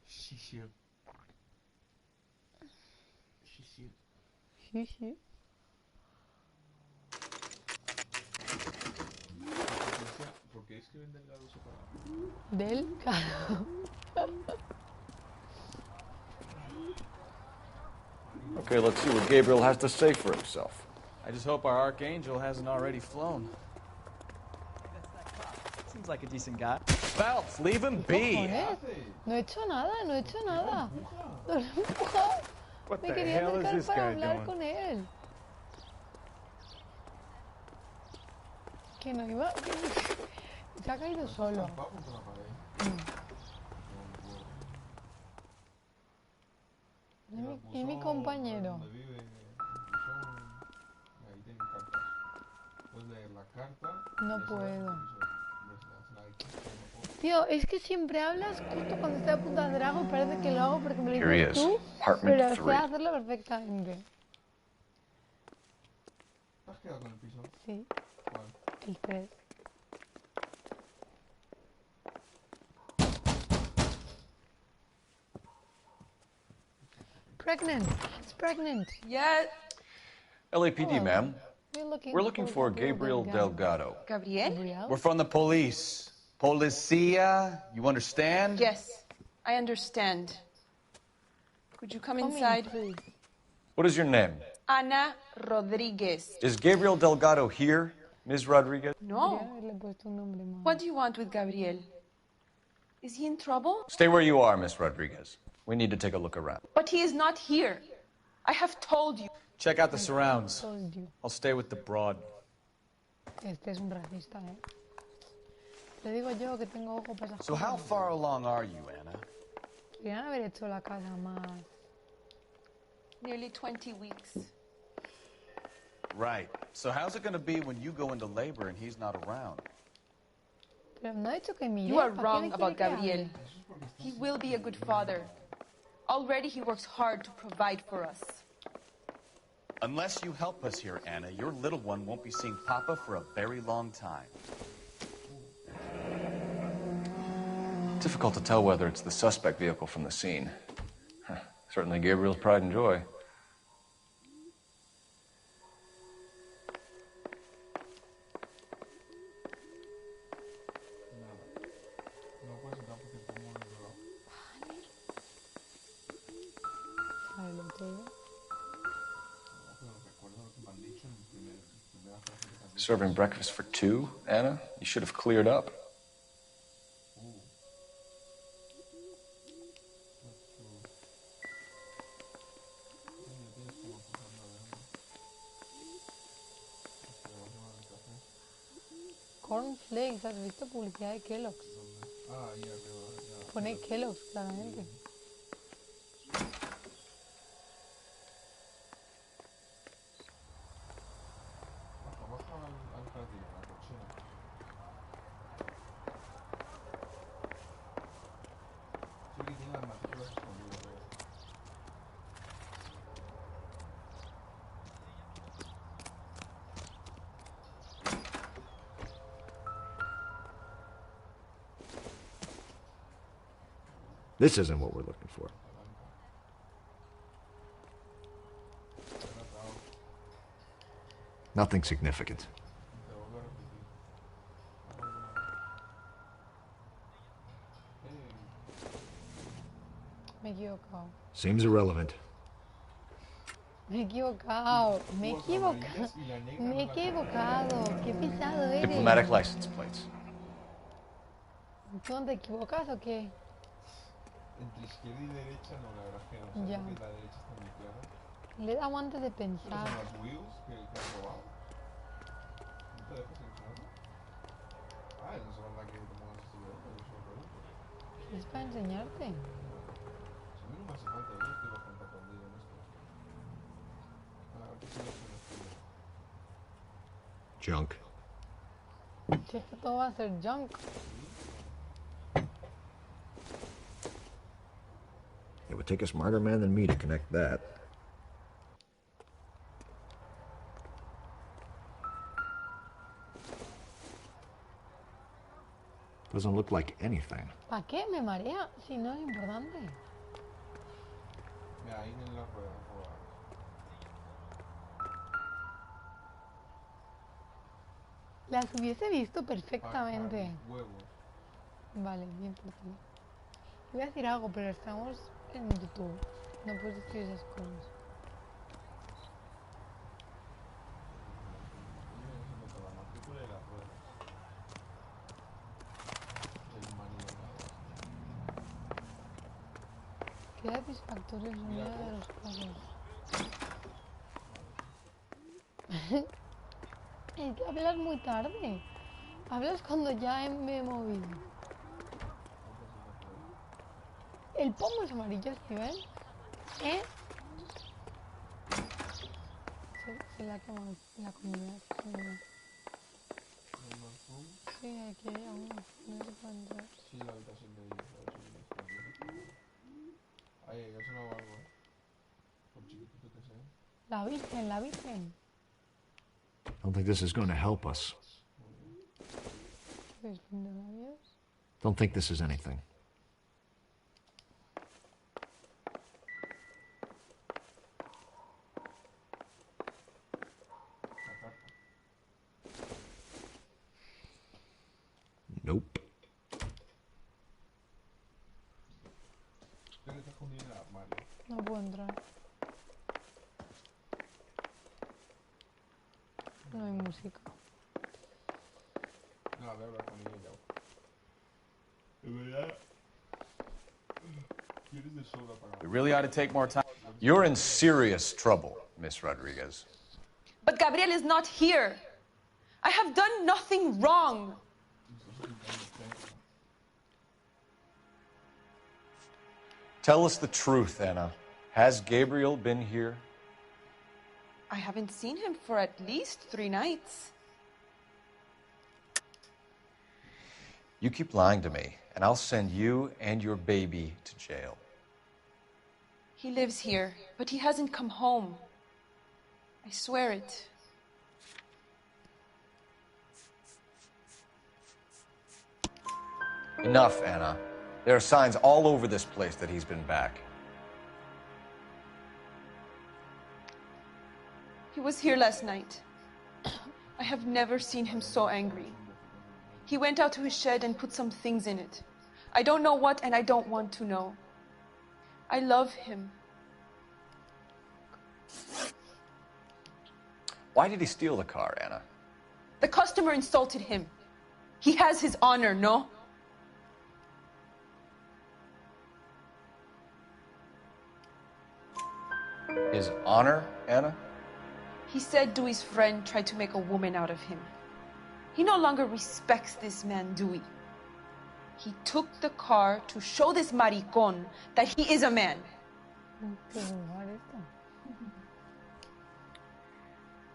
S7: Sí, sí. Sí, sí.
S1: Sí, sí.
S7: ¿Por qué escriben Delgado separado?
S1: Delgado.
S6: Okay, let's see what Gabriel has to say for himself.
S9: I just hope our archangel hasn't already flown. Seems like a decent guy. Phelps, leave him be.
S1: No he hecho nada, no he hecho nada. No lo he empujado.
S16: What
S1: Me
S16: the
S1: quería
S16: hell is
S1: acercar
S16: this
S1: para
S16: guy
S1: hablar
S16: doing?
S1: con él. Que no iba. Se ha caído solo. Es mi compañero. No puedo. Tío, es que siempre hablas justo cuando estoy a punto de hacer algo y parece que lo hago porque me lo dices tú, pero sé hacerlo perfectamente.
S7: ¿Te has quedado con el piso?
S1: Sí.
S7: ¿Cuál?
S1: El 3. pregnant. It's pregnant.
S21: Yeah.
S6: LAPD, ma'am.
S1: We're
S6: looking for Gabriel Delgado.
S21: Gabriel?
S9: We're from the police. Policia, you understand?
S21: Yes, I understand. Could you come inside?
S6: What is your name?
S21: Ana Rodriguez.
S6: Is Gabriel Delgado here, Ms. Rodriguez?
S21: No. What do you want with Gabriel? Is he in trouble?
S6: Stay where you are, Ms. Rodriguez. We need to take a look around.
S21: But he is not here. I have told you.
S9: Check out the surrounds. I'll stay with the broad.
S1: Este es un racista, ¿eh? Le digo yo que tengo ojo para esas
S9: So how
S1: cosas.
S9: far along are you, Anna?
S1: Podrían haber hecho la casa más...
S21: Nearly 20 weeks.
S9: Right. So how's it going to be when you go into labor and he's not around?
S1: Pero no ha dicho que mire.
S21: You are
S1: ¿Para qué
S21: wrong
S1: me
S21: about
S1: quiere que
S21: Gabriel.
S1: hable?
S21: He will be a good father. Already he works hard to provide for us.
S9: Unless you help us here, Anna, your little one won't be seeing Papa for a very long time.
S6: Difficult to tell whether it's the suspect vehicle from the scene. Certainly Gabriel's pride and joy. Serving breakfast for two, Anna? You should have cleared up.
S1: Cornflakes, ¿has visto publicidad de Kellogg's? Pone Kellogg's, claramente.
S4: This isn't what we're looking for. Nothing significant.
S1: Me he equivocado.
S4: Seems irrelevant.
S1: Me he equivocado. Me he equivocado. Me he equivocado. Qué pesado eres.
S6: Diplomatic license plates.
S1: ¿Tú no te equivocas o qué?
S7: Entre izquierda y derecha, no, la verdad es que no sé,
S1: Ya.
S7: porque la derecha está muy clara.
S1: Le he dado antes de
S7: ¿Estos
S1: pensar.
S7: son las wheels que has robado? ¿No te dejas enseñarlo? Ah, no son las que te pongas así, pero yo solo pregunto.
S1: Es para enseñarte.
S7: Si a mí no me hace falta, yo estoy bastante aprendido en esto. A ver, ¿qué seleccionas primero?
S4: Junk.
S1: Si esto todo va a ser junk.
S4: It would take a smarter man than me to connect that. Doesn't look like anything.
S1: ¿Para qué me marea si no es importante?
S7: Mira, ahí en la rueda robadas.
S1: Las hubiese visto perfectamente.
S7: Huevos.
S1: Vale, bien por ti. Voy a decir algo, pero estamos en YouTube. No puedes decir esas cosas.
S7: La matrícula y las ruedas. El manillo.
S1: Qué satisfactorio el sonido de los pasos. Es que hablas muy tarde. Hablas cuando ya me he movido. El pomo es amarillo, Steven. ¿Eh? Se la ha quemado la comida. Sí, aquí hay aún. No se puede entrar.
S7: Sí, la habitación de ellos. Ahí, ya sonaba algo, por chiquitito que sea.
S1: La Virgen, la Virgen.
S4: I don't think this is going to help us.
S1: ¿Qué es de labios?
S4: Don't think this is anything.
S1: No puedo entrar. No hay música.
S7: No, voy a hablar con ella ya. De verdad. ¿Quieres de sobra para?
S9: We really ought to take more time.
S6: You're in serious trouble, Miss Rodriguez.
S21: But Gabriel is not here. I have done nothing wrong.
S6: Tell us the truth, Anna. Has Gabriel been here?
S21: I haven't seen him for at least 3 nights.
S6: You keep lying to me, and I'll send you and your baby to jail.
S21: He lives here, but he hasn't come home. I swear it.
S6: Enough, Anna. There are signs all over this place that he's been back.
S21: He was here last night. I have never seen him so angry. He went out to his shed and put some things in it. I don't know what, and I don't want to know. I love him.
S6: Why did he steal the car, Anna?
S21: The customer insulted him. He has his honor, no?
S6: His honor, Anna?
S21: He said Dewey's friend tried to make a woman out of him. He no longer respects this man, Dewey. He took the car to show this maricón that he is a man.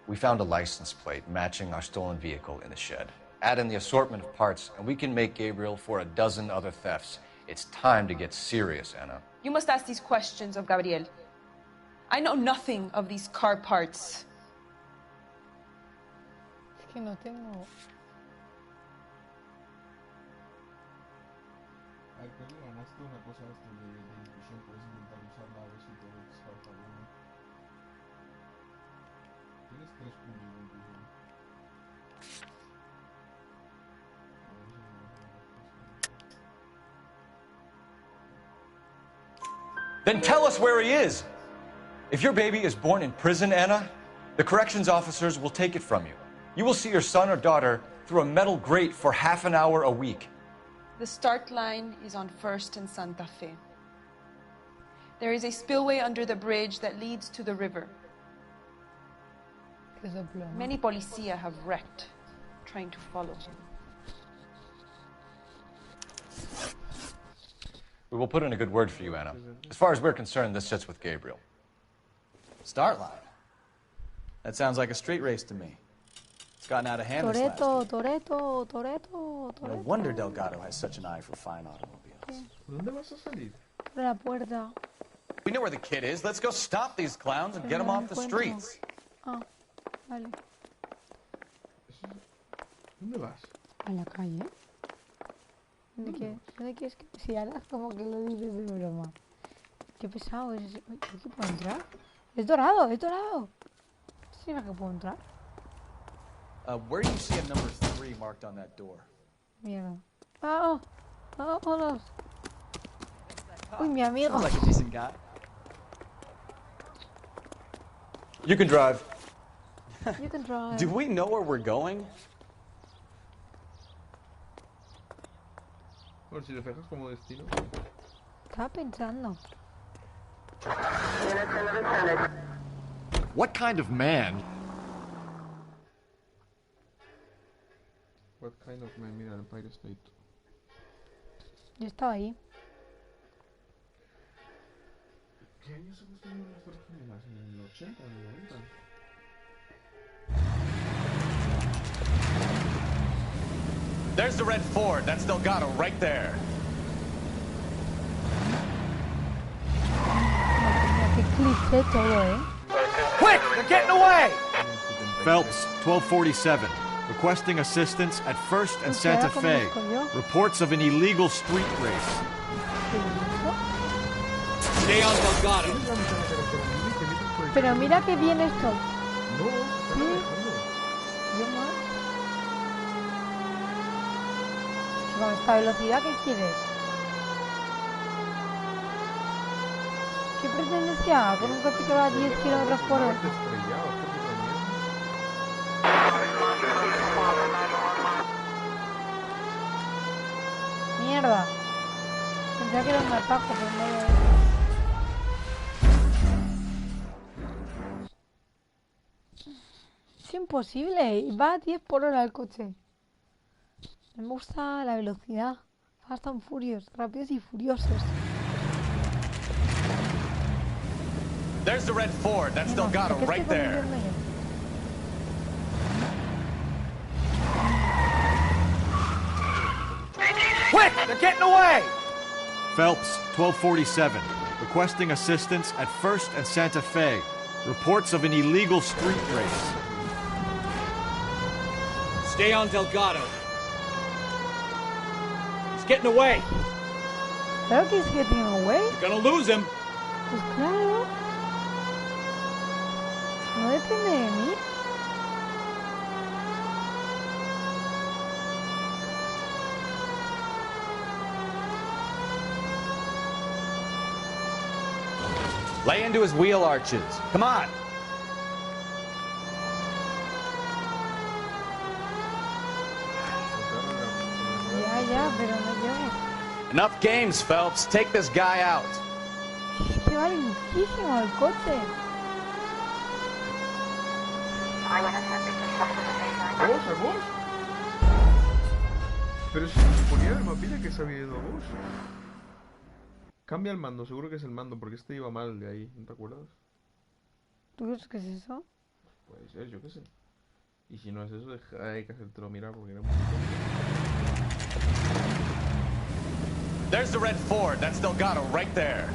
S6: We found a license plate matching our stolen vehicle in the shed. Add in the assortment of parts, and we can make Gabriel for a dozen other thefts. It's time to get serious, Anna.
S21: You must ask these questions of Gabriel. I know nothing of these car parts.
S1: Es que no tengo.
S7: Al que le ganaste una cosa esto de discusión, puedes intentar usarla a ver si te descarta alguna. Tienes 3 puntos de inclusión.
S6: Then tell us where he is! If your baby is born in prison, Anna, the corrections officers will take it from you. You will see your son or daughter through a metal grate for half an hour a week.
S21: The start line is on 1st and Santa Fe. There is a spillway under the bridge that leads to the river. Many policia have wrecked trying to follow him.
S6: We will put in a good word for you, Anna. As far as we're concerned, this sits with Gabriel.
S9: Start line. That sounds like a street race to me. It's gotten out of hand this last week. No wonder Delgado has such an eye for fine automobiles.
S7: ¿Dónde vas a salir?
S1: Por la puerta.
S9: We know where the kid is. Let's go stop these clowns and get them off the streets.
S1: Ah, vale.
S7: ¿Dónde vas?
S1: A la calle. ¿Dónde quieres que...? Si ahora como que lo dices de broma. Qué pesado es ese. Uy, ¿aquí puedo entrar? ¡Es dorado! ¡Es dorado! ¿Sí que puedo entrar?
S9: Where do you see a number 3 marked on that door?
S1: Mierda. ¡Oh! ¡Oh, hola! Uy, mi amigo.
S9: Sounds like a decent guy.
S6: You can drive.
S1: You can drive.
S9: Do we know where we're going?
S7: Bueno, si lo fijas como destino.
S1: Estaba pensando.
S4: What kind of man?
S7: What kind of man? Mira, Empire State.
S1: Yo estaba ahí.
S7: ¿Qué años se construyeron las Torres Gemelas? ¿En el 80 o en el 90?
S9: There's the red Ford. That's Delgado right there.
S1: Qué cliché todo,
S18: Quick! They're getting away!
S4: Phelps, 1247. Requesting assistance at 1st and Santa Fe. Reports of an illegal street race.
S18: Stay on Delgado.
S1: Pero mira qué bien esto.
S7: No, está manejando.
S1: Yo más. Con esta velocidad, ¿qué quieres? ¿Qué pretendes que haga con un coche que va a 10 kilómetros por hora? Mierda. Pensaba que era un atajo, pero no lo es. Es imposible. Va a 10 por hora el coche. Me gusta la velocidad. Fast and Furious. Rápidos y furiosos.
S9: There's the red Ford. That's Delgado right there.
S3: Quick! They're getting away!
S4: Phelps, 1247. Requesting assistance at 1st and Santa Fe. Reports of an illegal street race.
S23: Stay on Delgado. He's getting away.
S1: Claro que he's getting away.
S23: You're gonna lose him.
S1: Pues claro. No depende de mí.
S9: Lay into his wheel arches. Come on.
S1: Ya, pero no llego.
S9: Enough games, Phelps. Take this guy out.
S1: Es que vale muchísimo el coche.
S7: ¿Vos? Pero si se ponía en el mapita que se había ido a vos. Cambia el mando, seguro que es el mando, porque este iba mal de ahí, ¿no te acuerdas?
S1: ¿Tú crees que es eso?
S7: Puede ser, yo qué sé. Y si no es eso, hay que hacértelo mirar porque era muy tonto.
S9: There's the red Ford. That's Delgado right there.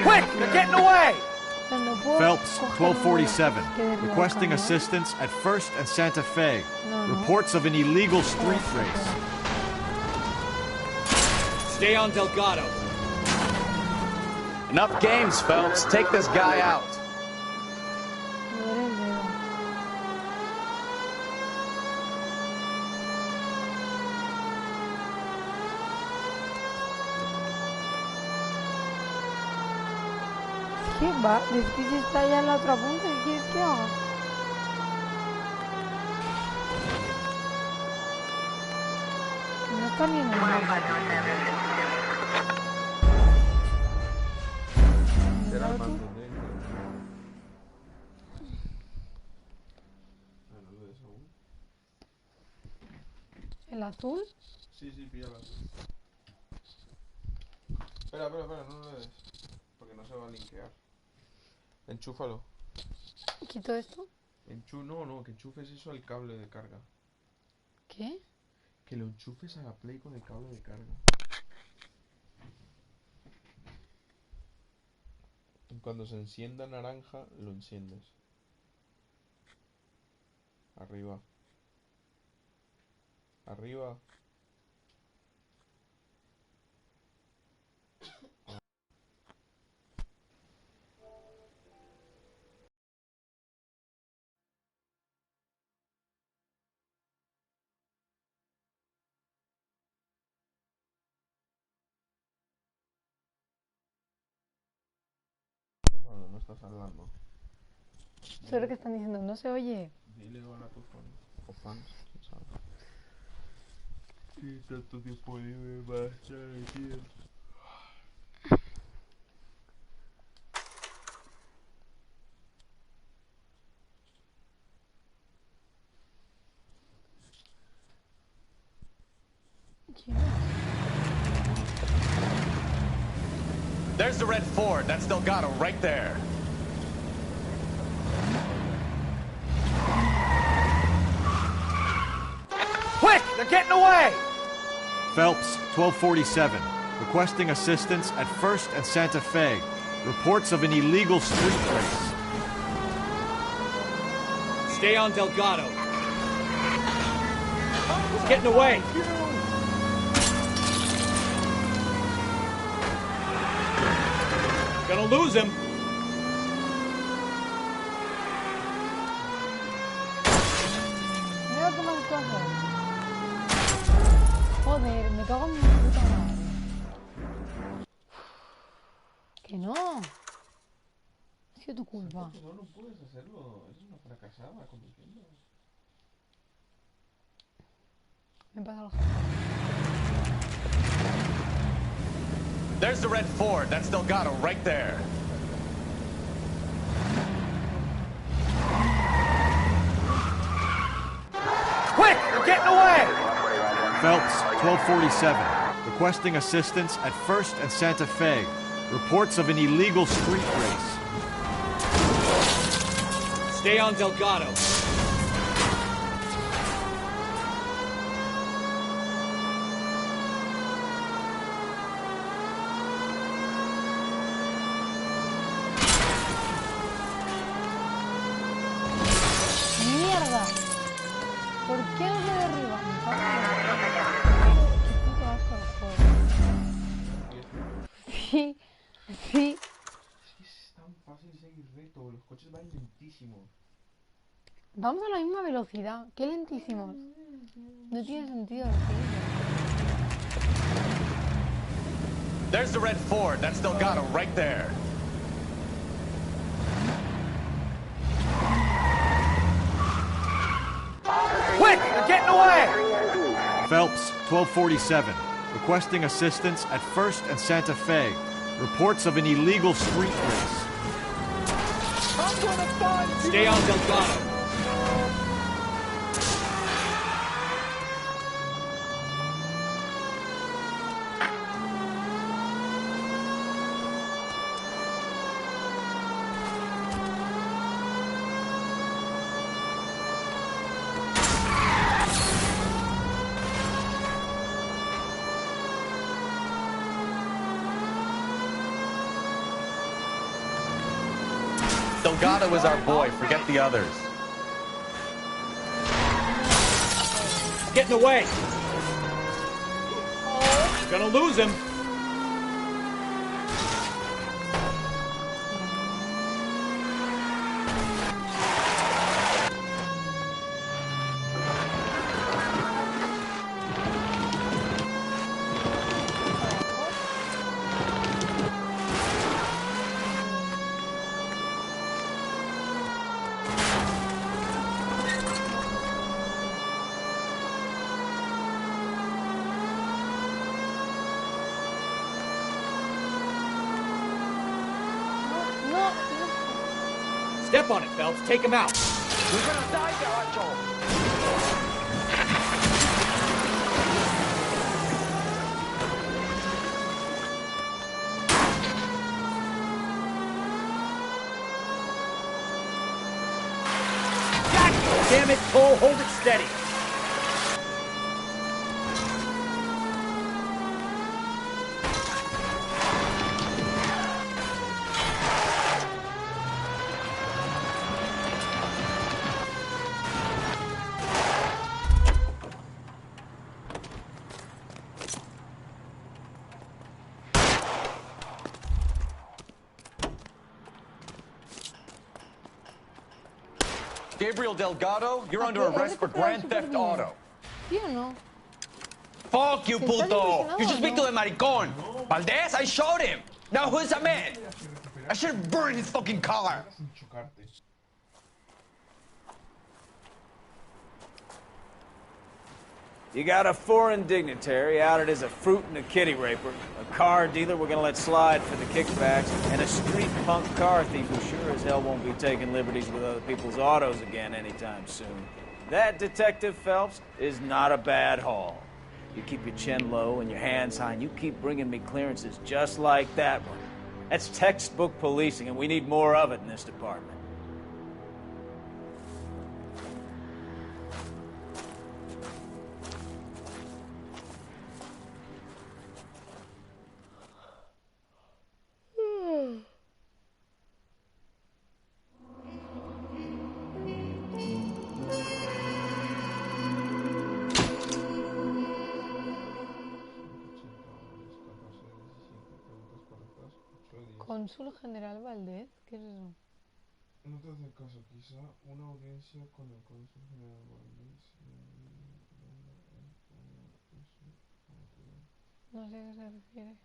S3: Quick! They're getting away!
S4: Phelps, 1247. Requesting assistance at 1st and Santa Fe. Reports of an illegal street race.
S23: Stay on Delgado.
S9: Enough games, Phelps. Take this guy out.
S1: ¿Qué va? Es que si está ya en la otra punta, ¿qué quieres que haga? No está bien el mapa.
S7: Será el mando de
S1: ¿El azul?
S7: Sí, pilla el azul. Espera, no lo des. Porque no se va a linkear. Enchúfalo.
S1: ¿Quito esto?
S7: No, que enchufes eso al cable de carga.
S1: ¿Qué?
S7: Que lo enchufes a la Play con el cable de carga. Y cuando se encienda naranja, lo enciendes. Arriba. Arriba. No estás hablando.
S1: Seguro que están diciendo, no se oye.
S7: Dile hola a tu fan. O fans, quién sabe. Sí, tanto tiempo libre va a estar aquí.
S9: There's the red Ford. That's Delgado right there.
S3: Quick! They're getting away!
S4: Phelps, 1247. Requesting assistance at 1st and Santa Fe. Reports of an illegal street race.
S23: Stay on Delgado. He's getting away. Gonna lose him.
S1: Mira cómo se coge. Joder, me cago en mi puta madre. Que no. Ha sido tu culpa.
S7: No, no puedes hacerlo. Es una fracasada conduciendo.
S1: Me pasa algo.
S14: There's the red Ford. That's Delgado right there.
S23: Quick! They're getting away!
S4: Phelps, 1247. Requesting assistance at 1st and Santa Fe. Reports of an illegal street race.
S23: Stay on Delgado.
S1: ¡Mierda! ¿Por qué no se derriba? Me cago en la puta. Qué puto asco el juego. Sí, sí.
S7: Es tan fácil seguir recto. Los coches van lentísimos.
S1: Vamos a la misma velocidad. Qué lentísimos. No tiene sentido decirlo.
S14: There's the red Ford. That's Delgado right there.
S23: Quick! They're getting away!
S4: Phelps, 1247. Requesting assistance at 1st and Santa Fe. Reports of an illegal street race.
S23: I'm gonna find you! Stay on Delgado.
S14: Delgado is our boy. Forget the others.
S23: Getting away! Gonna lose him. Step on it, Phelps. Take him out.
S18: We're gonna die, Garacho.
S23: Damn it, Cole. Hold it steady.
S14: Gabriel Delgado, you're under arrest for grand theft auto.
S1: ¿Sí o no?
S15: Fuck you,
S1: ¿Se está
S15: puto!
S1: impresionado
S15: You
S1: o
S15: just speak
S1: no?
S15: to the maricón. Valdez, I showed him. Now who's the man? I should have burned his fucking car.
S7: Sin chocarte.
S20: You got a foreign dignitary outed as a fruit and a kitty raper, a car dealer we're gonna let slide for the kickbacks, and a street punk car thief who sure as hell won't be taking liberties with other people's autos again anytime soon. That, Detective Phelps, is not a bad haul. You keep your chin low and your hands high, and you keep bringing me clearances just like that one. That's textbook policing, and we need more of it in this department.
S1: Cónsul General Valdez, ¿qué es eso?
S7: No te hace caso, quizá una audiencia con el cónsul general Valdez.
S1: No sé a qué se refiere.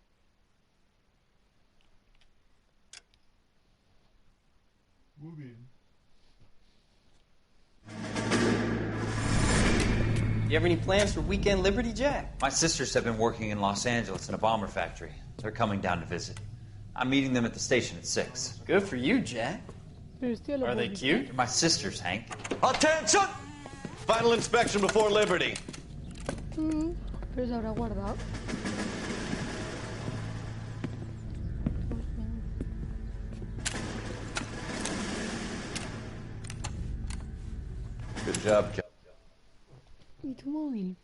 S7: Muy bien.
S2: You have any plans for weekend Liberty, Jack?
S13: My sisters have been working in Los Angeles in a bomber factory. They're coming down to visit. I'm meeting them at the station at 6.
S2: Good for you, Jack. Are they cute?
S13: They're my sisters, Hank.
S18: Attention! Final inspection before Liberty.
S1: Pero se habrá guardado.
S6: Good job, John.
S1: ¿Y tu móvil?